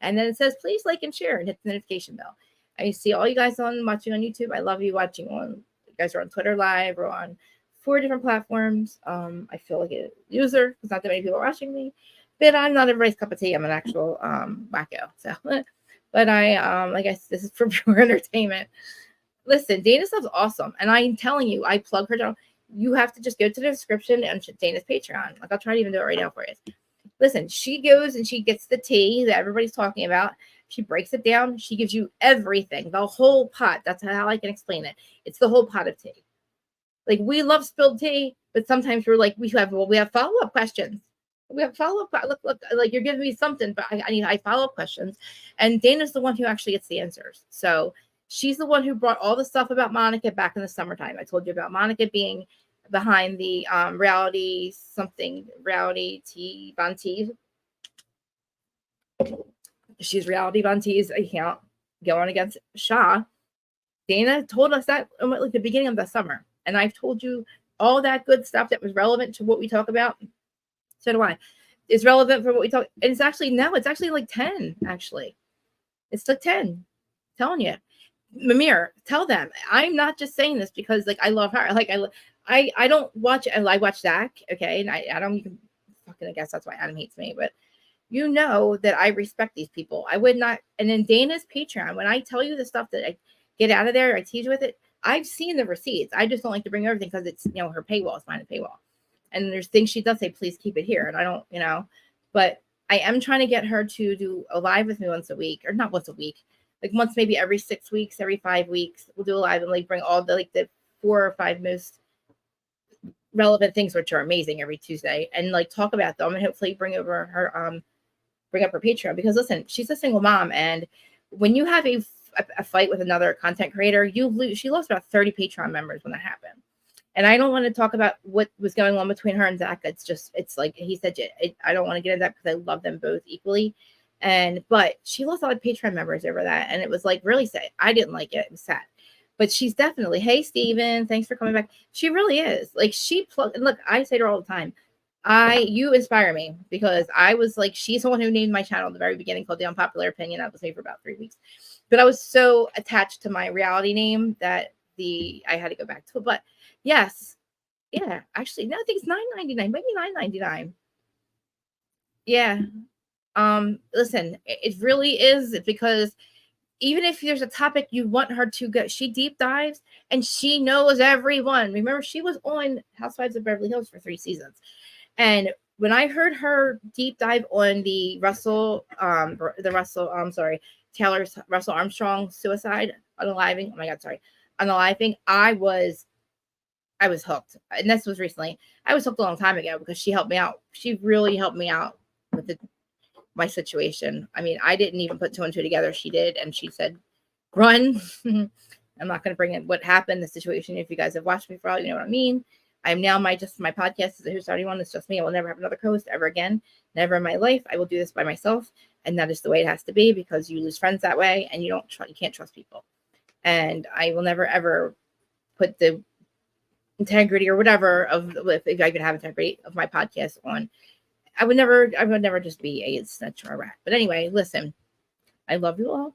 And then it says, please like and share and hit the notification bell. I see all you guys watching on YouTube. I love you watching on. You guys are on Twitter Live or on 4 different platforms. I feel like a user because not that many people are watching me, but I'm not everybody's cup of tea. I'm an actual wacko. So, but I like I said, this is for pure entertainment. Listen, Dana stuff's awesome, and I'm telling you, I plug her down. You have to just go to the description and Dana's Patreon. Like I'll try to even do it right now for you. Listen, she goes and she gets the tea that everybody's talking about. She breaks it down. She gives you everything, the whole pot. That's how I can explain it. It's the whole pot of tea. Like we love spilled tea, but sometimes we're like, we have follow-up questions. We have follow-up. Look, like you're giving me something, but I follow-up questions. And Dana's the one who actually gets the answers. So she's the one who brought all the stuff about Monica back in the summertime. I told you about Monica being behind the reality tea Von Tees. She's reality Von Tees account going against Shaw. Dana told us that at like the beginning of the summer. And I've told you all that good stuff that was relevant to what we talk about. So do I. It's relevant for what we talk. And it's actually like 10, actually. It's like 10. I'm telling you. Mimir, tell them. I'm not just saying this because like I love her. Like I don't watch, I watch Zach, okay? And I don't, you can fucking, I guess that's why Adam hates me, but you know that I respect these people. I would not, and in Dana's Patreon, when I tell you the stuff that I get out of there, I tease with it, I've seen the receipts. I just don't like to bring everything because it's, her paywall is behind the paywall. And there's things she does say, please keep it here. And I don't, but I am trying to get her to do a live with me once a week, or not once a week, like once, maybe every 6 weeks, every 5 weeks, we'll do a live and like bring all the, like the 4 or 5 most relevant things, which are amazing, every Tuesday, and like talk about them and hopefully bring up her Patreon, because listen, she's a single mom. And when you have a fight with another content creator, you lose. She lost about 30 Patreon members when that happened. And I don't want to talk about what was going on between her and Zach. It's like he said, I don't want to get into that because I love them both equally. But she lost a lot of Patreon members over that. And it was like really sad. I didn't like it. It was sad. But she's definitely, hey, Steven, thanks for coming back. She really is. Like and look, I say to her all the time, you inspire me, because I was like, she's the one who named my channel at the very beginning, called The Unpopular Opinion. That was me for about 3 weeks. But I was so attached to my reality name that I had to go back to it. But yes, yeah, actually, no, I think it's $9.99, maybe $9.99. Yeah. Listen, it really is, because even if there's a topic you want her to go, she deep dives and she knows everyone. Remember, she was on Housewives of Beverly Hills for 3 seasons. And when I heard her deep dive on the Taylor's Russell Armstrong suicide on the living, on the living, I was hooked. And this was recently. I was hooked a long time ago because she helped me out. She really helped me out with my situation. I mean, I didn't even put 2 and 2 together. She did. And she said, run. I'm not going to bring in what happened, the situation. If you guys have watched me for all, you know what I mean. I'm now my podcast is a Who's Starting One. It's just me. I will never have another co-host ever again. Never in my life. I will do this by myself. And that is the way it has to be, because you lose friends that way and you can't trust people. And I will never, ever put the integrity or whatever if I could have integrity of my podcast on. I would never just be a snitch or a rat. But anyway, listen, I love you all.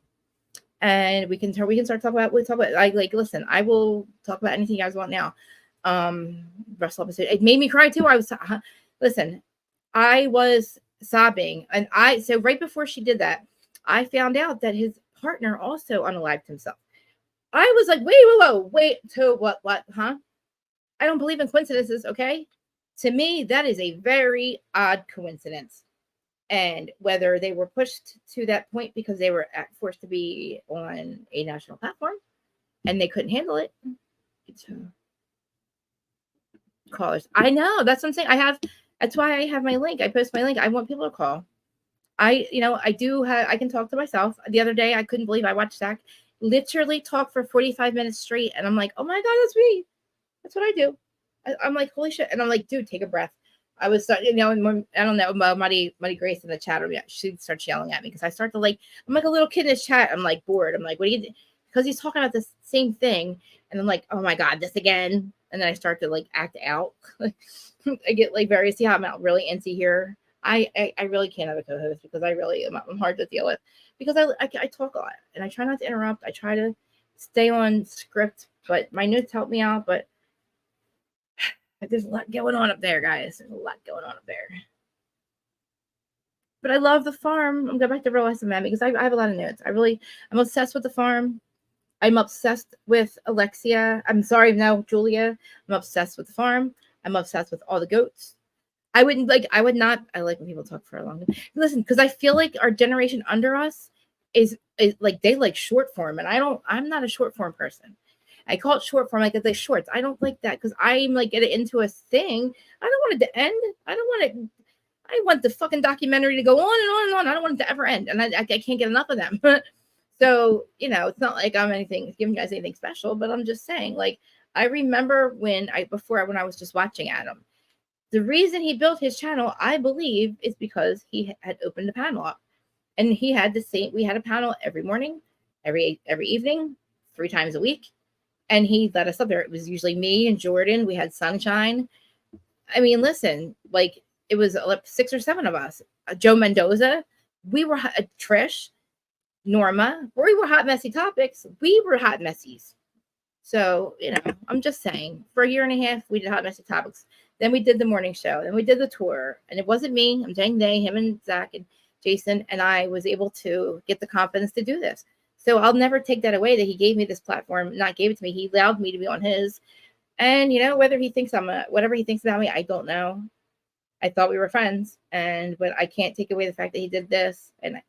And we can start talking about, listen, I will talk about anything you guys want now. Russell episode, it made me cry too. I was sobbing, and so right before she did that, I found out that his partner also unalived himself. I was like, wait, to what, huh? I don't believe in coincidences, okay? To me, that is a very odd coincidence. And whether they were pushed to that point because they were forced to be on a national platform and they couldn't handle it. Callers. I know. That's what I'm saying. That's why I have my link. I post my link. I want people to call. I can talk to myself. The other day, I couldn't believe I watched Zach literally talk for 45 minutes straight. And I'm like, oh my God, that's me. That's what I do. I'm like, holy shit. And I'm like, dude, take a breath. I was, and I don't know, Mighty Grace in the chat room. She starts yelling at me because I start to I'm like a little kid in his chat. I'm like bored. I'm like, what do you? Because he's talking about the same thing, and I'm like, oh my God, this again. And then I start to act out. I get very, see how I'm really antsy here. I really can't have a co-host because I'm hard to deal with because I talk a lot and I try not to interrupt. I try to stay on script, but my notes help me out. But there's a lot going on up there, guys. There's a lot going on up there. But I love the farm. I'm going back to realize man because I have a lot of notes. I'm obsessed with the farm. I'm obsessed with Alexia. I'm sorry, no, Julia. I'm obsessed with the farm. I'm obsessed with all the goats. I like when people talk for a long time. Listen, because I feel like our generation under us is like they like short form, and I'm not a short form person. I call it short form, like it's like shorts. I don't like that because I'm getting into a thing. I don't want it to end. I want the fucking documentary to go on and on and on. I don't want it to ever end, and I can't get enough of them. So it's not like I'm giving you guys anything special, but I'm just saying, I remember when I was just watching Adam. The reason he built his channel, I believe, is because he had opened a panel up, and we had a panel every morning, every evening, 3 times a week, and he let us up there. It was usually me and Jordan. We had Sunshine. I mean, listen, it was 6 or 7 of us. Joe Mendoza, we were Trish, Norma, we were hot messy topics. We were hot messies. So I'm just saying, for a year and a half, we did hot messy topics. Then we did the morning show. Then we did the tour. And it wasn't me. I'm saying him and Zach and Jason. And I was able to get the confidence to do this. So I'll never take that away that he gave me this platform, not gave it to me. He allowed me to be on his. And, whether he thinks whatever he thinks about me, I don't know. I thought we were friends. But I can't take away the fact that he did this. And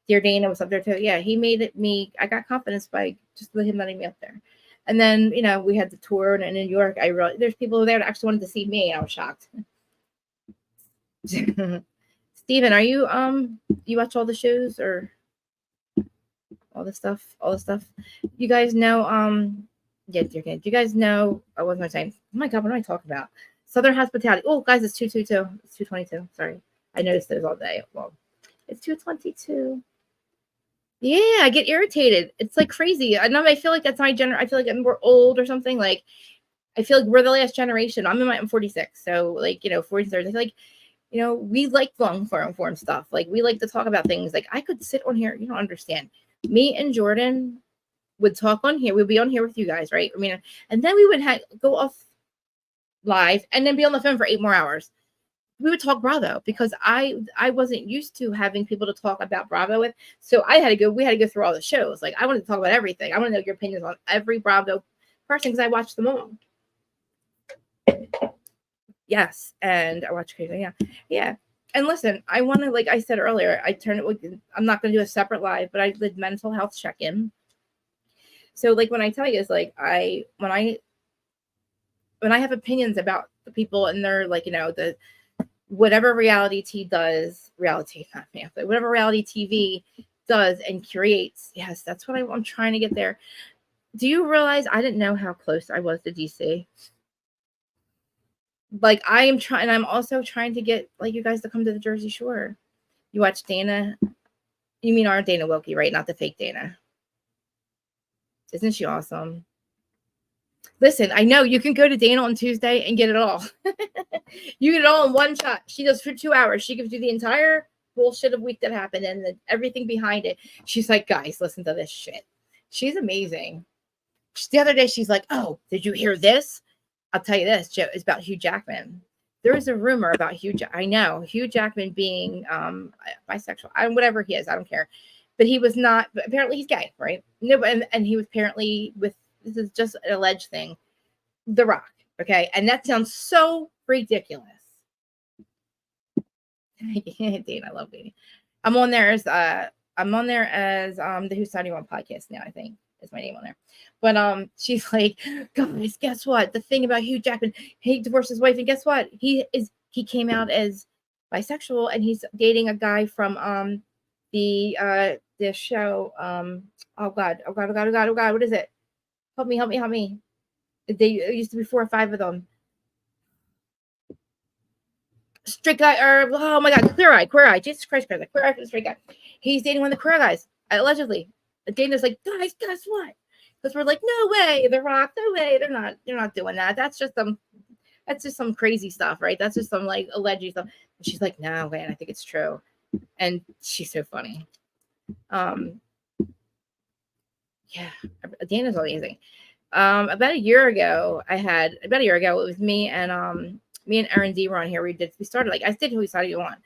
Dear Dana was up there too. Yeah, he made me. I got confidence by just him letting me up there. And then, we had the tour in New York. I realized there's people there that actually wanted to see me. And I was shocked. Steven, are you watch all the shows or all the stuff? You guys know, yeah, do you guys know, what was my time? Oh my God, what am I talking about? Southern Hospitality. Oh, guys, it's 222. It's 222. Sorry. I noticed those all day. Well, it's 222. Yeah, I get irritated. It's crazy. I feel like that's my I feel like we're old or something. I feel like we're the last generation. I'm 46. So 40s. I feel like, we like long form stuff. We like to talk about things. I could sit on here. You don't understand. Me and Jordan would talk on here. We'd be on here with you guys, right? I mean, and then we would go off live and then be on the phone for 8 more hours. We would talk Bravo because I wasn't used to having people to talk about Bravo with. So we had to go through all the shows. I wanted to talk about everything. I want to know your opinions on every Bravo person because I watched them all. Yes. And I watched Crazy. Yeah. Yeah. And listen, I want to, like I said earlier, I'm not going to do a separate live, but I did mental health check-in. So when I tell you, it's when I have opinions about the people and they're the whatever reality TV does and curates. Yes, that's what I'm trying to get there. Do you realize I didn't know how close I was to DC? I am trying, I'm also trying to get you guys to come to the Jersey Shore. You watch Dana? You mean our Dana Wilkie, right? Not the fake Dana. Isn't she awesome? Listen, I know you can go to Dana on Tuesday and get it all. You get it all in one shot. She does for 2 hours. She gives you the entire bullshit of week that happened and everything behind it. She's like, guys, listen to this shit. She's amazing. The other day, she's like, oh, did you hear this? I'll tell you this, Joe, it's about Hugh Jackman. There is a rumor about Hugh Jackman being bisexual, whatever he is, I don't care. But he was not, but apparently he's gay, right? No, and he was apparently with, this is just an alleged thing, The Rock, okay? And that sounds so ridiculous. Dane, I love Dane. I'm on there as the Whose Side You Want podcast now, I think is my name on there. But she's like, guys, guess what? The thing about Hugh Jackman, he divorced his wife, and guess what? He came out as bisexual, and he's dating a guy from the show oh god, what is it? Help me. There used to be 4 or 5 of them. Straight guy, or oh my god, queer eye, Jesus Christ, queer eye for the straight guy. He's dating one of the queer guys, allegedly. Dana's like, guys, guess what? Because we're like, no way, The Rock, no way, they're not doing that. That's just some crazy stuff, right? That's just some like alleged stuff. And she's like, no, man, I think it's true. And she's so funny. Yeah, Dana's amazing. About a year ago, it was me and Erin D were on here. We started, like I said, Whose Side You Want.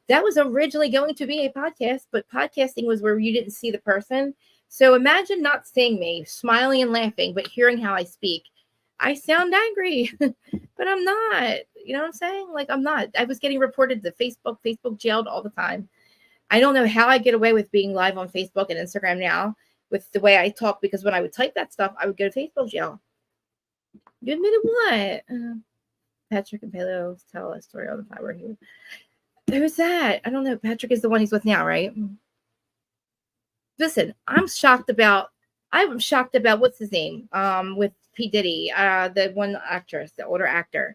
That was originally going to be a podcast, but podcasting was where you didn't see the person. So imagine not seeing me, smiling and laughing, but hearing how I speak. I sound angry, but I'm not. You know what I'm saying? Like, I'm not. I was getting reported to Facebook jailed all the time. I don't know how I get away with being live on Facebook and Instagram now with the way I talk, because when I would type that stuff, I would go to Facebook jail. You admitted what? Patrick and Palo tell a story all the time. We're here. Who's that? I don't know. Patrick is the one he's with now, right? Listen, I'm shocked about what's his name? With P. Diddy, the one actress, the older actor.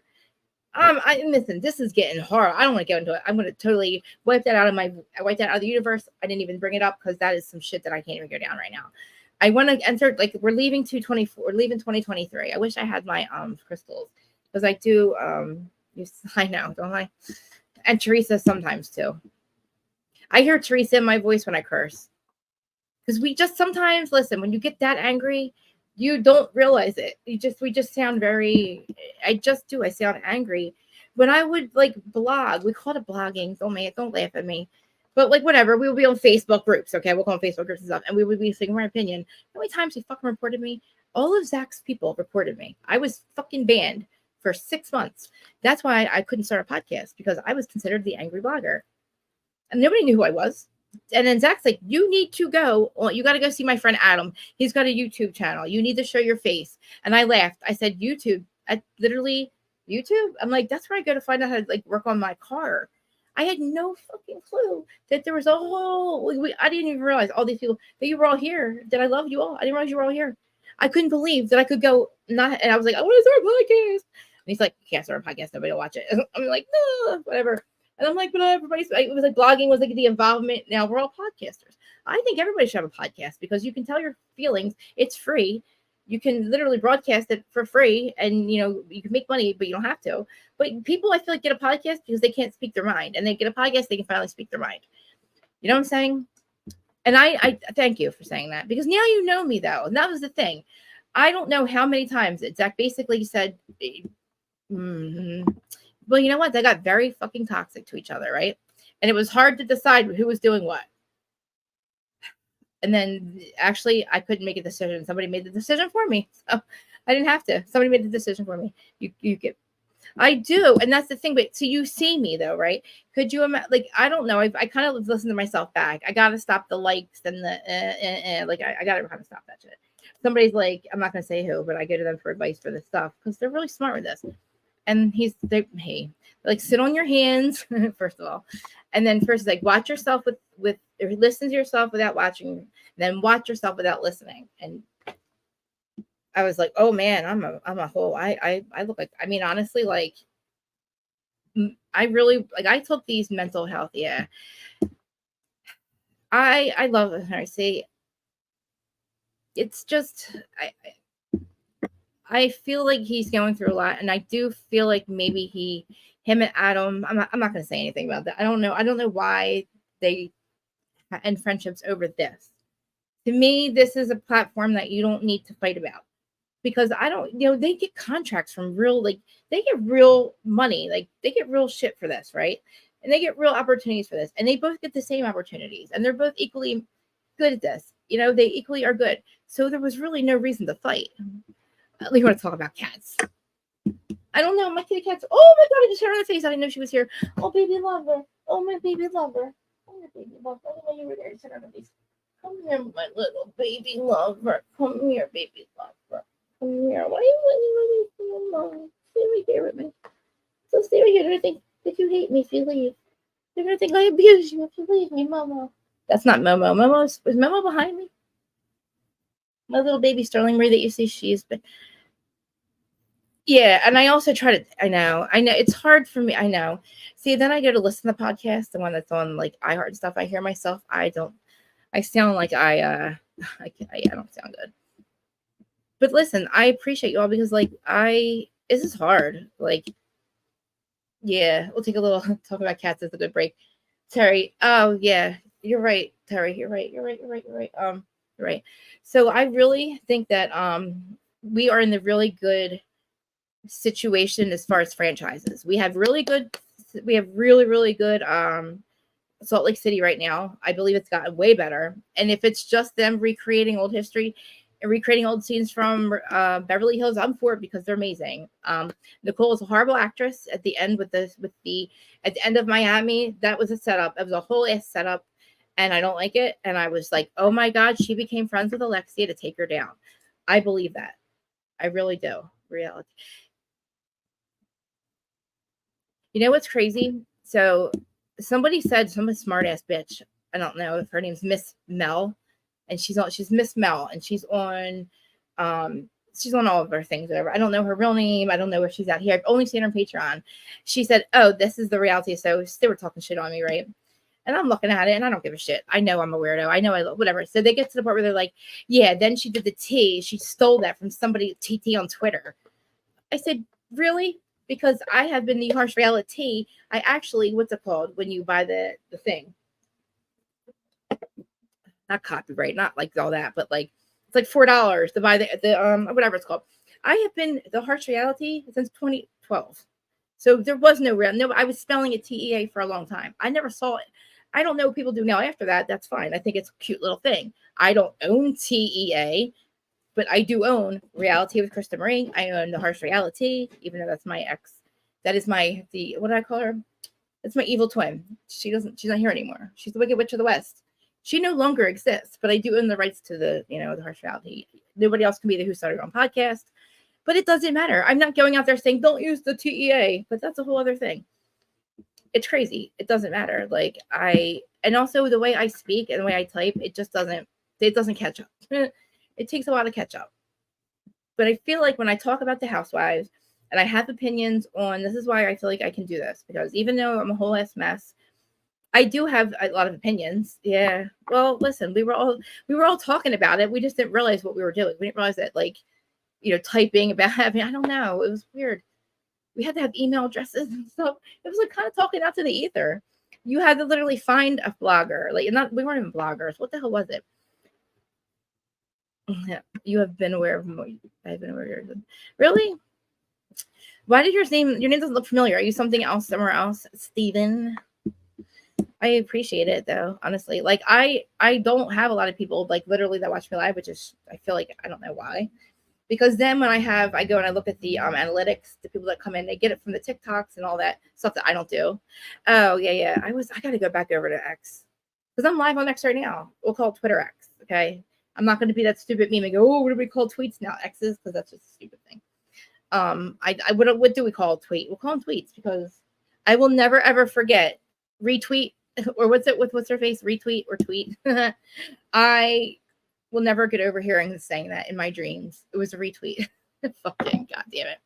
Listen, this is getting hard. I don't want to go into it. I'm going to totally wipe that out of the universe. I didn't even bring it up because that is some shit that I can't even go down right now. I want to enter, like, we're leaving 2023. I wish I had my crystals, because I do I know, don't I? And Teresa sometimes too. I hear Teresa in my voice when I curse. Because we just sometimes, listen, when you get that angry, you don't realize it. We just sound very, I sound angry. When I would like blog, we called it blogging. Don't laugh at me. But like, whatever, we would be on Facebook groups, okay? We'll call them Facebook groups and stuff. And we would be saying my opinion. How many times he fucking reported me? All of Zach's people reported me. I was fucking banned for 6 months. That's why I couldn't start a podcast, because I was considered the angry blogger. And nobody knew who I was. And then Zach's like, you need to go. Well, you got to go see my friend Adam. He's got a YouTube channel. You need to show your face. And I laughed. I said, YouTube. YouTube? I'm like, that's where I go to find out how to like work on my car. I had no fucking clue that there was a whole, I didn't even realize all these people, that you were all here, that I love you all. I didn't realize you were all here. I couldn't believe that I could go and I was like, I want to start a podcast. And he's like, you can't start a podcast. Nobody will watch it. I'm like, no, whatever. And I'm like, but everybody's, it was like blogging was like the involvement. Now we're all podcasters. I think everybody should have a podcast, because you can tell your feelings. It's free. You can literally broadcast it for free, and you can make money, but you don't have to. But people, I feel like, get a podcast because they can't speak their mind, and they get a podcast, they can finally speak their mind. You know what I'm saying? And I thank you for saying that, because now you know me, though. And that was the thing. I don't know how many times that Zach basically said, well, you know what? They got very fucking toxic to each other, right? And it was hard to decide who was doing what. And then actually, I couldn't make a decision. Somebody made the decision for me. So I didn't have to. Somebody made the decision for me. I do. And that's the thing. But so you see me, though, right? Could you imagine? Like, I don't know. I kind of listen to myself back. I got to stop the likes and the, I got to kind of stop that shit. Somebody's like, I'm not going to say who, but I go to them for advice for this stuff, because they're really smart with this. And hey, like, sit on your hands, first of all. And then first, like, watch yourself with or listen to yourself without watching, then watch yourself without listening. And I was like, oh man, I'm a whole, I look like, I mean, honestly, like, I really, like, I took these mental health. Yeah. I love it. I say, it's just, I feel like he's going through a lot, and I do feel like maybe him and Adam, I'm not going to say anything about that. I don't know why they end friendships over this. To me, this is a platform that you don't need to fight about, because they get contracts from real, like, they get real money, like, they get real shit for this, right? And they get real opportunities for this, and they both get the same opportunities, and they're both equally good at this. They equally are good. So there was really no reason to fight. We want to talk about cats. I don't know. My kitty cat's. Oh my god! I just hit her in the face. I didn't know she was here. Oh, baby, love her. Oh, my baby lover. Oh, my baby lover. Oh, you were there. Sit on the face. Come here, my little baby lover. Come here, baby lover. Come here. Why are you letting me alone? Stay right here with me. So stay right here. They're going to think that you hate me if you leave. They're going to think I abuse you if you leave me, Momo. That's not Momo. Is Momo behind me? My little baby Sterling Marie that you see, she's been. Yeah, and I also try to. I know it's hard for me. I know. See, then I go to listen to the podcast, the one that's on like iHeart and stuff. I hear myself. I don't. I sound like I don't sound good. But listen, I appreciate you all because like this is hard. Like, yeah, we'll take a little talk about cats is a good break. Terry, oh yeah, you're right, Terry. You're right. You're right. So I really think that we are in the really good situation as far as franchises. We have really good Salt Lake City right now. I believe it's gotten way better. And if it's just them recreating old history and recreating old scenes from Beverly Hills, I'm for it because they're amazing. Nicole is a horrible actress at the end at the end of Miami. That was a setup. It was a whole ass setup. And I don't like it. And I was like, oh my God, she became friends with Alexia to take her down. I believe that. I really do. Reality. You know what's crazy? So somebody said, some smart ass bitch. I don't know if her name's Miss Mel, and she's Miss Mel, and she's on all of her things. Whatever. I don't know her real name. I don't know where she's at here. I've only seen her on Patreon. She said, "Oh, this is the reality." So they were talking shit on me, right? And I'm looking at it, and I don't give a shit. I know I'm a weirdo. I know whatever. So they get to the part where they're like, "Yeah." Then she did the tea. She stole that from somebody TT on Twitter. I said, "Really?" Because I have been the harsh reality. I actually, what's it called when you buy the thing? Not copyright, not like all that, but like it's like $4 to buy the whatever it's called. I have been the harsh reality since 2012. So there was no real I was spelling it TEA for a long time. I never saw it. I don't know what people do now after that. That's fine. I think it's a cute little thing. I don't own TEA. But I do own Reality with Krista Marie. I own The Harsh Reality, even though that's my ex. That is what did I call her? That's my evil twin. She's not here anymore. She's the Wicked Witch of the West. She no longer exists, but I do own the rights to the Harsh Reality. Nobody else can be the Who Started Your Own podcast, but it doesn't matter. I'm not going out there saying, don't use the TEA, but that's a whole other thing. It's crazy. It doesn't matter. And also the way I speak and the way I type, it doesn't catch up. It takes a while to catch up. But I feel like when I talk about the Housewives and I have opinions on, this is why I feel like I can do this, because even though I'm a whole ass mess, I do have a lot of opinions. Yeah. Well, listen, we were all talking about it. We just didn't realize what we were doing. We didn't realize that typing about having, I don't know. It was weird. We had to have email addresses and stuff. It was like kind of talking out to the ether. You had to literally find a blogger. We weren't even bloggers. What the hell was it? Yeah, you have been aware of more. I've been aware of them. Really? Why did your name doesn't look familiar? Are you something else somewhere else? Steven? I appreciate it though, honestly. I don't have a lot of people literally that watch me live, which is I feel like I don't know why. Because then when I go and I look at the analytics, the people that come in, they get it from the TikToks and all that stuff that I don't do. Oh yeah. I gotta go back over to X. Because I'm live on X right now. We'll call it Twitter X, okay? I'm not going to be that stupid meme and go, oh, what do we call tweets now? X's, because that's just a stupid thing. What do we call a tweet? We'll call them tweets because I will never ever forget retweet or what's her face? Retweet or tweet. I will never get over hearing saying that in my dreams. It was a retweet. Fucking goddamn it!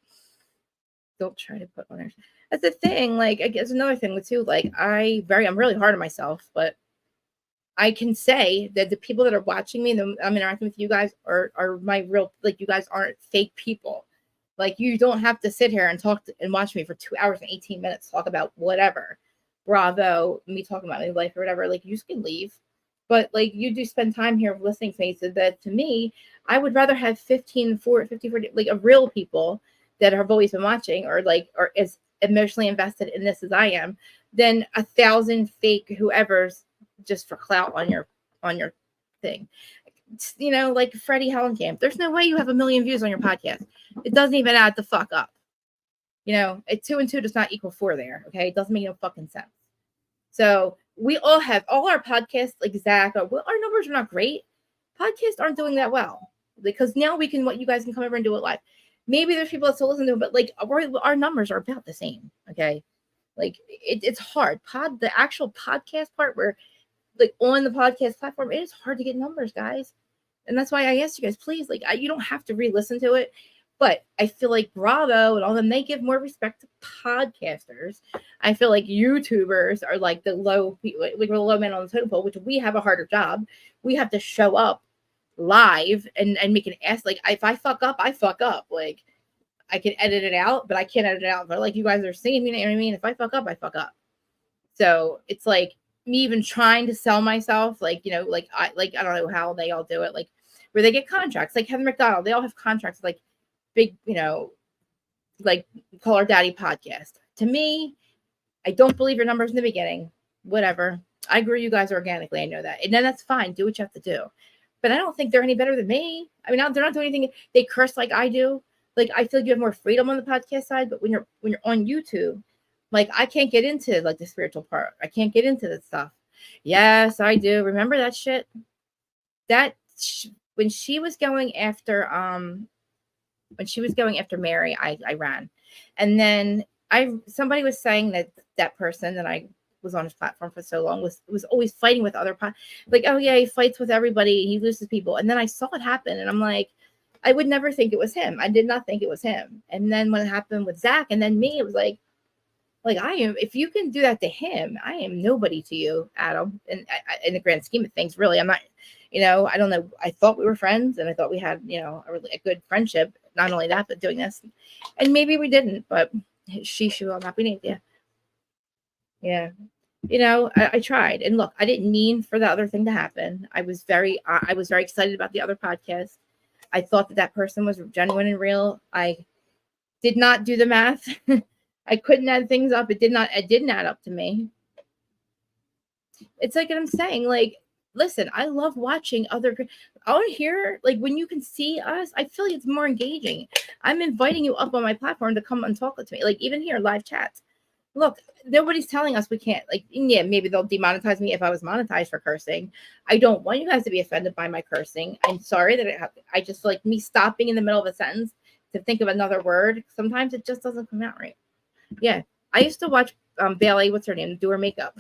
Don't try to put on there. That's the thing. I guess another thing too. I'm really hard on myself, but I can say that the people that are watching me, I'm interacting with you guys are my real, you guys aren't fake people. You don't have to sit here and and watch me for 2 hours and 18 minutes, talk about whatever. Bravo, me talking about my life or whatever. You can leave. But you do spend time here listening to me. So that to me, I would rather have 50, 40, of real people that have always been watching or as emotionally invested in this as I am than 1,000 fake whoever's just for clout on your thing. Freddie Hellenkamp. There's no way you have 1 million views on your podcast. It doesn't even add the fuck up. 2 and 2 does not equal 4 there. Okay. It doesn't make no fucking sense. So we all have all our podcasts, like Zach, our numbers are not great. Podcasts aren't doing that well because now you guys can come over and do it live. Maybe there's people that still listen to it, but like our numbers are about the same. Okay. Like it's hard. The actual podcast part where like on the podcast platform, it is hard to get numbers, guys. And that's why I asked you guys, please, like you don't have to re-listen to it. But I feel like Bravo and all them, they give more respect to podcasters. I feel like YouTubers are like the low man on the totem pole, which we have a harder job. We have to show up live and make an ass. Like if I fuck up, I fuck up. Like I can edit it out, but I can't edit it out. But like you guys are seeing, you know what I mean? If I fuck up, I fuck up. So it's like me even trying to sell myself, like, you know, like I don't know how they all do it, like where they get contracts, like Heather McDonald, they all have contracts, like big, you know, like Call Her Daddy podcast. To me, I don't believe your numbers in the beginning. Whatever. I grew you guys organically. I know that. And then that's fine. Do what you have to do. But I don't think they're any better than me. I mean, they're not doing anything. They curse like I do. Like I feel like you have more freedom on the podcast side, but when you're on YouTube, like I can't get into like the spiritual part. I can't get into that stuff. Yes, I do. Remember that shit? When she was going after Mary, I ran. And then somebody was saying that person that I was on his platform for so long was always fighting with other like, oh yeah, he fights with everybody, he loses people. And then I saw it happen and I'm like, I would never think it was him. I did not think it was him. And then when it happened with Zach and then me, it was like I am, if you can do that to him, I am nobody to you, Adam. And in the grand scheme of things, really, I'm not, you know, I don't know. I thought we were friends and I thought we had, you know, a good friendship. Not only that, but doing this. And maybe we didn't, but she will not be named. Yeah. Yeah. You know, I tried. And look, I didn't mean for the other thing to happen. I was very excited about the other podcast. I thought that person was genuine and real. I did not do the math. I couldn't add things up. It didn't add up to me. It's like what I'm saying. Like, listen, I love watching other on here. Like when you can see us, I feel like it's more engaging. I'm inviting you up on my platform to come and talk to me. Like even here, live chats. Look, nobody's telling us we can't. Like, yeah, maybe they'll demonetize me if I was monetized for cursing. I don't want you guys to be offended by my cursing. I'm sorry that I just feel like me stopping in the middle of a sentence to think of another word. Sometimes it just doesn't come out right. Yeah, I used to watch Bailey, what's her name, do her makeup.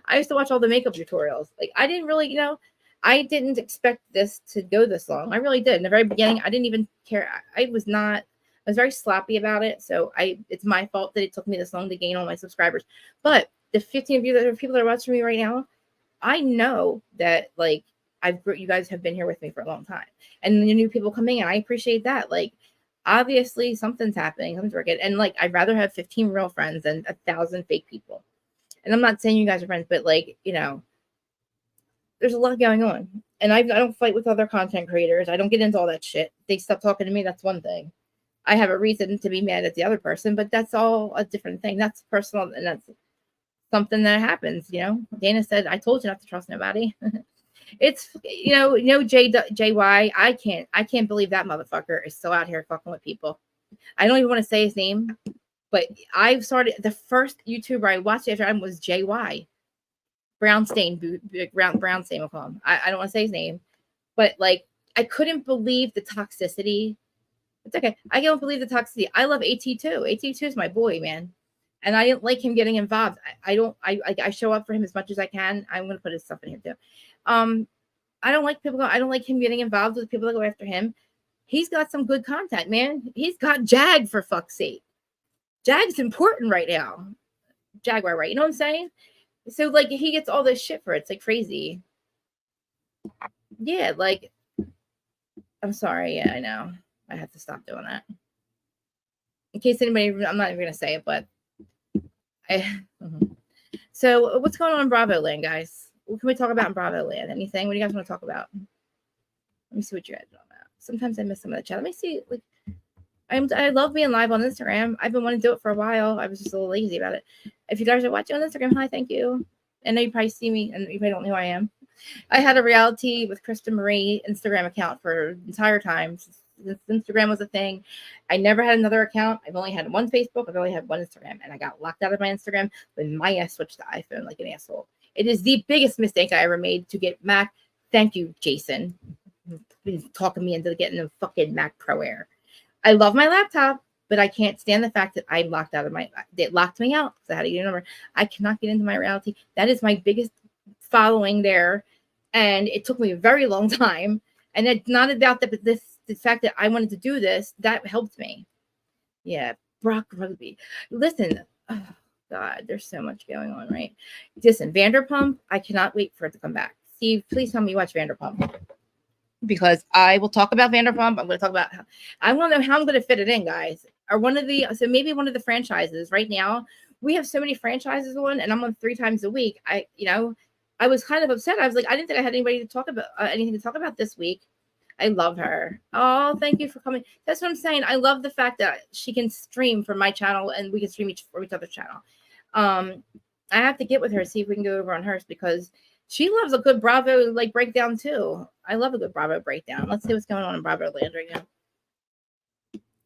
I used to watch all the makeup tutorials. Like I didn't really, you know, I didn't expect this to go this long. I really did. In the very beginning, I didn't even care. I was very sloppy about it. So it's my fault that it took me this long to gain all my subscribers. But the 15 of you that are people that are watching me right now, I know that like you guys have been here with me for a long time. And the new people coming in, I appreciate that. Like obviously something's happening, something's working. And like I'd rather have 15 real friends than 1,000 fake people. And I'm not saying you guys are friends, but like, you know, there's a lot going on. And I don't fight with other content creators. I don't get into all that shit. They stop talking to me, that's one thing. I have a reason to be mad at the other person, but that's all a different thing. That's personal, and that's something that happens, you know. Dana said, I told you not to trust nobody. It's, you know, JY, I can't believe that motherfucker is still out here fucking with people. I don't even want to say his name, but I've started, the first YouTuber I watched after him was JY. Brownstein, we'll call him. I don't want to say his name, but like, I couldn't believe the toxicity. It's okay. I don't believe the toxicity. I love AT2. AT2 is my boy, man. And I didn't like him getting involved. I show up for him as much as I can. I'm going to put his stuff in here too. I don't like I don't like him getting involved with people that go after him. He's got some good content, man. He's got Jag, for fuck's sake. Jag's important right now. Jaguar, right? You know what I'm saying? So like he gets all this shit for it. It's like crazy. Yeah, like I'm sorry. Yeah, I know. I have to stop doing that. In case anybody, I'm not even gonna say it, but So what's going on in Bravo Land, guys? What can we talk about in Bravo Land? Anything? What do you guys want to talk about? Let me see what you guys know about. Sometimes I miss some of the chat. Let me see. Like, I love being live on Instagram. I've been wanting to do it for a while. I was just a little lazy about it. If you guys are watching on Instagram, hi, thank you. I know you probably see me, and you probably don't know who I am. I had a reality with Krista Marie Instagram account for the entire time, since Instagram was a thing. I never had another account. I've only had one Facebook. I've only had one Instagram, and I got locked out of my Instagram when Maya switched to iPhone like an asshole. It is the biggest mistake I ever made to get Mac. Thank you, Jason. He's talking me into getting a fucking Mac Pro Air. I love my laptop, but I can't stand the fact that I'm locked out of it locked me out because I had to get a number. I cannot get into my reality. That is my biggest following there. And it took me a very long time. And it's not about that, but the fact that I wanted to do this, that helped me. Yeah. Brock Rugby. Listen, oh God, there's so much going on, right? Listen, Vanderpump, I cannot wait for it to come back. Steve, please tell me you watch Vanderpump. Because I will talk about Vanderpump. I'm going to talk about I want to know how I'm going to fit it in, guys. Or maybe one of the franchises. Right now, we have so many franchises on, and I'm on 3 times a week. I was kind of upset. I was like, I didn't think I had anybody to talk about anything to talk about this week. I love her. Oh, thank you for coming. That's what I'm saying. I love the fact that she can stream from my channel and we can stream from each other's channel. I have to get with her, see if we can go over on hers because she loves a good Bravo like breakdown too. I love a good Bravo breakdown. Let's see what's going on in Bravo land right now.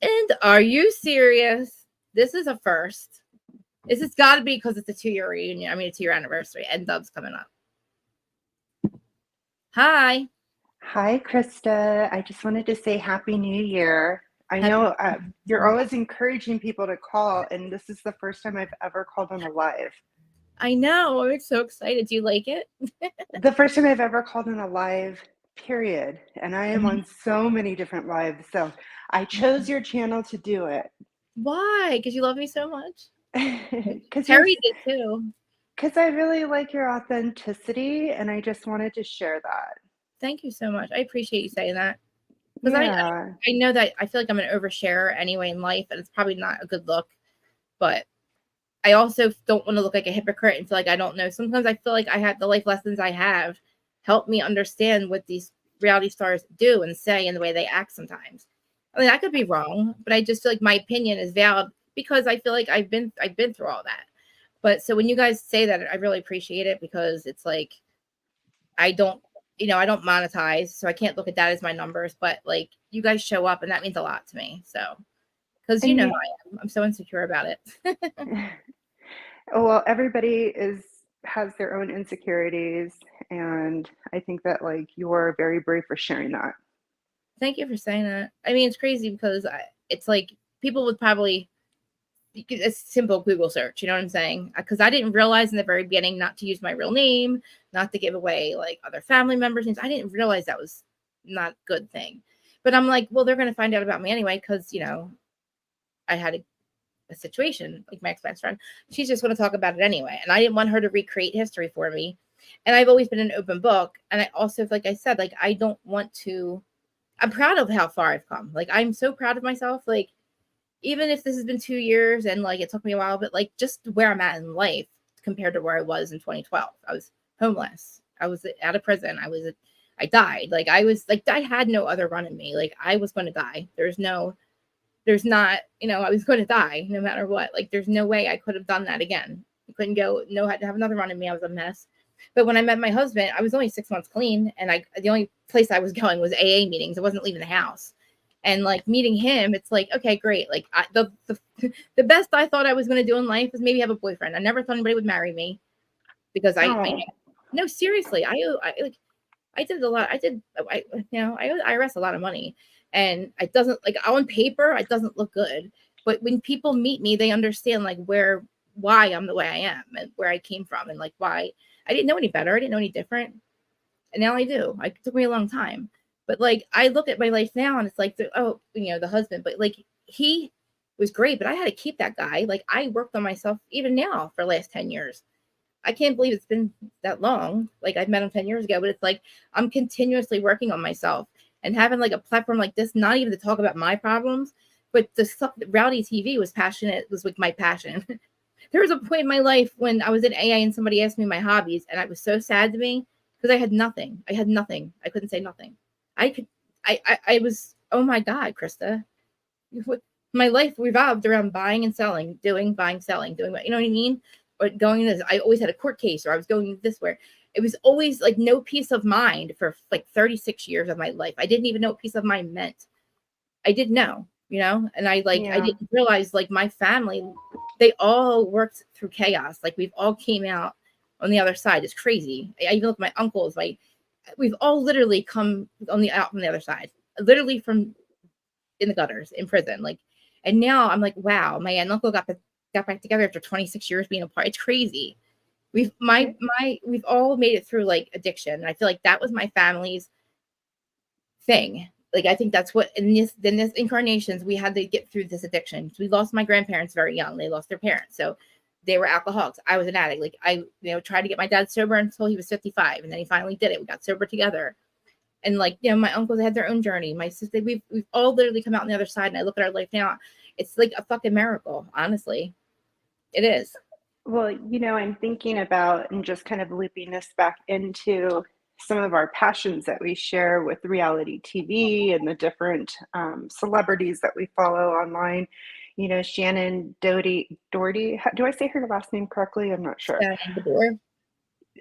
And are you serious? This is a first. This has got to be because it's a 2-year reunion. I mean, a 2-year anniversary, and Dub's coming up. Hi.
Hi, Krista. I just wanted to say Happy New Year. I know you're always encouraging people to call, and this is the first time I've ever called on a live.
I know. I'm so excited. Do you like it?
The first time I've ever called on a live, period. And I am on so many different lives. So I chose your channel to do it.
Why? Because you love me so much?
Because
Harry did too.
Because I really like your authenticity, and I just wanted to share that.
Thank you so much. I appreciate you saying that. Because
Yeah.
I know that I feel like I'm an oversharer anyway in life, and it's probably not a good look. But I also don't want to look like a hypocrite and feel like I don't know. Sometimes I feel like I have the life lessons I have help me understand what these reality stars do and say and the way they act sometimes. I mean, I could be wrong, but I just feel like my opinion is valid because I feel like I've been through all that. But so when you guys say that, I really appreciate it because it's like I don't monetize, so I can't look at that as my numbers. But like you guys show up, and that means a lot to me. So because you know I am. I'm so insecure about it.
Well, everybody has their own insecurities, and I think that like you're very brave for sharing that.
Thank you for saying that. I mean, it's crazy because it's like people would probably a simple Google search, you know what I'm saying? Because I didn't realize in the very beginning not to use my real name, not to give away like other family members' names. I didn't realize that was not a good thing. But I'm like, well, they're going to find out about me anyway because, you know, I had a situation like my ex-best friend. She's just going to talk about it anyway. And I didn't want her to recreate history for me. And I've always been an open book. And I also, like I said, like, I don't want to, I'm proud of how far I've come. Like, I'm so proud of myself. Like, even if this has been 2 years and like it took me a while, but like just where I'm at in life compared to where I was in 2012. I was homeless. I was out of prison. I died. Like I had no other run in me. Like I was going to die. There's not, I was going to die no matter what. Like there's no way I could have done that again. I couldn't had to have another run in me. I was a mess. But when I met my husband, I was only 6 months clean. And the only place I was going was AA meetings. I wasn't leaving the house. And like meeting him, it's like, okay, great. Like the best I thought I was going to do in life was maybe have a boyfriend. I never thought anybody would marry me because no, seriously. I did a lot. I owe IRS a lot of money, and it doesn't like on paper, it doesn't look good. But when people meet me, they understand like why I'm the way I am and where I came from and like why I didn't know any better. I didn't know any different. And now I do. It took me a long time. But like I look at my life now and it's like the husband, but like he was great, but I had to keep that guy. Like I worked on myself even now for the last 10 years. I can't believe it's been that long. Like I met him 10 years ago, but it's like I'm continuously working on myself and having like a platform like this, not even to talk about my problems, but the stuff reality TV was like my passion. There was a point in my life when I was in AA and somebody asked me my hobbies and it was so sad to me because I had nothing. I couldn't say nothing. I was, oh my God, Krista, my life revolved around buying and selling, buying, selling, doing what, you know what I mean? Or going this, I always had a court case or I was going this where it was always like no peace of mind for like 36 years of my life. I didn't even know what peace of mind meant. I didn't know, and I
Yeah.
didn't realize like my family, they all worked through chaos. Like we've all came out on the other side. It's crazy. I even look at my uncles, we've all literally come out from the other side, literally from in the gutters, in prison. Like, and now I'm like, wow, my aunt and uncle got back together after 26 years being apart. It's crazy. We've all made it through like addiction. And I feel like that was my family's thing. Like, I think that's what in this incarnations we had to get through this addiction. We lost my grandparents very young. They lost their parents, so they were alcoholics. I was an addict. Like, I tried to get my dad sober until he was 55, and then he finally did it. We got sober together, and like my uncles had their own journey. My sister, we've all literally come out on the other side. And I look at our life now, it's like a fucking miracle. Honestly, it is.
Well, I'm thinking about and just kind of looping this back into some of our passions that we share with reality TV and the different celebrities that we follow online. Shannon Doherty. Do I say her last name correctly? I'm not sure.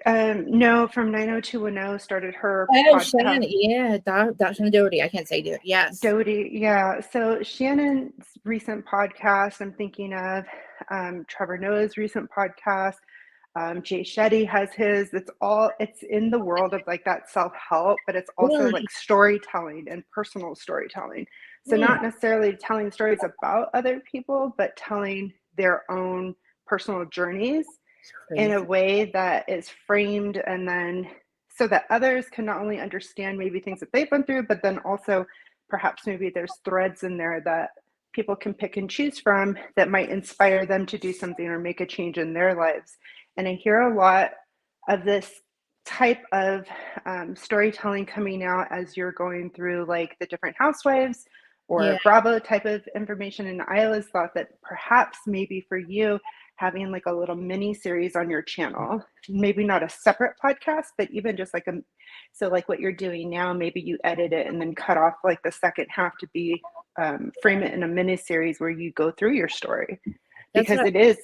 No, from 90210 started her podcast.
Shannon, yeah, Shannon Doherty. I can't say Doherty. Yes,
Doherty, yeah. So Shannon's recent podcast, I'm thinking of Trevor Noah's recent podcast. Jay Shetty has his. It's in the world of like that self-help, but it's also like storytelling and personal storytelling. So not necessarily telling stories about other people, but telling their own personal journeys in a way that is framed, and then so that others can not only understand maybe things that they've been through, but then also perhaps maybe there's threads in there that people can pick and choose from that might inspire them to do something or make a change in their lives. And I hear a lot of this type of storytelling coming out as you're going through like the different Housewives or Bravo type of information. And I always thought that perhaps maybe for you, having like a little mini series on your channel, maybe not a separate podcast, but even just like so like what you're doing now, maybe you edit it and then cut off like the second half to be frame it in a mini series where you go through your story, because it is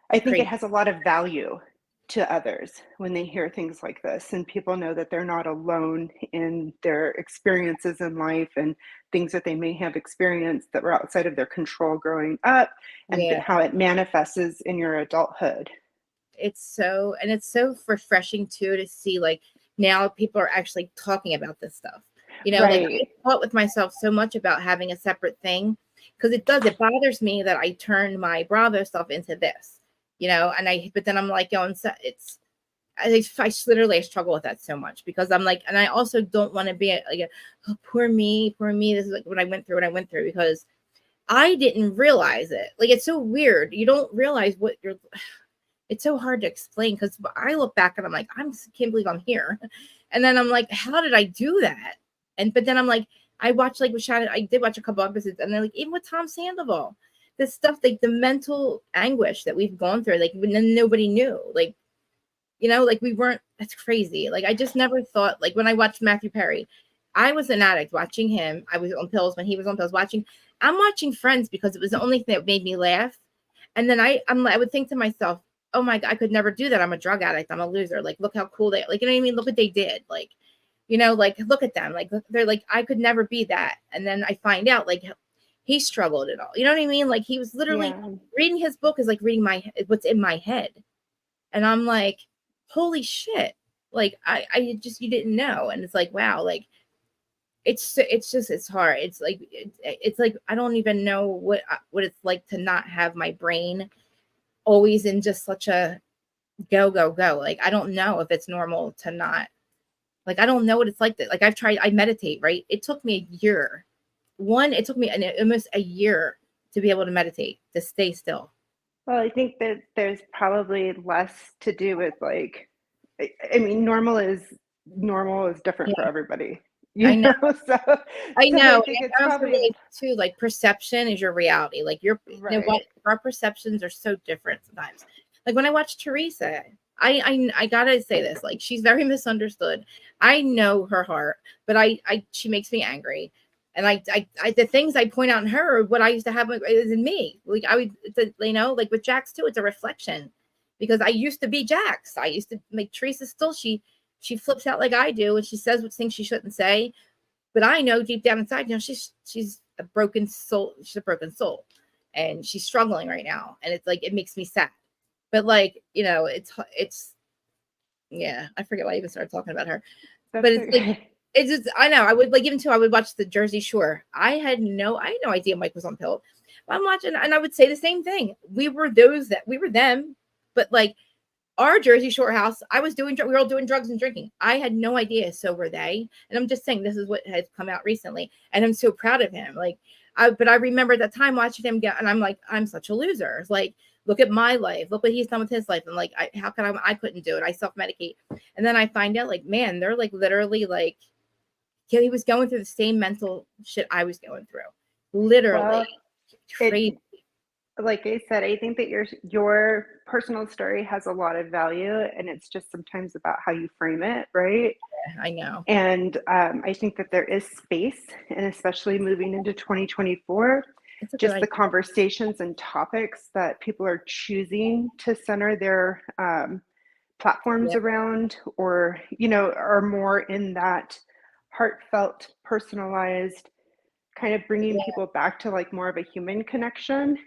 I think it has a lot of value to others when they hear things like this, and people know that they're not alone in their experiences in life and things that they may have experienced that were outside of their control growing up, and how it manifests in your adulthood.
It's so refreshing too to see like now people are actually talking about this stuff. Like I fought with myself so much about having a separate thing, because it bothers me that I turned my Bravo stuff into this. But then I'm like, I literally struggle with that so much, because I'm like, and I also don't want to be like, oh, poor me. This is like what I went through, because I didn't realize it. Like, it's so weird. You don't realize it's so hard to explain, because I look back and I'm like, can't believe I'm here. And then I'm like, how did I do that? But then I'm like, I watched like with Shannon, I did watch a couple episodes, and then like even with Tom Sandoval, this stuff, like the mental anguish that we've gone through, like when nobody knew, like, like we weren't, that's crazy. Like, I just never thought, like when I watched Matthew Perry, I was an addict watching him. I was on pills when he was on pills I'm watching Friends because it was the only thing that made me laugh. And then I would think to myself, oh my God, I could never do that. I'm a drug addict. I'm a loser. Like, look how cool like, you know what I mean? Look what they did. Like, like, look at them. Like, they're like, I could never be that. And then I find out like, he struggled at all. You know what I mean? Like, he was literally reading his book is like reading what's in my head. And I'm like, holy shit. Like, you didn't know. And it's like, wow. Like, it's hard. It's like, I don't even know what it's like to not have my brain always in just such a go. Like, I don't know if it's normal to not, like, I don't know what it's like that. Like, I meditate, right? It took me a year. It took me almost a year to be able to meditate, to stay still.
Well, I think that there's probably less to do with like, I mean, normal is different for everybody.
I know.
So
I know.
I think it's
probably too, like, perception is your reality. Like, our perceptions are so different sometimes. Like when I watch Teresa, I gotta say this, like, she's very misunderstood. I know her heart, but she makes me angry. And I the things I point out in her, what I used to have is in me. Like, like with Jax too, it's a reflection, because I used to be Jax. I used to make Teresa still. She flips out like I do, and she says what things she shouldn't say. But I know deep down inside, she's a broken soul. She's a broken soul, and she's struggling right now. And it's like, it makes me sad. But like, it's yeah, I forget why I even started talking about her.
That's
But it's
okay.
like, it's just, I know, I would like, even too, I would watch the Jersey Shore. I had no idea Mike was on pill. I'm watching, and I would say the same thing. We were them, but like our Jersey Shore house, we were all doing drugs and drinking. I had no idea. So were they. And I'm just saying, this is what has come out recently. And I'm so proud of him. Like, but I remember at the time watching him get, and I'm like, I'm such a loser. It's like, look at my life. Look what he's done with his life. And like, how can I couldn't do it. I self-medicate. And then I find out like, man, they're like literally like, he was going through the same mental shit I was going through. Literally.
Well,
crazy.
Like I said, I think that your personal story has a lot of value, and it's just sometimes about how you frame it, right?
Yeah, I know.
And I think that there is space, and especially moving into 2024, just the conversations and topics that people are choosing to center their platforms around, or, are more in that heartfelt, personalized, kind of bringing people back to like more of a human connection.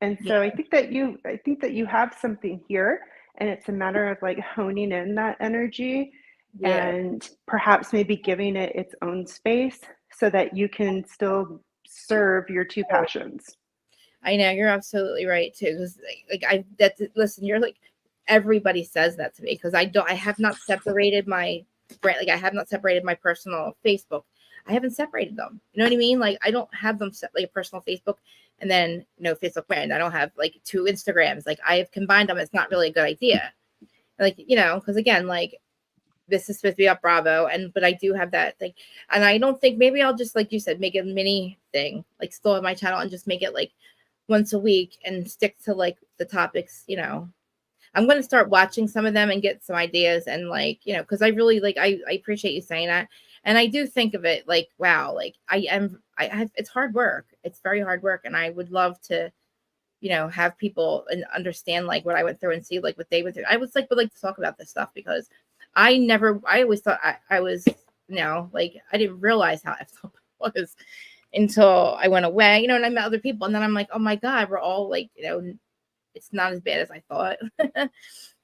And so I think that you have something here, and it's a matter of like honing in that energy and perhaps maybe giving it its own space so that you can still serve your two passions.
I know, you're absolutely right too. Because listen, you're like, everybody says that to me, because I have not separated my brand. Like, I have not separated my personal Facebook. I haven't separated them. You know what I mean? Like, I don't have them set like a personal Facebook and then Facebook brand. I don't have like 2 Instagrams. Like, I have combined them. It's not really a good idea. Like, because again, like, this is supposed to be up Bravo, but I do have that thing. And I don't think, maybe I'll just, like you said, make a mini thing, like still have my channel and just make it like once a week and stick to like the topics. I'm going to start watching some of them and get some ideas, and like, because I really like, I appreciate you saying that. And I do think of it like, wow, like it's hard work. It's very hard work. And I would love to, have people and understand like what I went through and see like what they went through. I was like, would like to talk about this stuff, because I always thought I was, like, I didn't realize how I was until I went away, and I met other people. And then I'm like, oh my God, we're all like, it's not as bad as I thought.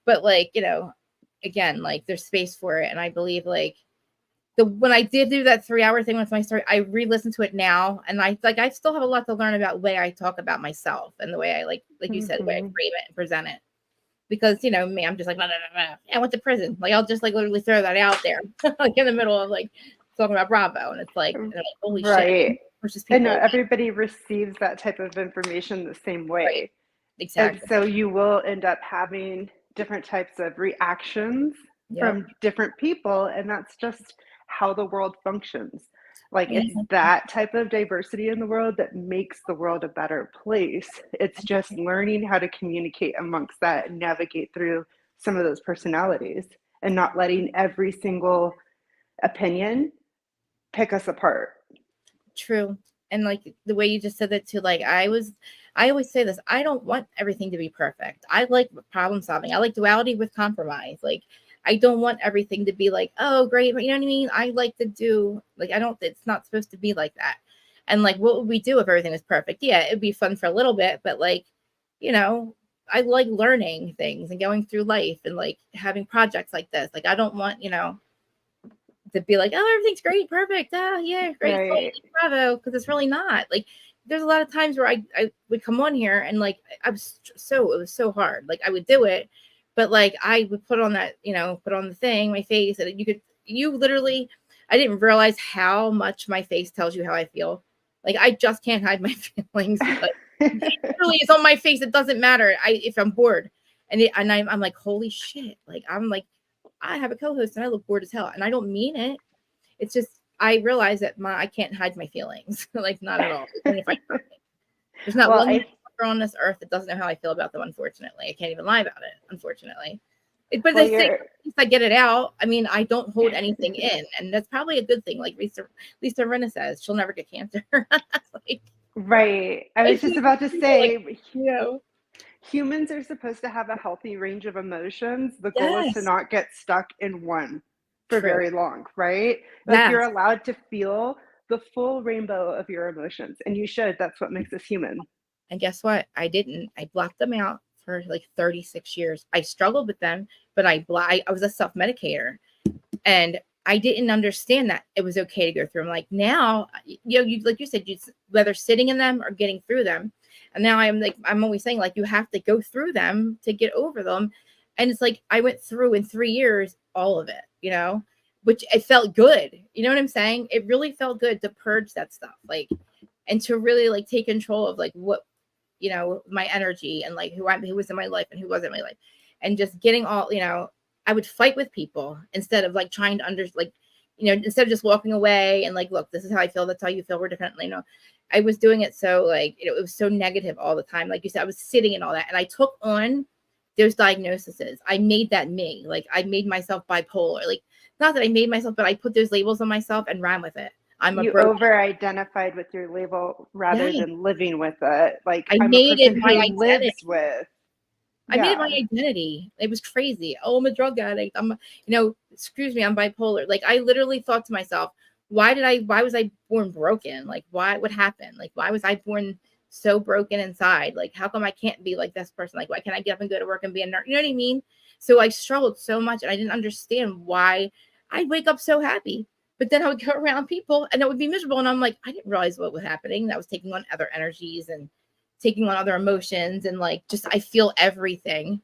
But like, again, like there's space for it. And I believe like when I did do that 3-hour thing with my story, I re-listened to it now. And I still have a lot to learn about the way I talk about myself and the way I like you said, the way I frame it and present it. Because, me, I'm just like, blah, blah, blah, blah. I went to prison. Like, I'll just like literally throw that out there, like in the middle of like talking about Bravo. And it's like, holy shit. Versus people.
And not everybody receives that type of information the same way.
Right. Exactly.
And so you will end up having different types of reactions from different people. And that's just how the world functions. Like, it's that type of diversity in the world that makes the world a better place. It's just learning how to communicate amongst that and navigate through some of those personalities, and not letting every single opinion pick us apart.
True. And like the way you just said that too, like I always say this, I don't want everything to be perfect. I like problem solving. I like duality with compromise. Like, I don't want everything to be like, oh, great. But you know what I mean? I like to do, like, it's not supposed to be like that. And like, what would we do if everything was perfect? Yeah, it'd be fun for a little bit, but like, I like learning things and going through life and like having projects like this. Like, I don't want, to be like, oh, everything's great, perfect. Yeah, great.
Right.
Bravo. Because it's really not. Like, there's a lot of times where I would come on here and like, it was so hard. Like, I would do it. But like, I would put on that, put on the thing, my face, and you literally, I didn't realize how much my face tells you how I feel. Like, I just can't hide my feelings. Like, literally, it's on my face. It doesn't matter. If I'm bored, and I'm like, holy shit. Like, I'm like, I have a co-host and I look bored as hell, and I don't mean it. It's just, I realize that I can't hide my feelings. Like, not at all. Even if there's not one on this earth that doesn't know how I feel about them, unfortunately. I can't even lie about it, unfortunately. But they say, at least I get it out. I mean, I don't hold anything in, and that's probably a good thing. Like Lisa Rinna says, she'll never get cancer. Like,
right. I was just about to say,
like,
humans are supposed to have a healthy range of emotions. The goal is to not get stuck in one for very long, right? Like, you're allowed to feel the full rainbow of your emotions, and you should. That's what makes us human.
And guess what? I didn't. I blocked them out for like 36 years. I struggled with them, but I was a self-medicator, and I didn't understand that it was okay to go through them. Like now, you like you said, whether sitting in them or getting through them. And now I'm always saying, like, you have to go through them to get over them. And it's like I went through in 3 years all of it, which it felt good. You know what I'm saying? It really felt good to purge that stuff, like, and to really like take control of like what, my energy and like who was in my life and who wasn't in my life, and just getting all, I would fight with people instead of like trying to instead of just walking away and like, look, this is how I feel. That's how you feel. We're different. I was doing it so like, it was so negative all the time. Like you said, I was sitting in all that, and I took on those diagnoses. I made that me. Like I made myself bipolar. Like not that I made myself, but I put those labels on myself and ran with it.
You over-identified with your label rather than living with it. Like
I
I'm
made
a person
it my
who
identity.
lives with.
I made it my identity. It was crazy. Oh, I'm a drug addict. Excuse me, I'm bipolar. Like I literally thought to myself, why was I born broken? Like what happened? Like why was I born so broken inside? Like how come I can't be like this person? Like why can't I get up and go to work and be a nurse? You know what I mean? So I struggled so much, and I didn't understand why I'd wake up so happy. But then I would go around people and it would be miserable. And I'm like, I didn't realize what was happening. That was taking on other energies and taking on other emotions. And like, just, I feel everything.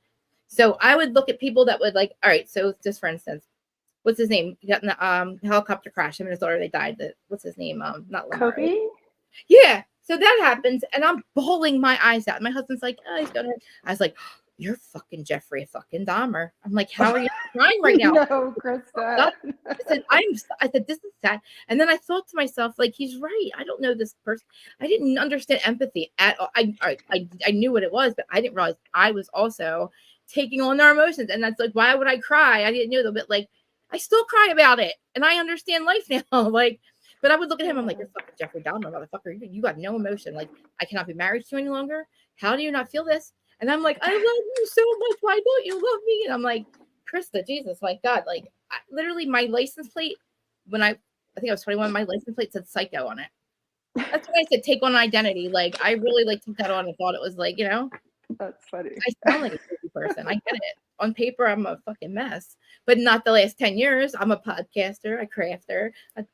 So I would look at people that would like, all right. So just for instance, what's his name? He got in the helicopter crash in Minnesota. They died. What's his name? Not Lamar.
Kobe?
Yeah. So that happens. And I'm bawling my eyes out. My husband's like, oh, he's going to, I was like, you're fucking Jeffrey fucking Dahmer. I'm like, how are you crying right now?
No, Krista.
I said, this is sad. And then I thought to myself, like, he's right. I don't know this person. I didn't understand empathy at all. I knew what it was, but I didn't realize I was also taking on their emotions. And that's like, why would I cry? I didn't know that, but like, I still cry about it. And I understand life now. Like, but I would look at him. I'm like, you're fucking Jeffrey Dahmer, motherfucker. You got no emotion. Like, I cannot be married to you any longer. How do you not feel this? And I'm like, I love you so much. Why don't you love me? And I'm like, Krista, Jesus, my God. Like, literally, my license plate, when I think I was 21, my license plate said psycho on it. That's why I said take on an identity. Like, I really like took that on and thought it was like,
That's funny.
I sound like a crazy person. I get it. On paper, I'm a fucking mess, but not the last 10 years. I'm a podcaster, a crafter,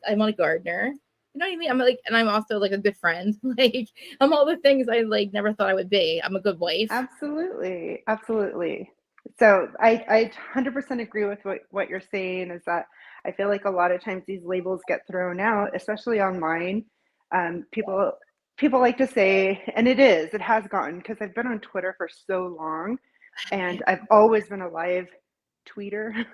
I'm a gardener. You know what I mean? I'm like, and I'm also like a good friend. Like, I'm all the things I like never thought I would be. I'm a good wife.
Absolutely. Absolutely. So I 100% agree with what you're saying, is that I feel like a lot of times these labels get thrown out, especially online. People like to say, and it has gotten, because I've been on Twitter for so long, and I've always been a live tweeter.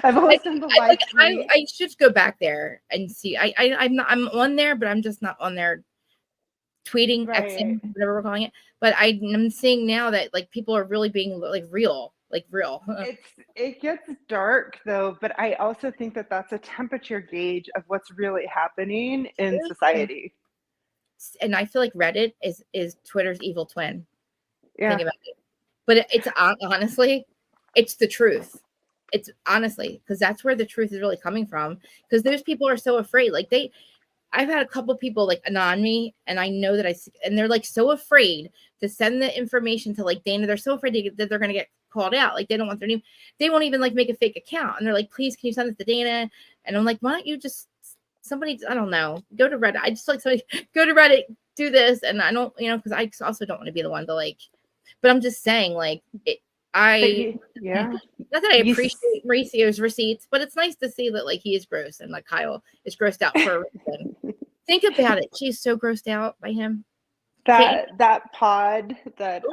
I've always done the live tweet.
I should go back there and see. I'm on there, but I'm just not on there tweeting,
Right.
Xing, whatever we're calling it. But I'm seeing now that like people are really being like real.
It gets dark though, but I also think that that's a temperature gauge of what's really happening in society.
And I feel like Reddit is Twitter's evil twin.
Yeah.
Think about it. But it's honestly, it's the truth. It's honestly, because that's where the truth is really coming from. Because those people are so afraid. Like I've had a couple people like anon me, and I know that and they're like so afraid to send the information to like Dana. They're so afraid that they're going to get called out. Like they don't want their name. They won't even like make a fake account. And they're like, please, can you send this to Dana? And I'm like, why don't you just somebody, I don't know, go to Reddit. I just like somebody go to Reddit, do this. And I don't, because I also don't want to be the one to like, but I'm just saying like not that I appreciate Mauricio's receipts, but it's nice to see that like he is gross and like Kyle is grossed out for a reason. Think about it. She's so grossed out by him.
That pod that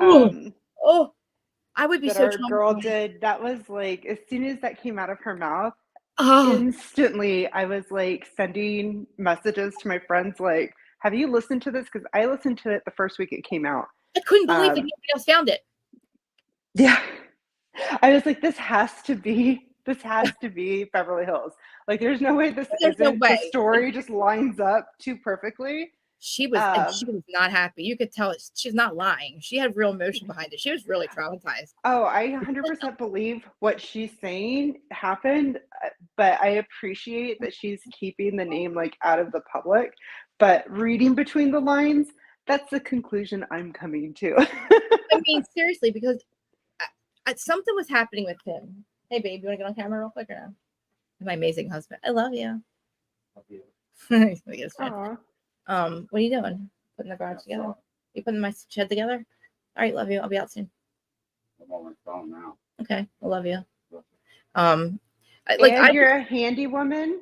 I would be
that
so
our girl did. That was like, as soon as that came out of her mouth, instantly I was like sending messages to my friends like, have you listened to this? Because I listened to it the first week it came out.
I couldn't believe that nobody else found it.
Yeah. I was like, this has to be Beverly Hills. Like, there's no way this isn't. The story just lines up too perfectly.
she was not happy. You could tell she's not lying. She had real emotion behind it. She was really traumatized.
Oh, I 100% believe what she's saying happened, but I appreciate that she's keeping the name like out of the public. But reading between the lines, that's the conclusion I'm coming to.
I mean, seriously, because something was happening with him. Hey, babe, you want to get on camera real quick or no? My amazing husband. I love you.
Love you.
Aw.
What are you doing? Putting the garage together? You putting my shed together? All right, love you. I'll be out soon.
I'm on my phone now.
Okay, I love you.
And you're a handy woman.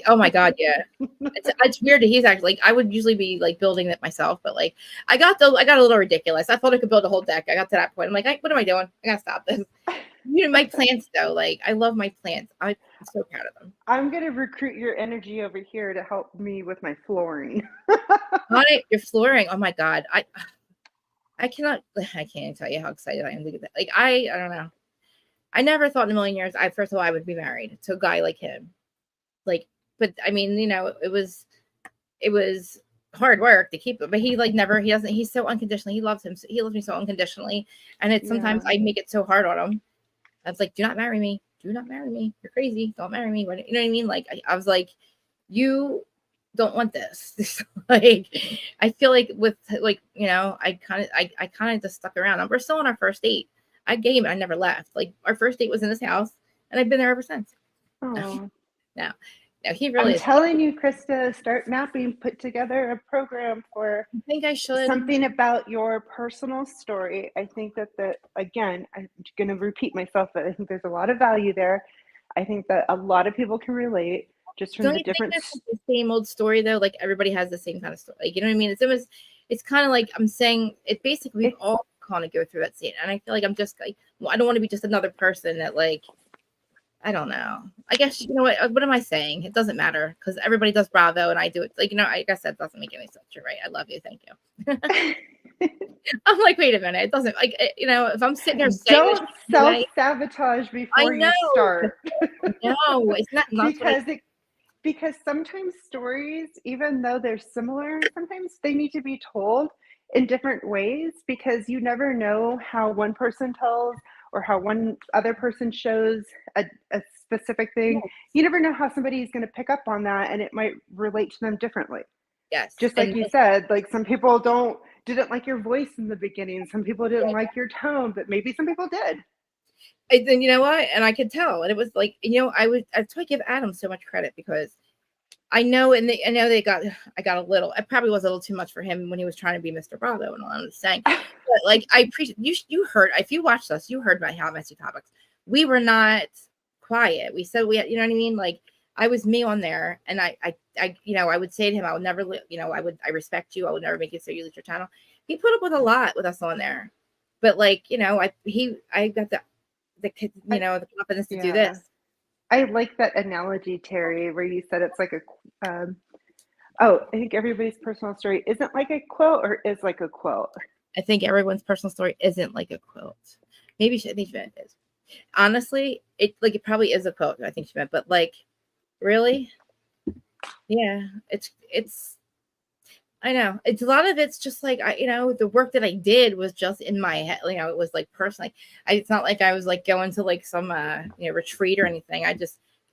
Oh my god, yeah. It's weird that he's actually like, I would usually be like building it myself, but like I got a little ridiculous. I thought I could build a whole deck. I got to that point. I'm like, what am I doing? I gotta stop this. My plants though, like I love my plants. I'm so proud of them.
I'm gonna recruit your energy over here to help me with my flooring.
Honey, your flooring. Oh my god. I can't tell you how excited I am to get that. Like I don't know. I never thought in a million years first of all I would be married to a guy like him. Like, but I mean, it was hard work to keep it, but he like never, he's so unconditional. He loves me so unconditionally. And it's sometimes I make it so hard on him. I was like, do not marry me. Do not marry me. You're crazy. Don't marry me. You know what I mean? Like, I was like, you don't want this. Like, I feel like with like, I kind of just stuck around. We're still on our first date. I never left. Like our first date was in this house and I've been there ever since.
Oh.
Now he really
I'm telling you, Krista, start mapping, put together a program for
I think I should.
Something about your personal story. I think that again, I'm going to repeat myself, but I think there's a lot of value there. I think that a lot of people can relate just from
Don't
the
you
different.
think that's the same old story though? Like everybody has the same kind of story. Like, you know what I mean? It's kind of like I'm saying it basically we all kind of go through that scene. And I feel like I'm just like, well, I don't want to be just another person that like, I don't know. I guess, what am I saying? It doesn't matter because everybody does Bravo and I do it. Like, I guess that doesn't make any sense. You're right. I love you. Thank you. I'm like, wait a minute. It doesn't like, if I'm sitting there saying
don't self-sabotage before you start.
No, it's not
because sometimes stories, even though they're similar, sometimes they need to be told in different ways because you never know how one person tells or how one other person shows a specific thing. Yes. You never know how somebody is going to pick up on that and it might relate to them differently.
Yes.
Just like you said, like some people didn't like your voice in the beginning. Some people didn't like your tone, but maybe some people did.
And then, you know what? And I could tell. And it was like, that's why I give Adam so much credit because I know, I got a little, it probably was a little too much for him when he was trying to be Mr. Bravo and all I'm saying. But like, I appreciate you heard, if you watched us, you heard about how messy topics. We were not quiet. We said, you know what I mean? Like I was me on there and I would say to him, I would never, I respect you. I would never make you so you lose your channel. He put up with a lot with us on there, but like, I got the confidence to do this.
I like that analogy, Terry, where you said it's like I think everybody's personal story isn't like a quote or is like a quote.
I think everyone's personal story isn't like a quote. Maybe she is. Honestly, it probably is a quote. I think she meant, but like, really, yeah, it's. I know it's a lot of it's just like the work that I did was just in my head. It was like personally. It's not like I was like going to like some retreat or anything.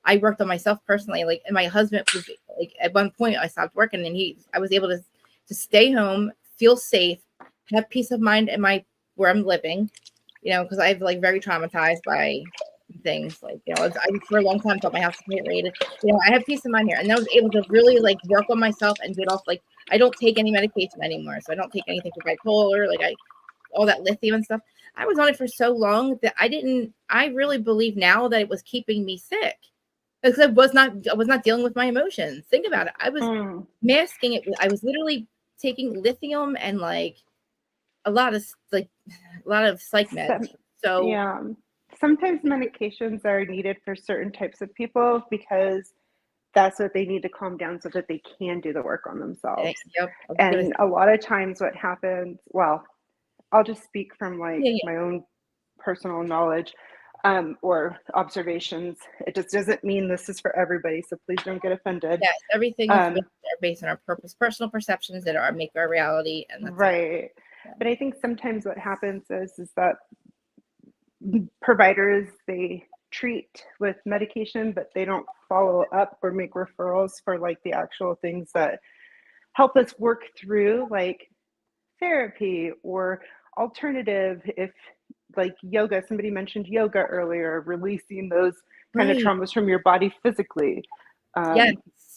I worked on myself personally. Like, and my husband was like at one point I stopped working and I was able to stay home, feel safe, have peace of mind in where I'm living. Because I've like very traumatized by things like I for a long time thought my house was rated. I have peace of mind here, and I was able to really like work on myself and get off. Like I don't take any medication anymore, so I don't take anything for bipolar. Like all that lithium and stuff. I was on it for so long that I really believe now that it was keeping me sick because I was not dealing with my emotions. Think about it. I was masking it. I was literally taking lithium and like a lot of psych meds. So
yeah. Sometimes medications are needed for certain types of people because that's what they need to calm down so that they can do the work on themselves.
Yep.
And a lot of times what happens, well, I'll just speak from like my own personal knowledge. or observations. It just doesn't mean this is for everybody, so please don't get offended.
Yes, everything is based on our personal perceptions that are make our reality, and that's
right.
Yeah.
But I think sometimes what happens is that providers, they treat with medication, but they don't follow up or make referrals for like the actual things that help us work through, like therapy or alternative, if like yoga, somebody mentioned yoga earlier, releasing those kind of
Right.
traumas from your body physically.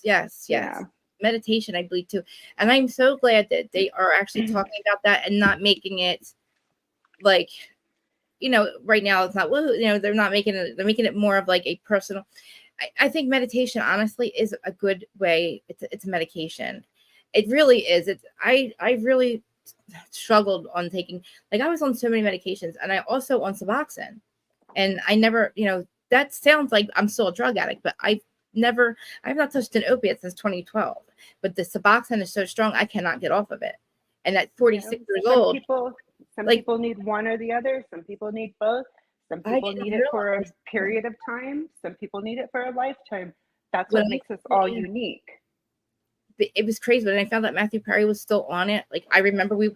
Yes.
Yeah.
Meditation, I believe too. And I'm so glad that they are actually talking about that and not making it like, right now it's not, they're not making it, they're making it more of like a personal. I think meditation honestly is a good way. It's a medication. It really is. I really struggled on taking, like I was on so many medications, and I also on Suboxone, and I never, that sounds like I'm still a drug addict, but I've not touched an opiate since 2012. But the Suboxone is so strong, I cannot get off of it. And at 46 years old,
some people need one or the other. Some people need both. Some people need it for a period of time. Some people need it for a lifetime. That's what makes us all unique.
It was crazy when I found that Matthew Perry was still on it. Like I remember we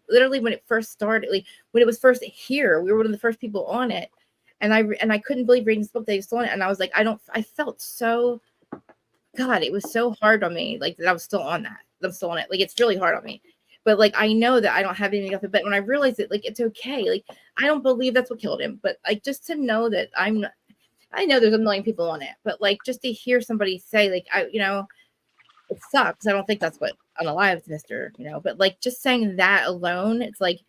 literally when it first started, like when it was first here, we were one of the first people on it, and I couldn't believe reading this book that he was still on it, and I was like, I felt so, God, it was so hard on me, like that I was still on that. I'm still on it. Like it's really hard on me. But like I know that I don't have anything else. But when I realized it, like it's okay. Like I don't believe that's what killed him. But like just to know that I know there's a million people on it. But like just to hear somebody say like it sucks. I don't think that's what unalives Mr. But like just saying that alone, it's like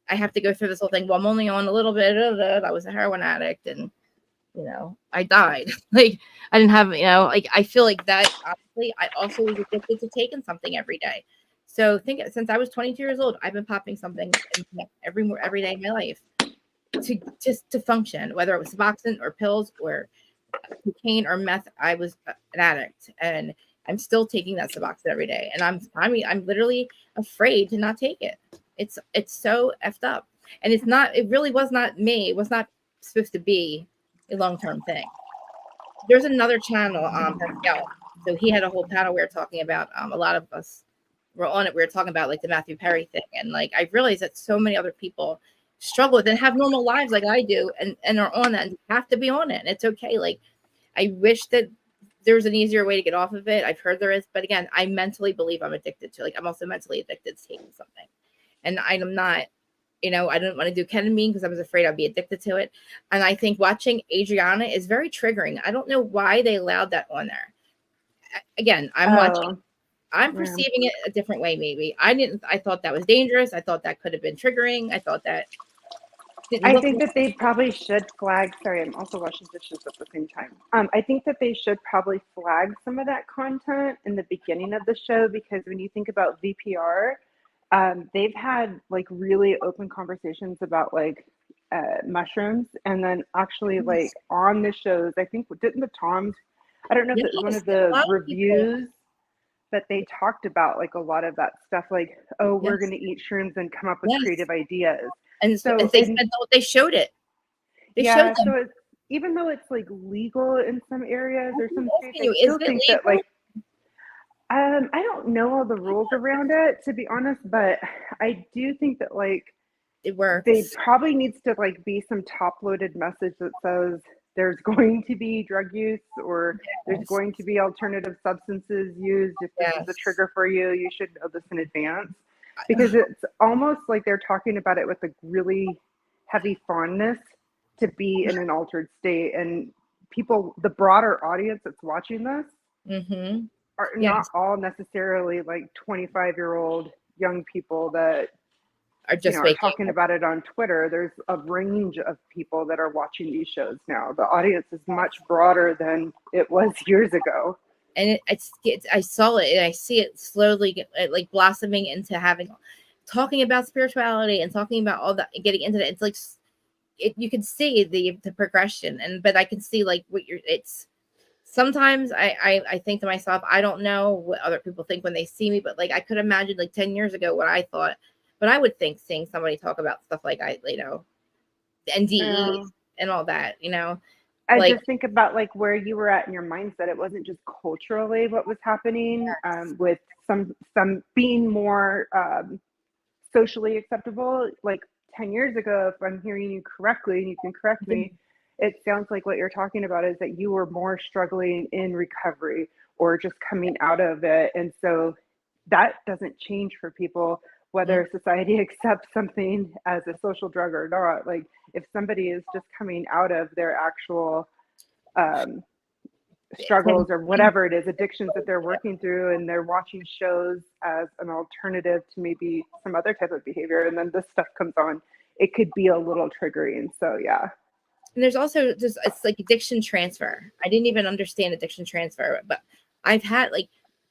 I have to go through this whole thing. Well, I'm only on a little bit of that. I was a heroin addict, and I died. Like I didn't have, like I feel like that. Honestly, I also was addicted to taking something every day. So since I was 22 years old, I've been popping something every day in my life to function, whether it was Suboxone or pills or cocaine or meth. I was an addict, and I'm still taking that Suboxone every day, and I'm literally afraid to not take it. It's so effed up, and it really was not me. It was not supposed to be a long-term thing. There's another channel, Pascal. So he had a whole panel we were talking about. A lot of us were on it. We were talking about like the Matthew Perry thing, and like I realized that so many other people struggle with it and have normal lives like I do, and are on that and have to be on it. And it's okay. Like I wish that there was an easier way to get off of it. I've heard there is, but again, I mentally believe I'm addicted to. Like I'm also mentally addicted to taking something, and I'm not. I didn't want to do ketamine because I was afraid I'd be addicted to it. And I think watching Adriana is very triggering. I don't know why they allowed that on there. Again, I'm perceiving it a different way. Maybe I thought that was dangerous. I thought that could have been triggering. I thought that.
I think that they probably should flag. Sorry, I'm also washing dishes at the same time. I think that they should probably flag some of that content in the beginning of the show, because when you think about VPR, they've had like really open conversations about like mushrooms, and then actually like on the shows, I think didn't the Toms, I don't know if it's one of the reviews, but they talked about like a lot of that stuff, like, oh, we're going to eat shrooms and come up with creative ideas.
And so they showed it.
So it's, even though it's like legal in some areas or some states, I still think that like, I don't know all the rules around it, to be honest, but I do think that like
it works.
They probably needs to like be some top-loaded message that says there's going to be drug use, or there's going to be alternative substances used. If this is a trigger for you, you should know this in advance, because it's almost like they're talking about it with a really heavy fondness to be in an altered state. And people, the broader audience that's watching this, are not all necessarily like 25-year-old young people that
are just
are talking about it on Twitter. There's a range of people that are watching these shows now. The audience is much broader than it was years ago.
And I saw it, and I see it slowly like blossoming into talking about spirituality and talking about all that, getting into it. It's like you can see the progression, but I can see like it's. Sometimes I think to myself, I don't know what other people think when they see me, but like I could imagine like 10 years ago what I thought, but I would think seeing somebody talk about stuff like NDE and all that,
I
like,
just think about like where you were at in your mindset. It wasn't just culturally what was happening, with some being more socially acceptable. Like 10 years ago, if I'm hearing you correctly, and you can correct me, it sounds like what you're talking about is that you were more struggling in recovery or just coming out of it. And so that doesn't change for people, whether society accepts something as a social drug or not. Like if somebody is just coming out of their actual struggles or whatever it is, addictions that they're working through, and they're watching shows as an alternative to maybe some other type of behavior, and then this stuff comes on, it could be a little triggering. So yeah.
And there's also just, it's like addiction transfer. I didn't even understand addiction transfer, but I've had, like,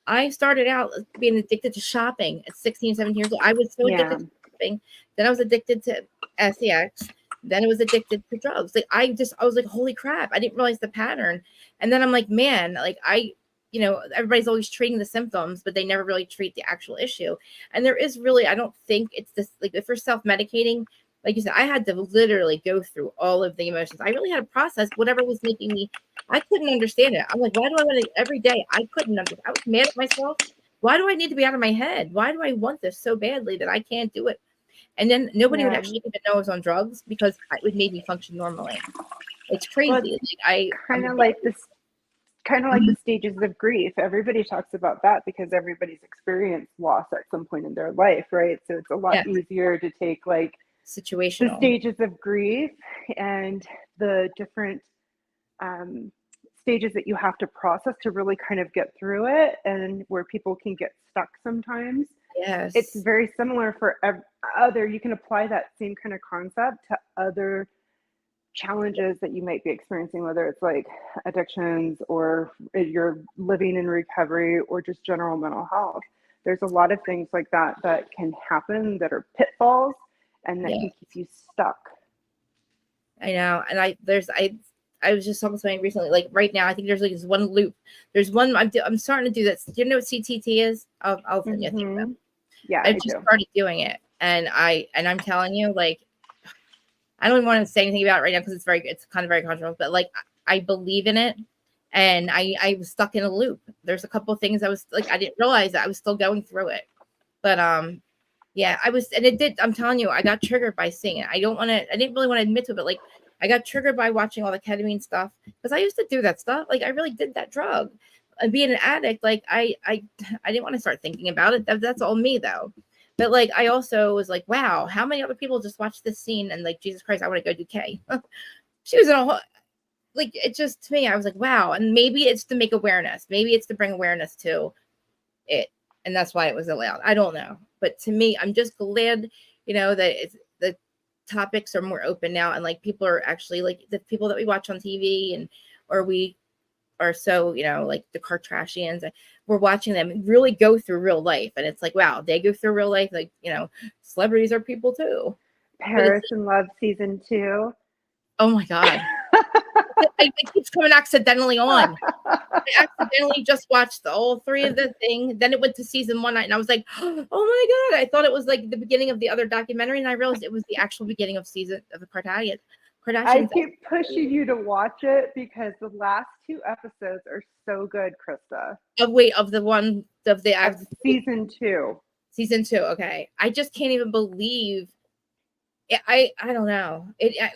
I started out being addicted to shopping at 16, 17 years old. I was so addicted to shopping. Then I was addicted to sex. Then I was addicted to drugs. Like I was like, holy crap. I didn't realize the pattern. And then I'm like, man, like everybody's always treating the symptoms, but they never really treat the actual issue. And there is really, I don't think it's this, like if you're self-medicating, like you said, I had to literally go through all of the emotions. I really had to process whatever was making me, I couldn't understand it. I'm like, why do I want to, every day, I couldn't understand. I was mad at myself. Why do I need to be out of my head? Why do I want this so badly that I can't do it? And then nobody would actually even know I was on drugs because it made me function normally. It's crazy.
Well,
like
kind of like the stages of grief. Everybody talks about that because everybody's experienced loss at some point in their life, right? So it's a lot easier to take like
situational
the stages of grief and the different stages that you have to process to really kind of get through it, and where people can get stuck sometimes.
Yes,
it's very similar for other. You can apply that same kind of concept to other challenges that you might be experiencing, whether it's like addictions or you're living in recovery or just general mental health. There's a lot of things like that that can happen that are pitfalls and that can keep you stuck.
I know. And I was just talking to somebody recently, like right now, I think there's like this one loop. There's one, I'm starting to do this. Do you know what CTT is? I'll send you a thing.
Yeah,
I just started doing it. And I'm telling you, like, I don't even want to say anything about it right now because it's kind of very controversial, but like, I believe in it. And I was stuck in a loop. There's a couple of things I was like, I didn't realize that I was still going through it. But, yeah, I'm telling you, I got triggered by seeing it. I didn't really want to admit to it, but like, I got triggered by watching all the ketamine stuff because I used to do that stuff. Like I really did that drug, and being an addict, like I didn't want to start thinking about it. That's all me though. But like, I also was like, wow, how many other people just watched this scene and like, Jesus Christ, I want to go do K. She was in a whole, like, it just, to me, I was like, wow. And maybe it's to make awareness. Maybe it's to bring awareness to it. And that's why it was allowed. I don't know. But to me, I'm just glad, that the topics are more open now. And like, people are actually like the people that we watch on TV or we are so, like the Kardashians, we're watching them really go through real life. And it's like, wow, they go through real life. Like, celebrities are people too.
Paris in Love season 2.
Oh my God. It keeps coming accidentally on. I accidentally just watched all 3 of the thing. Then it went to season 1 night, and I was like, "Oh my God!" I thought it was like the beginning of the other documentary, and I realized it was the actual beginning of the Kardashians.
I keep pushing you to watch it because the last 2 episodes are so good, Krista.
Of
season 2.
Season 2. Okay, I just can't even believe. I don't know.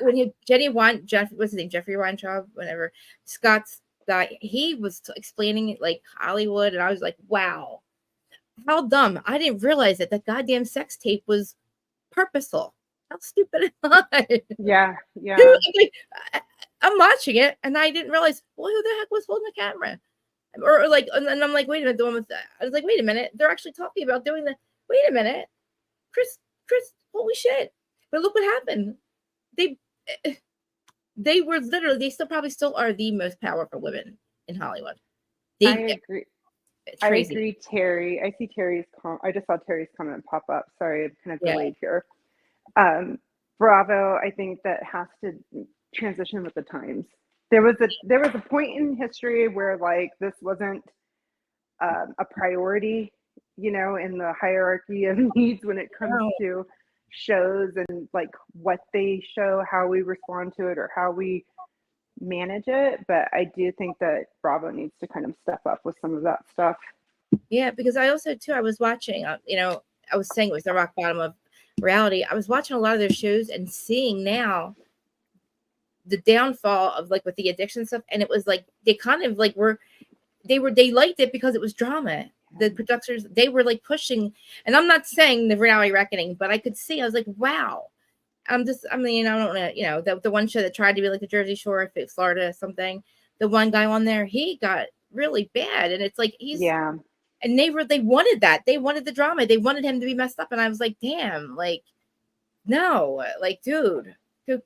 When what's his name? Jeffrey Weintraub, whenever Scott's guy, he was explaining it like Hollywood, and I was like, wow, how dumb. I didn't realize that goddamn sex tape was purposeful. How stupid am I?
Yeah.
I'm watching it, and I didn't realize, well, who the heck was holding the camera? Or like, and I'm like, wait a minute, the one with that. I was like, wait a minute, they're actually talking about doing the. Wait a minute, Chris, holy shit. But look what happened. They were literally, they probably still are the most powerful women in Hollywood.
I agree.
It's crazy.
I agree, Terry. I see Terry's I just saw Terry's comment pop up. Sorry, I'm kind of delayed here. Bravo, I think that has to transition with the times. There was a point in history where like this wasn't a priority, in the hierarchy of needs when it comes to shows and like what they show, how we respond to it, or how we manage it. But I do think that Bravo needs to kind of step up with some of that stuff.
Yeah, because I also too, I was watching, I was saying it was the rock bottom of reality. I was watching a lot of their shows and seeing now the downfall of like with the addiction stuff. And it was like, they kind of like they liked it because it was drama. The producers, they were like pushing, and I'm not saying the reality reckoning, but I could see, I was like, wow. I don't know, the one show that tried to be like the Jersey Shore, if it's Florida something, the one guy on there, he got really bad. And it's like, and they wanted that. They wanted the drama. They wanted him to be messed up. And I was like, damn, like, no, like, dude.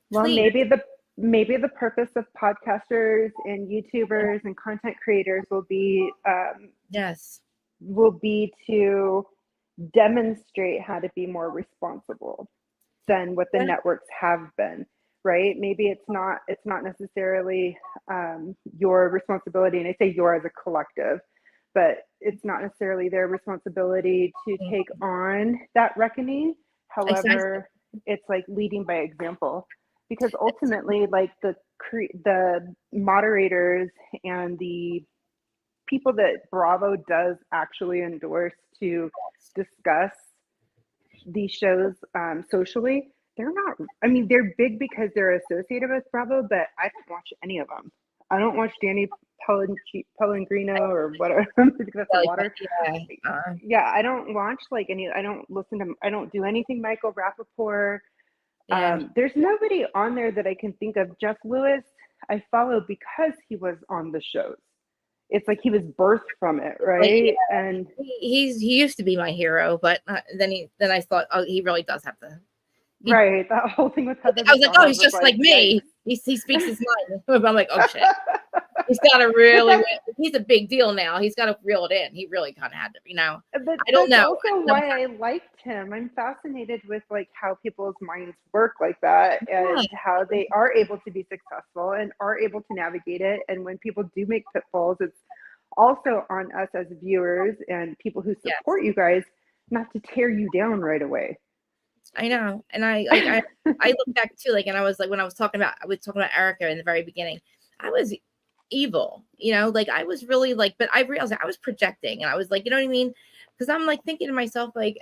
Well, maybe the purpose of podcasters and YouTubers and content creators will be to demonstrate how to be more responsible than what the networks have been, right? Maybe it's not necessarily your responsibility, and I say your as a collective, but it's not necessarily their responsibility to take on that reckoning. However, it's like leading by example, because ultimately, like the moderators and the people that Bravo does actually endorse to discuss these shows socially, they're not, I mean, they're big because they're associated with Bravo, but I don't watch any of them. I don't watch Danny Pellegrino or whatever. That's the water. Yeah, I don't watch like any, I don't listen to, I don't do anything Michael Rappaport. There's nobody on there that I can think of. Jeff Lewis, I follow because he was on the shows. It's like he was birthed from it, right? And
he used to be my hero, but then I thought, oh, he really does have to.
Right, that whole thing with Heather.
I was like, oh, he's just like me. He speaks his mind. I'm like, oh shit. He's got to really. He's a big deal now. He's got to reel it in. He really kind of had to,
But
I don't know.
That's also why I liked him. I'm fascinated with like how people's minds work like that, and how they are able to be successful and are able to navigate it. And when people do make pitfalls, it's also on us as viewers and people who support you guys not to tear you down right away.
I know, and I look back too, like, and I was like, when I was talking about Erica in the very beginning, I was evil, like I was really like, but I realized I was projecting, and I was like, you know what I mean? Because I'm like thinking to myself, like,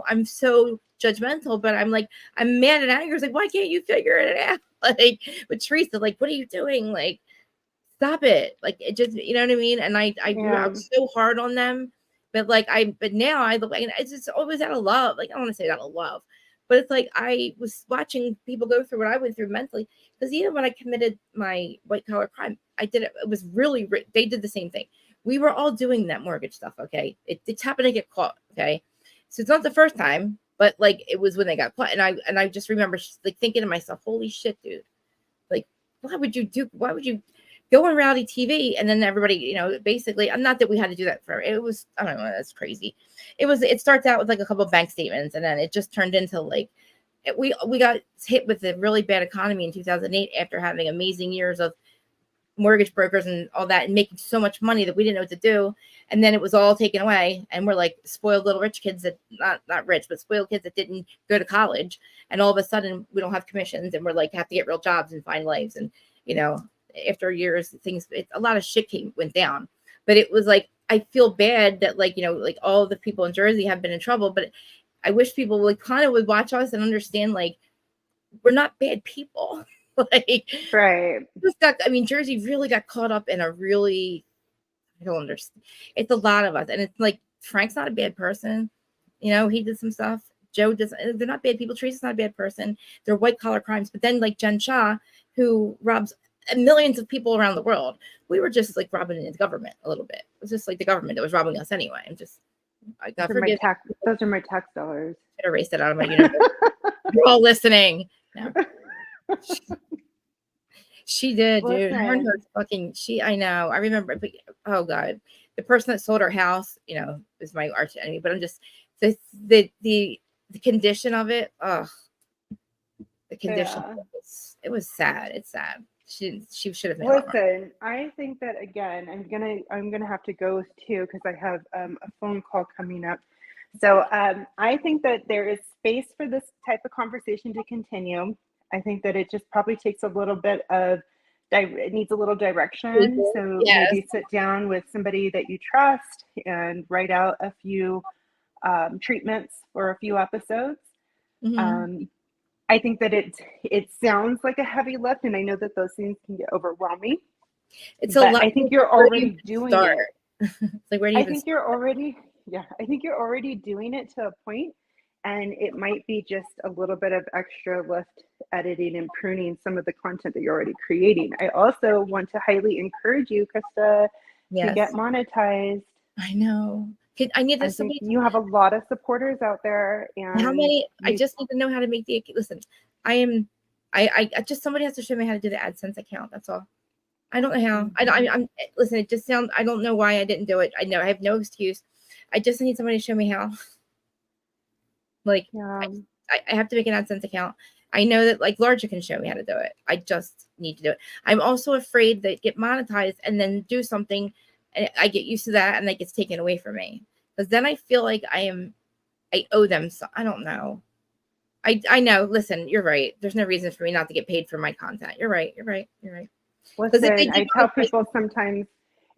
I'm so judgmental, but I'm like, I'm mad and angry. I was like, why can't you figure it out? Like with Teresa, like, what are you doing? Like, stop it. Like, it just, you know what I mean? And I was so hard on them, but now I look like, it's just always out of love. Like, I don't want to say out of love, but it's like I was watching people go through what I went through mentally. Because even when I committed my white collar crime, I did it. It was really, they did the same thing. We were all doing that mortgage stuff. Okay. It's happened to get caught. Okay. So it's not the first time, but like it was when they got caught. And I just remember like thinking to myself, holy shit, dude. Like, why would you go on reality TV? And then everybody, basically, not that we had to do that forever. It was, I don't know, that's crazy. It starts out with like a couple of bank statements, and then it just turned into like, we got hit with a really bad economy in 2008 after having amazing years of mortgage brokers and all that, and making so much money that we didn't know what to do. And then it was all taken away, and we're like spoiled little rich kids that not rich, but spoiled kids that didn't go to college. And all of a sudden we don't have commissions, and we're like have to get real jobs and find lives. And after years, a lot of shit went down. But it was like, I feel bad that like all the people in Jersey have been in trouble, but I wish people would watch us and understand, like, we're not bad people. Like,
right.
Jersey really got caught up in a really, I don't understand. It's a lot of us. And it's like, Frank's not a bad person. He did some stuff. Joe does. They're not bad people. Teresa's not a bad person. They're white collar crimes. But then like Jen Shah, who robs millions of people around the world, we were just like robbing the government a little bit. It was just like the government that was robbing us anyway.
Those are my tax dollars.
I erased it out of my universe. You're all listening. No. She did, dude. I know. I remember. But, oh God, the person that sold her house, is my arch enemy. But I'm just the condition of it. Oh, the condition. Yeah. It was sad. It's sad. She should have.
Listen, I think that again, I'm gonna have to go too because I have a phone call coming up. So I think that there is space for this type of conversation to continue. I think that it just probably takes a little bit of, it needs a little direction. So
Yes.
maybe sit down with somebody that you trust and write out a few treatments for a few episodes. I think that it sounds like a heavy lift, and I know that those things can get overwhelming.
It's a lot.
I think you're already doing it.
It's like, where do you
I think you're already doing it to a point, and it might be just a little bit of extra lift editing and pruning some of the content that you're already creating. I also want to highly encourage you, Krista, to get monetized.
I know. I need this.
You have a lot of supporters out there, and
how many? I just need to know how to make the. Listen, I just, somebody has to show me how to do the AdSense account. That's all. I don't know how. I'm listen. It just sounds. I don't know why I didn't do it. I know I have no excuse. I just need somebody to show me how. Like, I have to make an AdSense account. I know that like Larger can show me how to do it. I just need to do it. I'm also afraid that get monetized and then do something, and I get used to that, and that gets taken away from me. Because then I feel like I owe them. So I don't know. I know. Listen, you're right. There's no reason for me not to get paid for my content. You're right.
Listen, I tell people sometimes,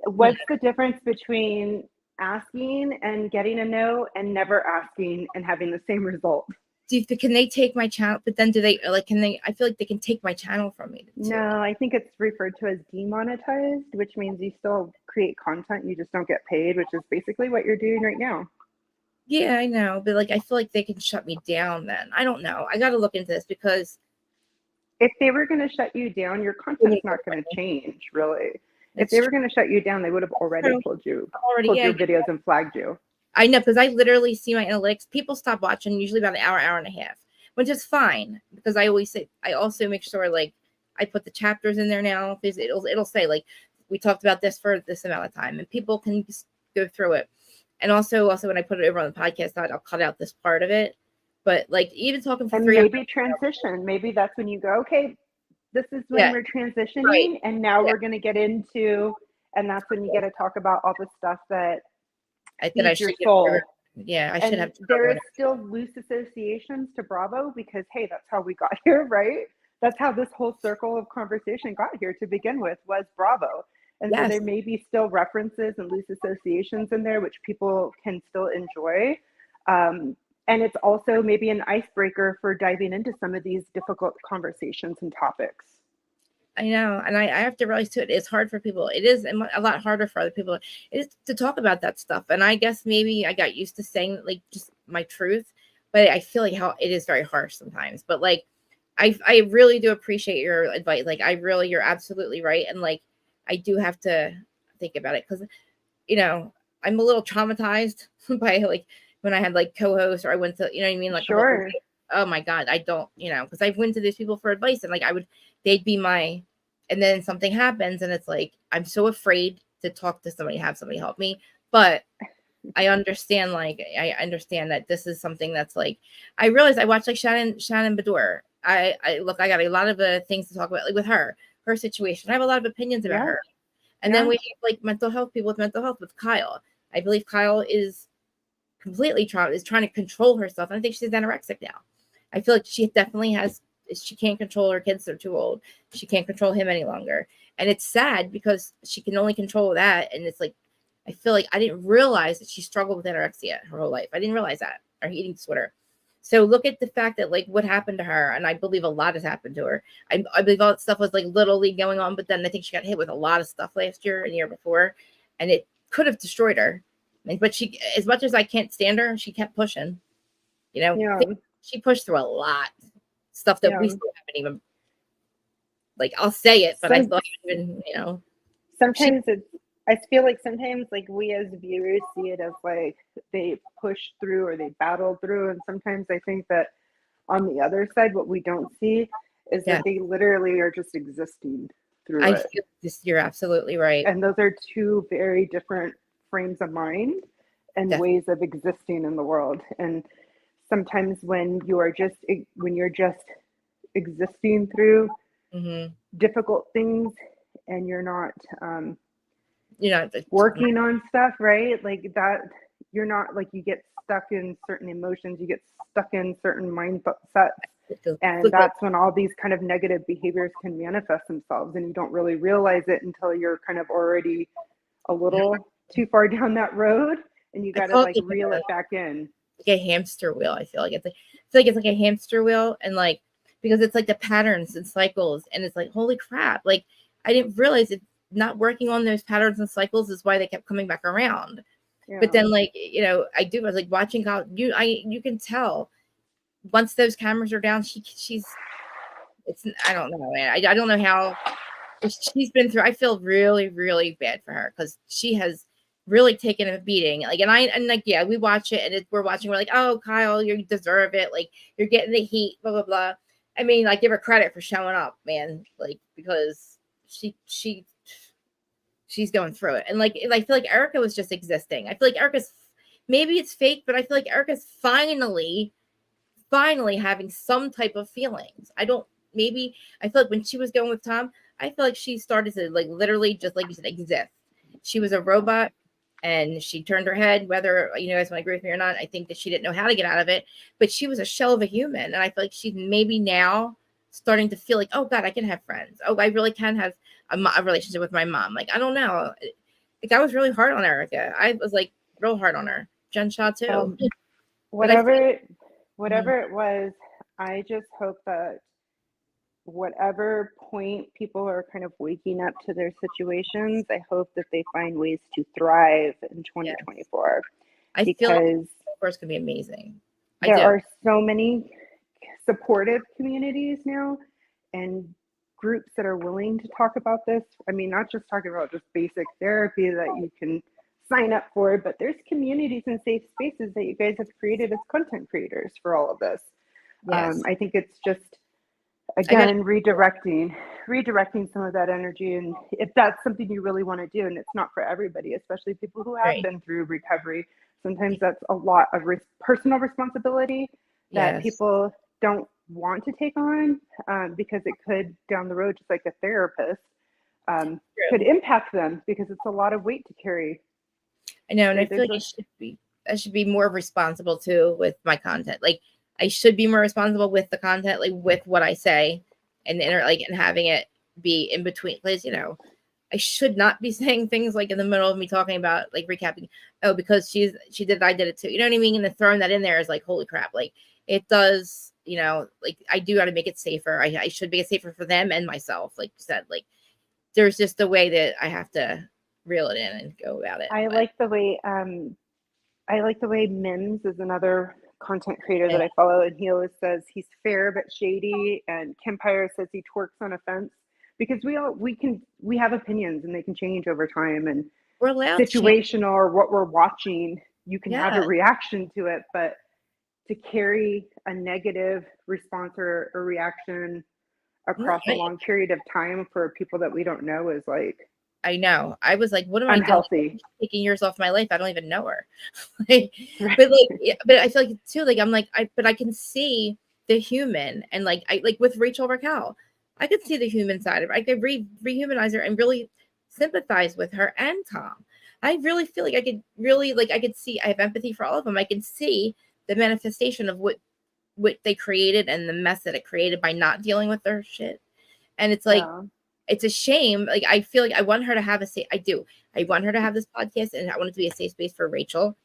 what's the difference between asking and getting a no and never asking and having the same result?
Can they take my channel? But then do they, like, can they, I feel like they can take my channel from me too.
No, I think it's referred to as demonetized, which means you still create content, you just don't get paid, which is basically what you're doing right now.
Yeah, I know. But like, I feel like they can shut me down then. I don't know. I got to look into this, because
if they were going to shut you down, your content's not going to change, really. If they were going to shut you down, they would have already pulled your videos and flagged you.
I know, because I literally see my analytics. People stop watching usually about an hour and a half, which is fine, because I always say, I also make sure like I put the chapters in there now, because it'll say like, we talked about this for this amount of time, and people can just go through it. And also when I put it over on the podcast side, I'll cut out this part of it. But like, even talking for 3 hours,
maybe transition. Maybe that's when you go, okay, this is when we're transitioning, and now we're going to get into, and that's when you get to talk about all the stuff that feeds your soul.
I should have.
There is still loose associations to Bravo, because hey, that's how we got here, right? That's how this whole circle of conversation got here to begin with, was Bravo. And so there may be still references and loose associations in there, which people can still enjoy. And it's also maybe an icebreaker for diving into some of these difficult conversations and topics.
I know. And I have to realize too, it's hard for people. It is a lot harder for other people. It is to talk about that stuff. And I guess maybe I got used to saying like just my truth, but I feel like how it is very harsh sometimes. But like, I really do appreciate your advice. Like, you're absolutely right. And like, I do have to think about it, because, I'm a little traumatized by like when I had like co-hosts, or I went to, you know what I mean? Like,
sure.
Oh my God, I don't, because I went to these people for advice, and like they'd be and then something happens, and it's like, I'm so afraid to talk to somebody, have somebody help me. But I understand, I understand that this is something that's like, I realized I watched like Shannon Bedour. I got a lot of things to talk about, like with her situation. I have a lot of opinions about her. And then we have like mental health people with mental health with Kyle. I believe Kyle is completely trying to control herself. And I think she's anorexic now. I feel like she definitely she can't control her kids. They're too old. She can't control him any longer. And it's sad, because she can only control that. And it's like, I feel like I didn't realize that she struggled with anorexia her whole life. I didn't realize that, or eating disorder. So look at the fact that like what happened to her. And I believe a lot has happened to her. I believe all that stuff was like literally going on, but then I think she got hit with a lot of stuff last year and the year before, and it could have destroyed her. But she, as much as I can't stand her, she kept pushing, she pushed through a lot of stuff that we still haven't even, like, I'll say it, but I still haven't even,
Sometimes I feel like sometimes like we as viewers see it as like they pushed through or they battled through. And sometimes I think that on the other side, what we don't see is that they literally are just existing through it.
Feel this, you're absolutely right.
And those are two very different frames of mind and ways of existing in the world. And sometimes when you're just existing through difficult things, and you're not working on stuff, right? Like that, you're not like, you get stuck in certain emotions, you get stuck in certain mindsets. And that's when all these kind of negative behaviors can manifest themselves, and you don't really realize it until you're kind of already a little too far down that road, and you got to like reel it back in.
Like a hamster wheel. I feel like it's like a hamster wheel, and like, because it's like the patterns and cycles, and it's like, holy crap, like I didn't realize it. Not working on those patterns and cycles is why they kept coming back around. Yeah. But then, like, you know, I was like watching how you can tell once those cameras are down, she's it's, I don't know, man. I don't know how she's been through. I feel really, really bad for her, because she has really taken a beating. Like, and like, yeah, we watch it, and we're watching, we're like, oh, Kyle, you deserve it. Like, you're getting the heat, blah, blah, blah. I mean, like, give her credit for showing up, man. Like, because she's going through it. And like, I feel like Erica was just existing. I feel like Erica's, maybe it's fake, but I feel like Erica's finally having some type of feelings. I feel like when she was going with Tom, I feel like she started to like literally just, like you said, exist. She was a robot, and she turned her head, whether you guys want to agree with me or not. I think that she didn't know how to get out of it, but she was a shell of a human. And I feel like she's maybe now starting to feel like, oh God, I can have friends. Oh, I really can have a relationship with my mom. Like, I don't know. Like, I was really hard on Erica. I was like real hard on her. Jen Shaw too.
Whatever it was, I just hope that whatever point people are kind of waking up to their situations, I hope that they find ways to thrive in 2024.
I feel like it's going to be amazing.
There are so many supportive communities now, and groups that are willing to talk about this. I mean, not just talking about just basic therapy that you can sign up for, but there's communities and safe spaces that you guys have created as content creators for all of this. Yes. I think it's just, again, redirecting some of that energy. And if that's something you really want to do, and it's not for everybody, especially people who have been through recovery, sometimes that's a lot of personal responsibility that people don't want to take on, because it could, down the road, just like a therapist, could impact them, because it's a lot of weight to carry.
I know, and I feel like I should be more responsible too with my content. Like, I should be more responsible with the content, like with what I say, and and having it be in between. Because, you know, I should not be saying things like in the middle of me talking about, like, recapping. Oh, because she did it, I did it too. You know what I mean? And throwing that in there is like, holy crap! Like, it does. You know, like, I do got to make it safer. I should make it safer for them and myself. Like you said, like, there's just a way that I have to reel it in and go about it.
I like the way Mims is another content creator that I follow, and he always says he's fair but shady, and Kempire says he twerks on a fence, because we have opinions, and they can change over time, and
we're allowed
situational or what we're watching, you can have a reaction to it, but to carry a negative response or a reaction across a long period of time for people that we don't know is like,
I know. I was like, what am
unhealthy.
I doing? Taking years off my life. I don't even know her. But I feel like too, like, I'm like, but I can see the human, and like, I like with Rachel Raquel, I could see the human side of her. I could rehumanize her and really sympathize with her and Tom. I really feel like I could really, like, I could see, I have empathy for all of them. I can see the manifestation of what they created and the mess that it created by not dealing with their shit. And it's like, it's a shame. Like, I feel like I want her to have I want her to have this podcast, and I want it to be a safe space for Rachel.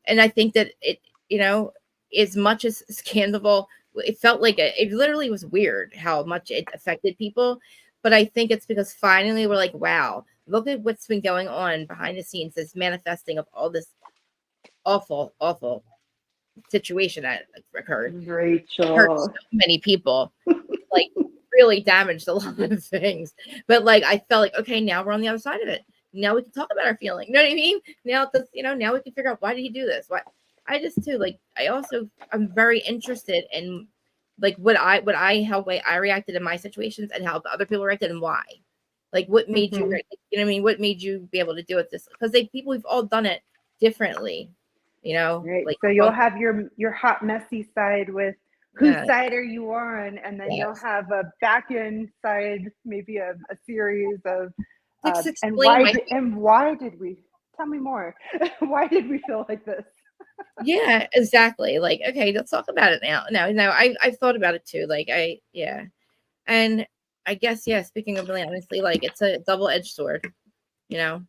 And I think that it, you know, as much as scandal, it felt like it literally was weird how much it affected people. But I think it's because finally we're like, wow, look at what's been going on behind the scenes, this manifesting of all this awful, awful situation that occurred.
Rachel
hurt so many people, like, really damaged a lot of things. But like, I felt like, okay, now we're on the other side of it. Now we can talk about our feeling. You know what I mean? Now now we can figure out, why did he do this? Why? I just too, like, I'm very interested in, like, how I reacted in my situations, and how other people reacted, and why. Like, what made you, you know what I mean? What made you be able to do it this? Because we've all done it differently, you know?
Right.
Like,
so you'll have your hot, messy side with whose side are you on? And then you'll have a back end side, maybe a series of, and why did we tell me more. Why did we feel like this?
Yeah, exactly. Like, okay, let's talk about it now. No, I've thought about it too. Like, yeah. And I guess, yeah, speaking of really honestly, like, it's a double-edged sword, you know?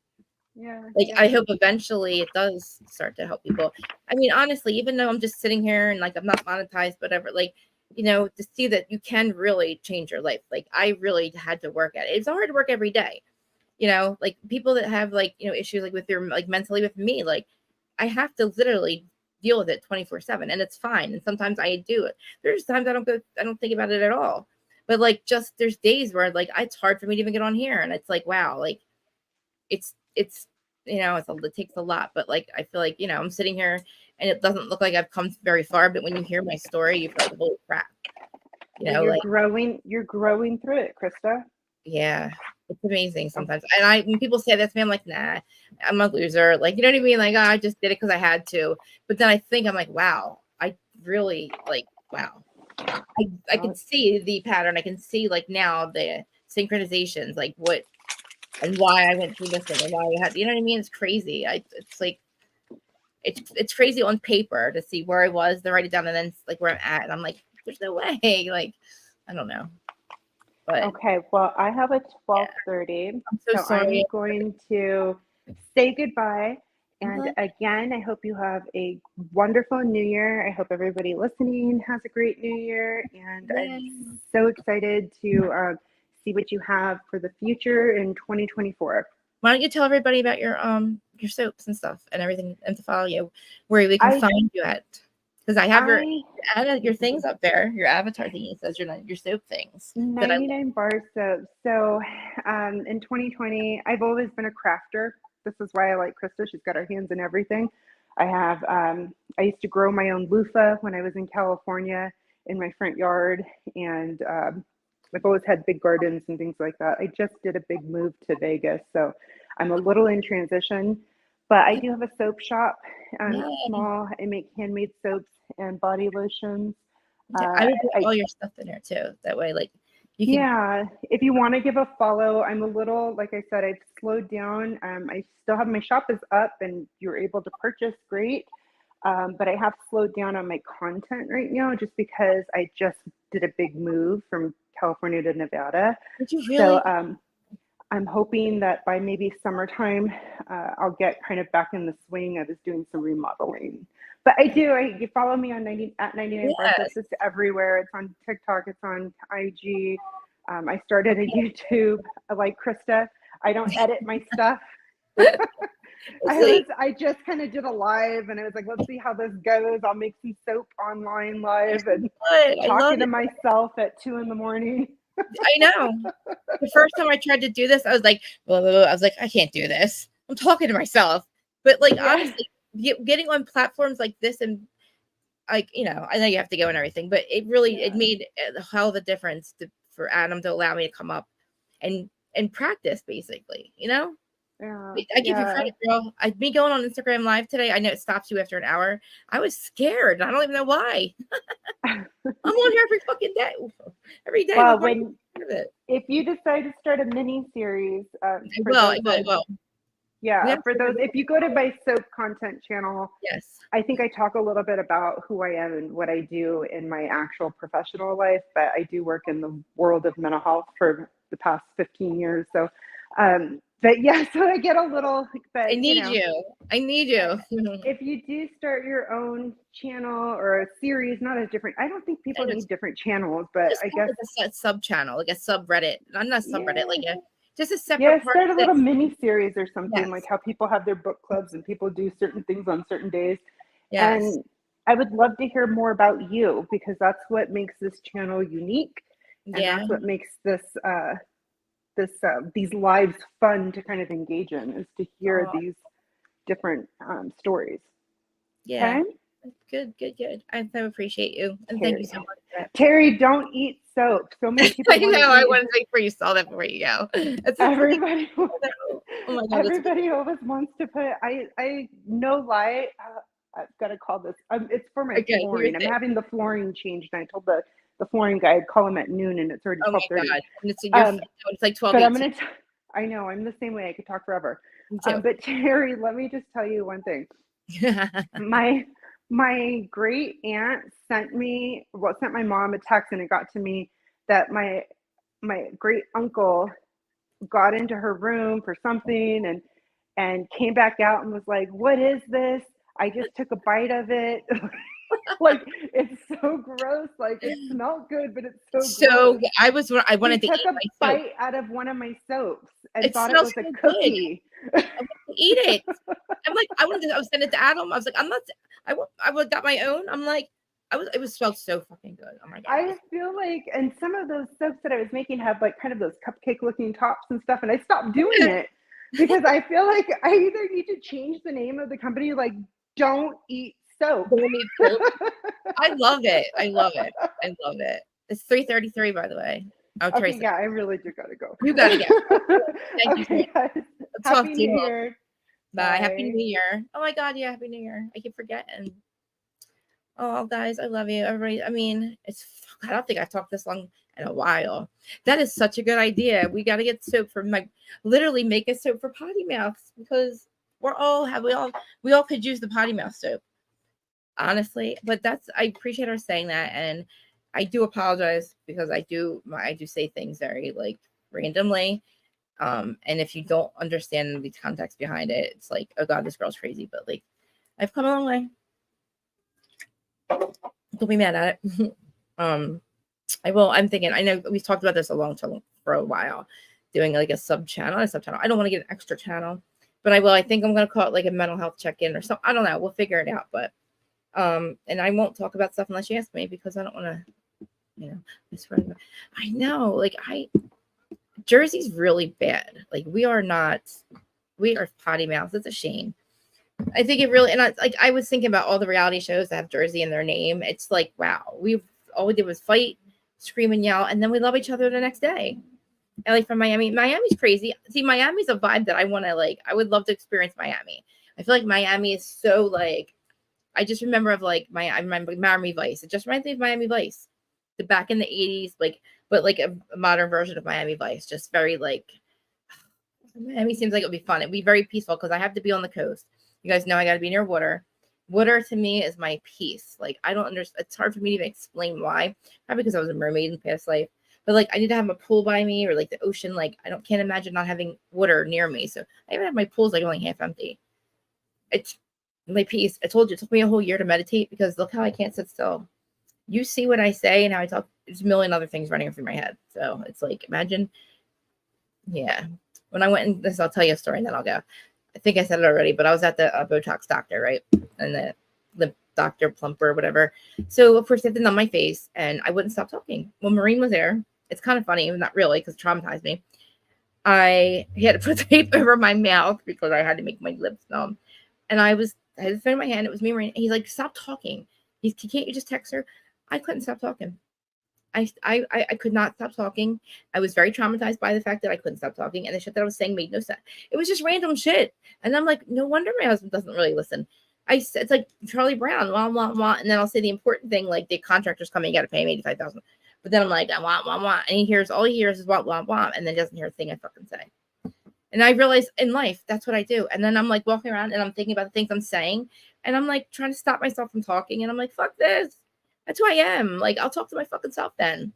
Yeah.
Like,
yeah.
I hope eventually it does start to help people. I mean, honestly, even though I'm just sitting here and like I'm not monetized, whatever, like, you know, to see that you can really change your life. Like, I really had to work at it. It's hard work every day, you know, like people that have like, you know, issues like with their like mentally with me, like I have to literally deal with it 24/7, and it's fine. And sometimes I do it. There's times I don't think about it at all. But like just there's days where like it's hard for me to even get on here, and it's like wow, like it's you know it takes a lot. But like I feel like you know I'm sitting here and it doesn't look like I've come very far. But when you hear my story, you feel like holy crap, you
Well,
know, like
you're growing through it, Krista.
yeah. It's amazing sometimes. And when people say that to me, I'm like, nah, I'm a loser. Like, you know what I mean? Like, oh, I just did it because I had to. But then I think I'm like, wow, I really like, wow. I can see the pattern. I can see like now the synchronizations, like what and why I went through this thing and why I had, you know what I mean? It's crazy. It's like, it's crazy on paper to see where I was, to write it down, and then like where I'm at. And I'm like, there's no way. Like, I don't know. But
Okay, well, I have a 12:30,
I'm so
so
sorry.
I'm going to say goodbye. And
Mhm.
again, I hope you have a wonderful new year. I hope everybody listening has a great new year. And
Yay.
I'm so excited to see what you have for the future in 2024.
Why don't you tell everybody about your soaps and stuff and everything, and to follow you, where we can
I
find you at? Because I have
I
your things up there, your avatar thingy says your soap things that I love.
99 bar soap. So in 2020, I've always been a crafter. This is why I like Krista. She's got her hands in everything. I used to grow my own loofah when I was in California in my front yard. And I've always had big gardens and things like that. I just did a big move to Vegas. So I'm a little in transition. But I do have a soap shop. It's
Yay.
small. I make handmade soaps and body lotions.
Yeah, I would put
I
all your stuff in there too. That way, like you can.
Yeah, if you want to give a follow, I'm a little, like I said, I've slowed down. I still have my shop is up and you're able to purchase, great. But I have slowed down on my content right now just because I just did a big move from California to Nevada.
Did you
So
really?
I'm hoping that by maybe summertime, I'll get kind of back in the swing. I was doing some remodeling. But you follow me on 99 Bar Soaps.
Yes.
It's everywhere. It's on TikTok. It's on IG. I started a YouTube. Like Krista, I don't edit my stuff. I just kind of did a live and I was like, let's see how this goes. I'll make some soap online live and talking to myself at 2 a.m.
I know. The first time I tried to do this, I was like, I can't do this. I'm talking to myself. But like honestly, getting on platforms like this and like you know, I know you have to go and everything, but it really it made a hell of a difference for Adam to allow me to come up and practice basically, you know. I give you credit, girl. Me going on Instagram Live today, I know it stops you after an hour. I was scared. I don't even know why. I'm on here every fucking day. Every day.
Well, if you decide to start a mini series,
I will.
Yeah, for those, if you go to my soap content channel,
yes,
I think I talk a little bit about who I am and what I do in my actual professional life, but I do work in the world of mental health for the past 15 years. So, but yeah, so I get a little, but
I need you. I need you.
If you do start your own channel or a series, not a different, I don't think people need different channels, but I guess
a sub channel, like a subreddit. I'm not subreddit, like just a separate part.
Start a little mini series or something, like how people have their book clubs and people do certain things on certain days.
Yes.
And I would love to hear more about you because that's what makes this channel unique. And that's what makes these lives fun to kind of engage in, is to hear these different stories.
Yeah. Okay? Good. I so appreciate you. And thank you so much.
Terry, don't eat soap. So many people
I know. I wanted to make sure you saw that before you go.
Everybody,
oh my God,
everybody always wants to put. I no lie. I've got to call this. It's for my flooring. I'm having the flooring changed, and I told the flooring guy I'd call him at noon, and it's already 12:30.
It's like 12.
But I know I'm the same way. I could talk forever. But Terry, let me just tell you one thing. My great aunt sent my mom a text, and it got to me that my great uncle got into her room for something and came back out and was like, "What is this? I just took a bite of it." Like, it's so gross. Like, it smelled good, but it's so gross.
I wanted to eat
a
my
bite
soap.
out of one of my soaps and
It
thought it
smells
was a
so
cookie.
good. I want to eat it. I'm like, I was sending it to Adam. I was like, I would got my own. I'm like, it was smelled so fucking good. Oh my God.
I feel like, and some of those soaps that I was making have like kind of those cupcake looking tops and stuff, and I stopped doing it because I feel like I either need to change the name of the company, like, don't eat soap.
I love it. I love it. I love it. It's 3:33, by the way.
Okay, yeah, I really do gotta go.
You gotta go. Thank you so much.
Guys. Happy New Year.
Bye. Happy New Year. Oh my God, yeah, Happy New Year. I keep forgetting. Oh, guys, I love you. Everybody, I mean, I don't think I've talked this long in a while. That is such a good idea. We got to get soap for literally make a soap for potty mouths, because we all could use the potty mouth soap, honestly. But I appreciate her saying that. And I do apologize because I do say things very like randomly. And if you don't understand the context behind it, it's like, oh God, this girl's crazy. But like, I've come a long way. Don't be mad at it. I will. I'm thinking. I know we've talked about this for a while, doing like a sub channel. I don't want to get an extra channel, but I will. I think I'm gonna call it like a mental health check-in or something. I don't know. We'll figure it out. But and I won't talk about stuff unless you ask me, because I don't want to, I know. Like Jersey's really bad. Like we are potty mouths. It's a shame. I think it really, and I was thinking about all the reality shows that have Jersey in their name. It's like, wow, all we did was fight, scream, and yell, and then we love each other the next day. And like from Miami's crazy. See, Miami's a vibe that I want to like. I would love to experience Miami. I feel like Miami is so like. I just remember I remember Miami Vice. It just reminds me of Miami Vice, the back in the 80s, like, but like a modern version of Miami Vice. Just very like. Miami seems like it would be fun. It'd be very peaceful because I have to be on the coast. You guys know I got to be near water. Water to me is my peace. Like, I don't understand. It's hard for me to even explain why. Probably because I was a mermaid in past life. But like, I need to have a pool by me, or like the ocean. Like, can't imagine not having water near me. So I even have my pool's like only half empty. It's my peace. I told you, it took me a whole year to meditate because look how I can't sit still. You see what I say and how I talk. There's a million other things running through my head. So it's like, imagine. Yeah. When I went in this, I'll tell you a story and then I'll go. I think I said it already, but I was at the Botox doctor, right? And the lip doctor, plumper, whatever. So, of course, they had to numb my face, and I wouldn't stop talking. Well, Maureen was there. It's kind of funny, not really, because it traumatized me. He had to put tape over my mouth because I had to make my lips numb. And I had the phone in my hand. It was me, Maureen. And he's like, stop talking. Can't you just text her? I couldn't stop talking. I could not stop talking. I was very traumatized by the fact that I couldn't stop talking, and the shit that I was saying made no sense. It was just random shit, and I'm like, no wonder my husband doesn't really listen. It's like Charlie Brown, wah wah wah, and then I'll say the important thing, like the contractor's coming, you got to pay him $85,000. But then I'm like, wah wah wah, and all he hears is wah wah wah, and then doesn't hear a thing I fucking say. And I realize in life that's what I do. And then I'm like walking around and I'm thinking about the things I'm saying, and I'm like trying to stop myself from talking, and I'm like, fuck this. That's who I am. Like, I'll talk to my fucking self then.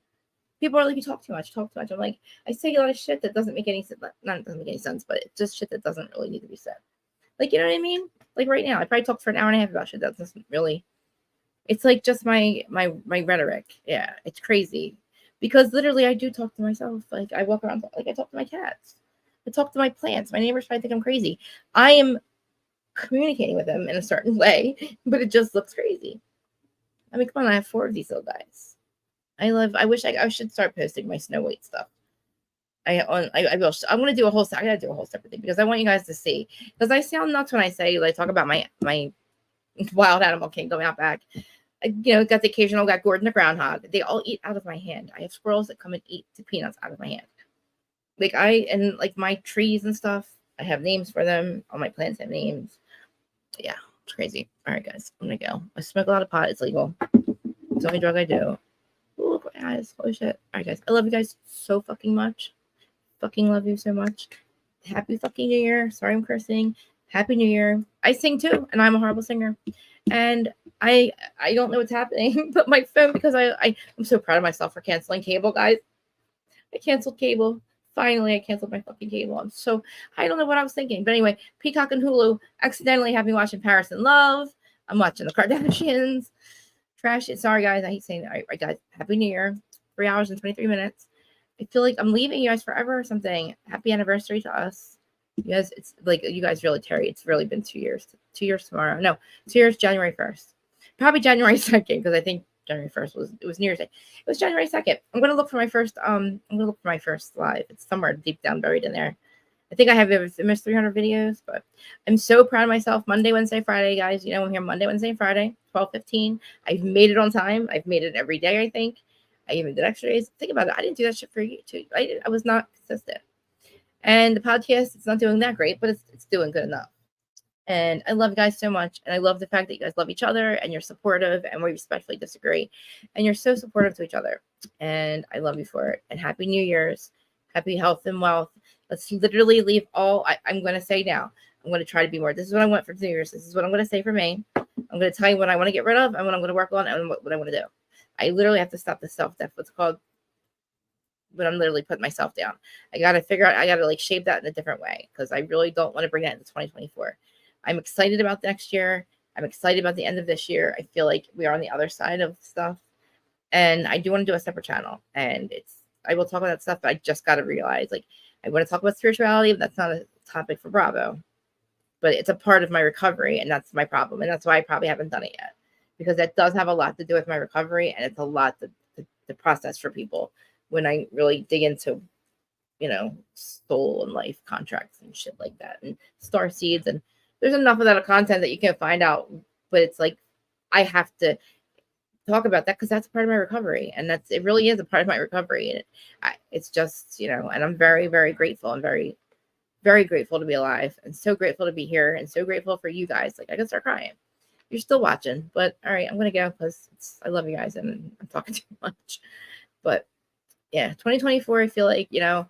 People are like, you talk too much. I'm like, I say a lot of shit that doesn't make any sense. Not it doesn't make any sense, but it's just shit that doesn't really need to be said. Like, you know what I mean? Like right now, I probably talked for an hour and a half about shit that doesn't really. It's like just my rhetoric. Yeah, it's crazy. Because literally I do talk to myself. Like I walk around, like I talk to my cats. I talk to my plants. My neighbors probably think I'm crazy. I am communicating with them in a certain way, but it just looks crazy. I mean, come on, I have 4 of these little guys. I wish I should start posting my Snow White stuff. I will. I'm gonna do a whole. I gotta do a whole separate thing because I want you guys to see. Because I sound nuts when I say like talk about my wild animal kingdom out back. Got the occasional, got Gordon the groundhog. They all eat out of my hand. I have squirrels that come and eat the peanuts out of my hand. Like my trees and stuff. I have names for them. All my plants have names. Yeah. It's crazy. All right, guys, I'm gonna go. I smoke a lot of pot. It's legal. It's the only drug I do. Ooh, look at my eyes. Holy shit. All right, guys. I love you guys so fucking much. Fucking love you so much. happy fucking New Year. Sorry I'm cursing. Happy New Year. I sing too, and I'm a horrible singer. And I don't know what's happening, but my phone, because I'm so proud of myself for canceling cable, guys. I canceled cable. Finally, I canceled my fucking cable. I don't know what I was thinking. But anyway, Peacock and Hulu accidentally have me watching Paris in Love. I'm watching the Kardashians. Trash it. Sorry, guys. I hate saying that. All right, guys. Happy New Year. 3 hours and 23 minutes. I feel like I'm leaving you guys forever or something. Happy anniversary to us. You guys, it's like, you guys really, Terry, it's really been 2 years. 2 years tomorrow. No, 2 years, January 1st. Probably January 2nd, because I think January 1st was New Year's Day. It was January 2nd. I'm gonna look for my first live. It's somewhere deep down buried in there. I think I have almost 300 videos, but I'm so proud of myself. Monday, Wednesday, Friday, guys. You know, I'm here Monday, Wednesday, Friday, 12:15. I've made it on time. I've made it every day, I think. I even did extra days. Think about it. I didn't do that shit for you too. I was not consistent. And the podcast, it's not doing that great, but it's doing good enough. And I love you guys so much. And I love the fact that you guys love each other and you're supportive, and we respectfully disagree. And you're so supportive to each other. And I love you for it. And happy New Year's. Happy health and wealth. Let's literally leave all, I'm going to say now. I'm going to try to be more. This is what I want for New Year's. This is what I'm going to say for me. I'm going to tell you what I want to get rid of and what I'm going to work on and what I want to do. I literally have to stop the self-death, what's called, when I'm literally putting myself down. I got to figure out, I got to like shape that in a different way, because I really don't want to bring that into 2024. I'm excited about next year. I'm excited about the end of this year. I feel like we are on the other side of stuff. And I do want to do a separate channel. And I will talk about that stuff, but I just got to realize, like, I want to talk about spirituality, but that's not a topic for Bravo. But it's a part of my recovery, and that's my problem. And that's why I probably haven't done it yet. Because that does have a lot to do with my recovery, and it's a lot to process for people when I really dig into, you know, soul and life contracts and shit like that, and star seeds. And there's enough of that content that you can find out, but it's like, I have to talk about that because that's part of my recovery, and it really is a part of my recovery. And it's just, you know, and I'm very, very grateful. I'm very, very grateful to be alive, and so grateful to be here, and so grateful for you guys. Like, I can start crying. You're still watching, but all right, I'm gonna go because I love you guys and I'm talking too much. But yeah, 2024, I feel like, you know,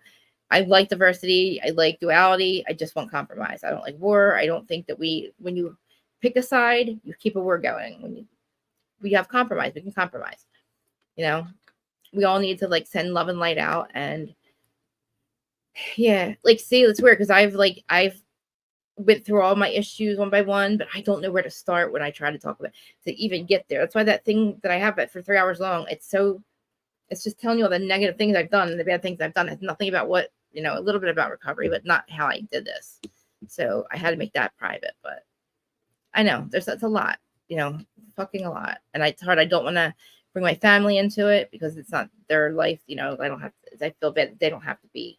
I like diversity, I like duality, I just want compromise. I don't like war. I don't think that when you pick a side, you keep a war going. When we have compromise, we can compromise. You know, we all need to like send love and light out. And yeah, like, see, it's weird because I've went through all my issues one by one, but I don't know where to start when I try to talk about to even get there. That's why that thing that I have for 3 hours long, it's just telling you all the negative things I've done and the bad things I've done. It's nothing about what, you know, a little bit about recovery, but not how I did this. So I had to make that private, but I know that's a lot, you know, fucking a lot. And it's hard. I don't want to bring my family into it because it's not their life. You know, I feel bad. They don't have to be,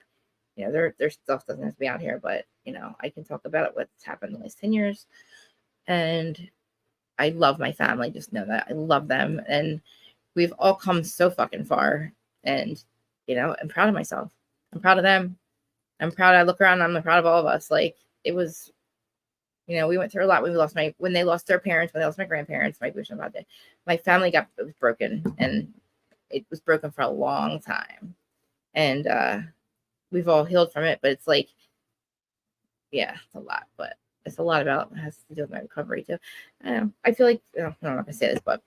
you know, their stuff doesn't have to be out here, but you know, I can talk about it, what's happened in the last 10 years. And I love my family. Just know that I love them. And we've all come so fucking far. And, you know, I'm proud of myself. I'm proud of them. I'm proud. I look around, I'm proud of all of us. Like, it was, you know, we went through a lot. When they lost their parents, when they lost my grandparents, my family was broken, and it was broken for a long time. And we've all healed from it, but it's like, yeah, it's a lot, but it's a lot about, it has to do with my recovery too. I feel like, I'm not gonna say this, but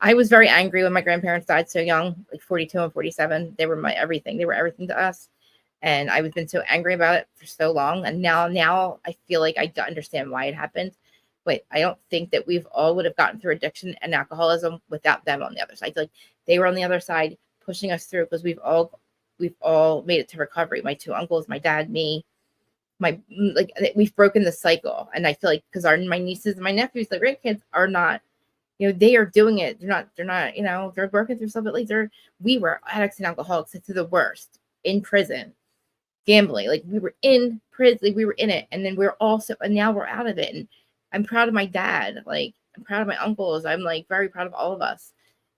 I was very angry when my grandparents died so young, like 42 and 47. They were my everything. They were everything to us. And I've been so angry about it for so long. And now I feel like I understand why it happened. But I don't think that we've all would have gotten through addiction and alcoholism without them on the other side. I feel like they were on the other side pushing us through, because we've all made it to recovery. My 2 uncles, my dad, me, we've broken the cycle. And I feel like because my nieces and my nephews, the grandkids, are not, you know, they are doing it. They're not, you know, they're working through stuff. But like we were addicts and alcoholics to the worst, in prison, gambling. Like, we were in prison, like, we were in it. And then and now we're out of it. And I'm proud of my dad. Like, I'm proud of my uncles. I'm like very proud of all of us.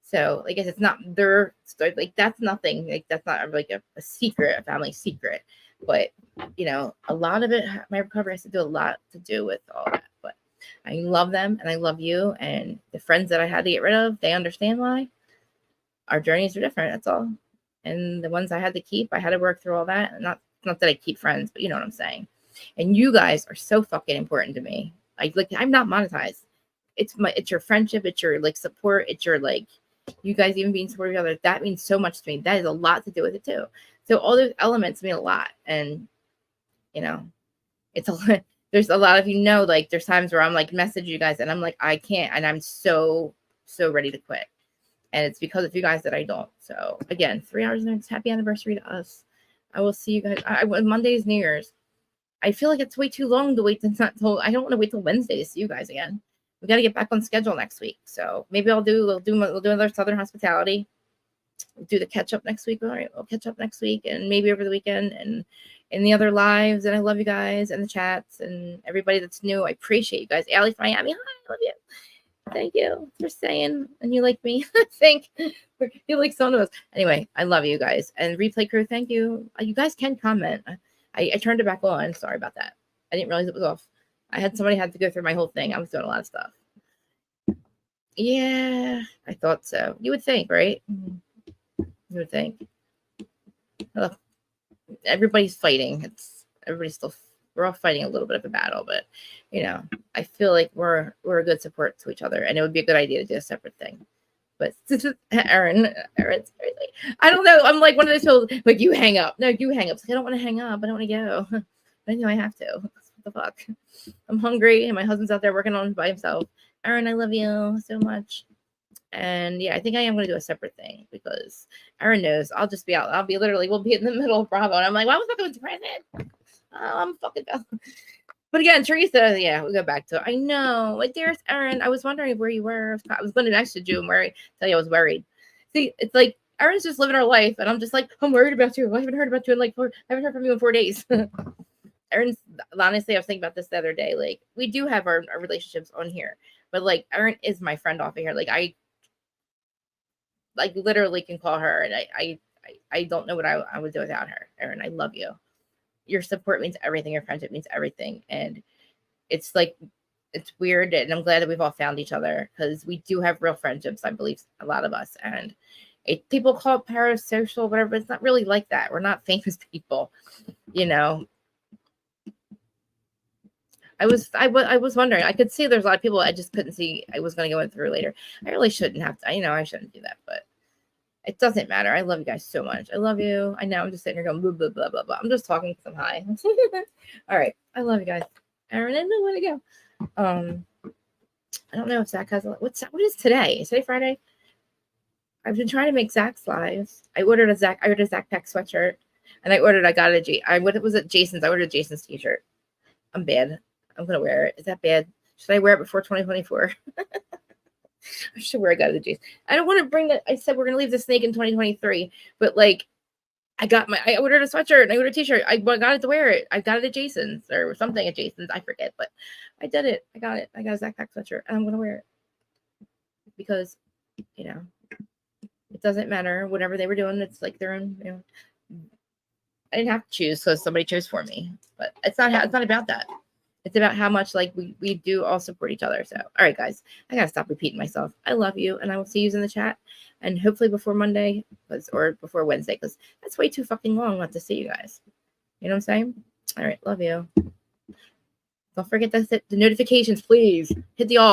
So, like I said, it's not their story. Like, that's nothing. Like, that's not like a secret, a family secret. But, you know, a lot of it, my recovery has to do a lot to do with all that. But I love them, and I love you, and the friends that I had to get rid of, they understand why. Our journeys are different. That's all. And the ones I had to keep, I had to work through all that. And not that I keep friends, but you know what I'm saying. And you guys are so fucking important to me. I'm not monetized. It's your friendship, it's your like support, it's your like you guys even being supportive of each other. That means so much to me. That is a lot to do with it too. So all those elements mean a lot. And you know, it's a lot. There's a lot of like there's times where I'm like message you guys and I'm like I can't, and I'm so ready to quit. And it's because of you guys that I don't. So again, 3 hours and happy anniversary to us. I will see you guys. Monday's New Year's. I feel like it's way too long to wait. I don't want to wait till Wednesday to see you guys again. We got to get back on schedule next week. So maybe we'll do another Southern hospitality. We'll do the catch up next week. All right, we'll catch up next week and maybe over the weekend and in the other lives. And I love you guys and the chats and everybody that's new. I appreciate you guys. Allie from Miami, hi, I love you. Thank you for saying, and you like me. I think you like some of us. Anyway, I love you guys. And replay crew, thank you. You guys can comment. I turned it back on. Sorry about that. I didn't realize it was off. Somebody had to go through my whole thing. I was doing a lot of stuff. Yeah, I thought so. You would think, right? You would think. Look, everybody's fighting. We're all fighting a little bit of a battle, but you know, I feel like we're a good support to each other, and it would be a good idea to do a separate thing. But Aaron's I don't know. I'm like one of those people, like you hang up. No, you hang up. Like, I don't want to hang up. I don't want to go. I know I have to. What the fuck? I'm hungry, and my husband's out there working on it by himself. Aaron, I love you so much. And yeah, I think I am going to do a separate thing because Aaron knows I'll just be out. We'll be in the middle of Bravo. And I'm like, why was I going to present? Oh, I'm fucking done. But again, Teresa, yeah, we'll go back to it. I know. Like, there's Aaron. I was wondering where you were. I was going to message you and tell you I was worried. See, it's like Aaron's just living her life. And I'm just like, I'm worried about you. I haven't heard about you I haven't heard from you in 4 days. Aaron's, honestly, I was thinking about this the other day. Like, we do have our relationships on here. But, like, Aaron is my friend off of here. Like, I literally can call her. And I don't know what I would do without her. Aaron, I love you. Your support means everything. Your friendship means everything. And it's like, it's weird. And I'm glad that we've all found each other because we do have real friendships, I believe, a lot of us. And people call it parasocial, whatever, but it's not really like that. We're not famous people, you know. I was wondering, I could see there's a lot of people I just couldn't see. I was going to go through later. I really shouldn't have to, I shouldn't do that, but it doesn't matter. I love you guys so much. I love you. I know I'm just sitting here going blah, blah, blah, blah, blah. I'm just talking because I'm high. All right. I love you guys. Aaron, I know where to go. I don't know if Zach has what is today? Is today Friday? I've been trying to make Zach's lives. I ordered a Zach Pack sweatshirt and I got it what was it? Jason's. I ordered Jason's t-shirt. I'm bad. I'm gonna wear it. Is that bad? Should I wear it before 2024? I should wear it. I don't want to bring it. I said we're gonna leave the snake in 2023, but like I ordered a sweatshirt and I ordered a t-shirt. I got it to wear it. I got it at Jason's or something at Jason's. I forget, but I did it. I got it. I got a Zach Pack sweatshirt and I'm gonna wear it because you know it doesn't matter whatever they were doing. It's like their own. You know, I didn't have to choose because somebody chose for me, but it's not about that. It's about how much like we do all support each other. So, all right, guys, I gotta stop repeating myself. I love you, and I will see you in the chat, and hopefully before Monday, or before Wednesday, because that's way too fucking long not to see you guys. You know what I'm saying? All right, love you. Don't forget to hit the notifications, please. Hit the all.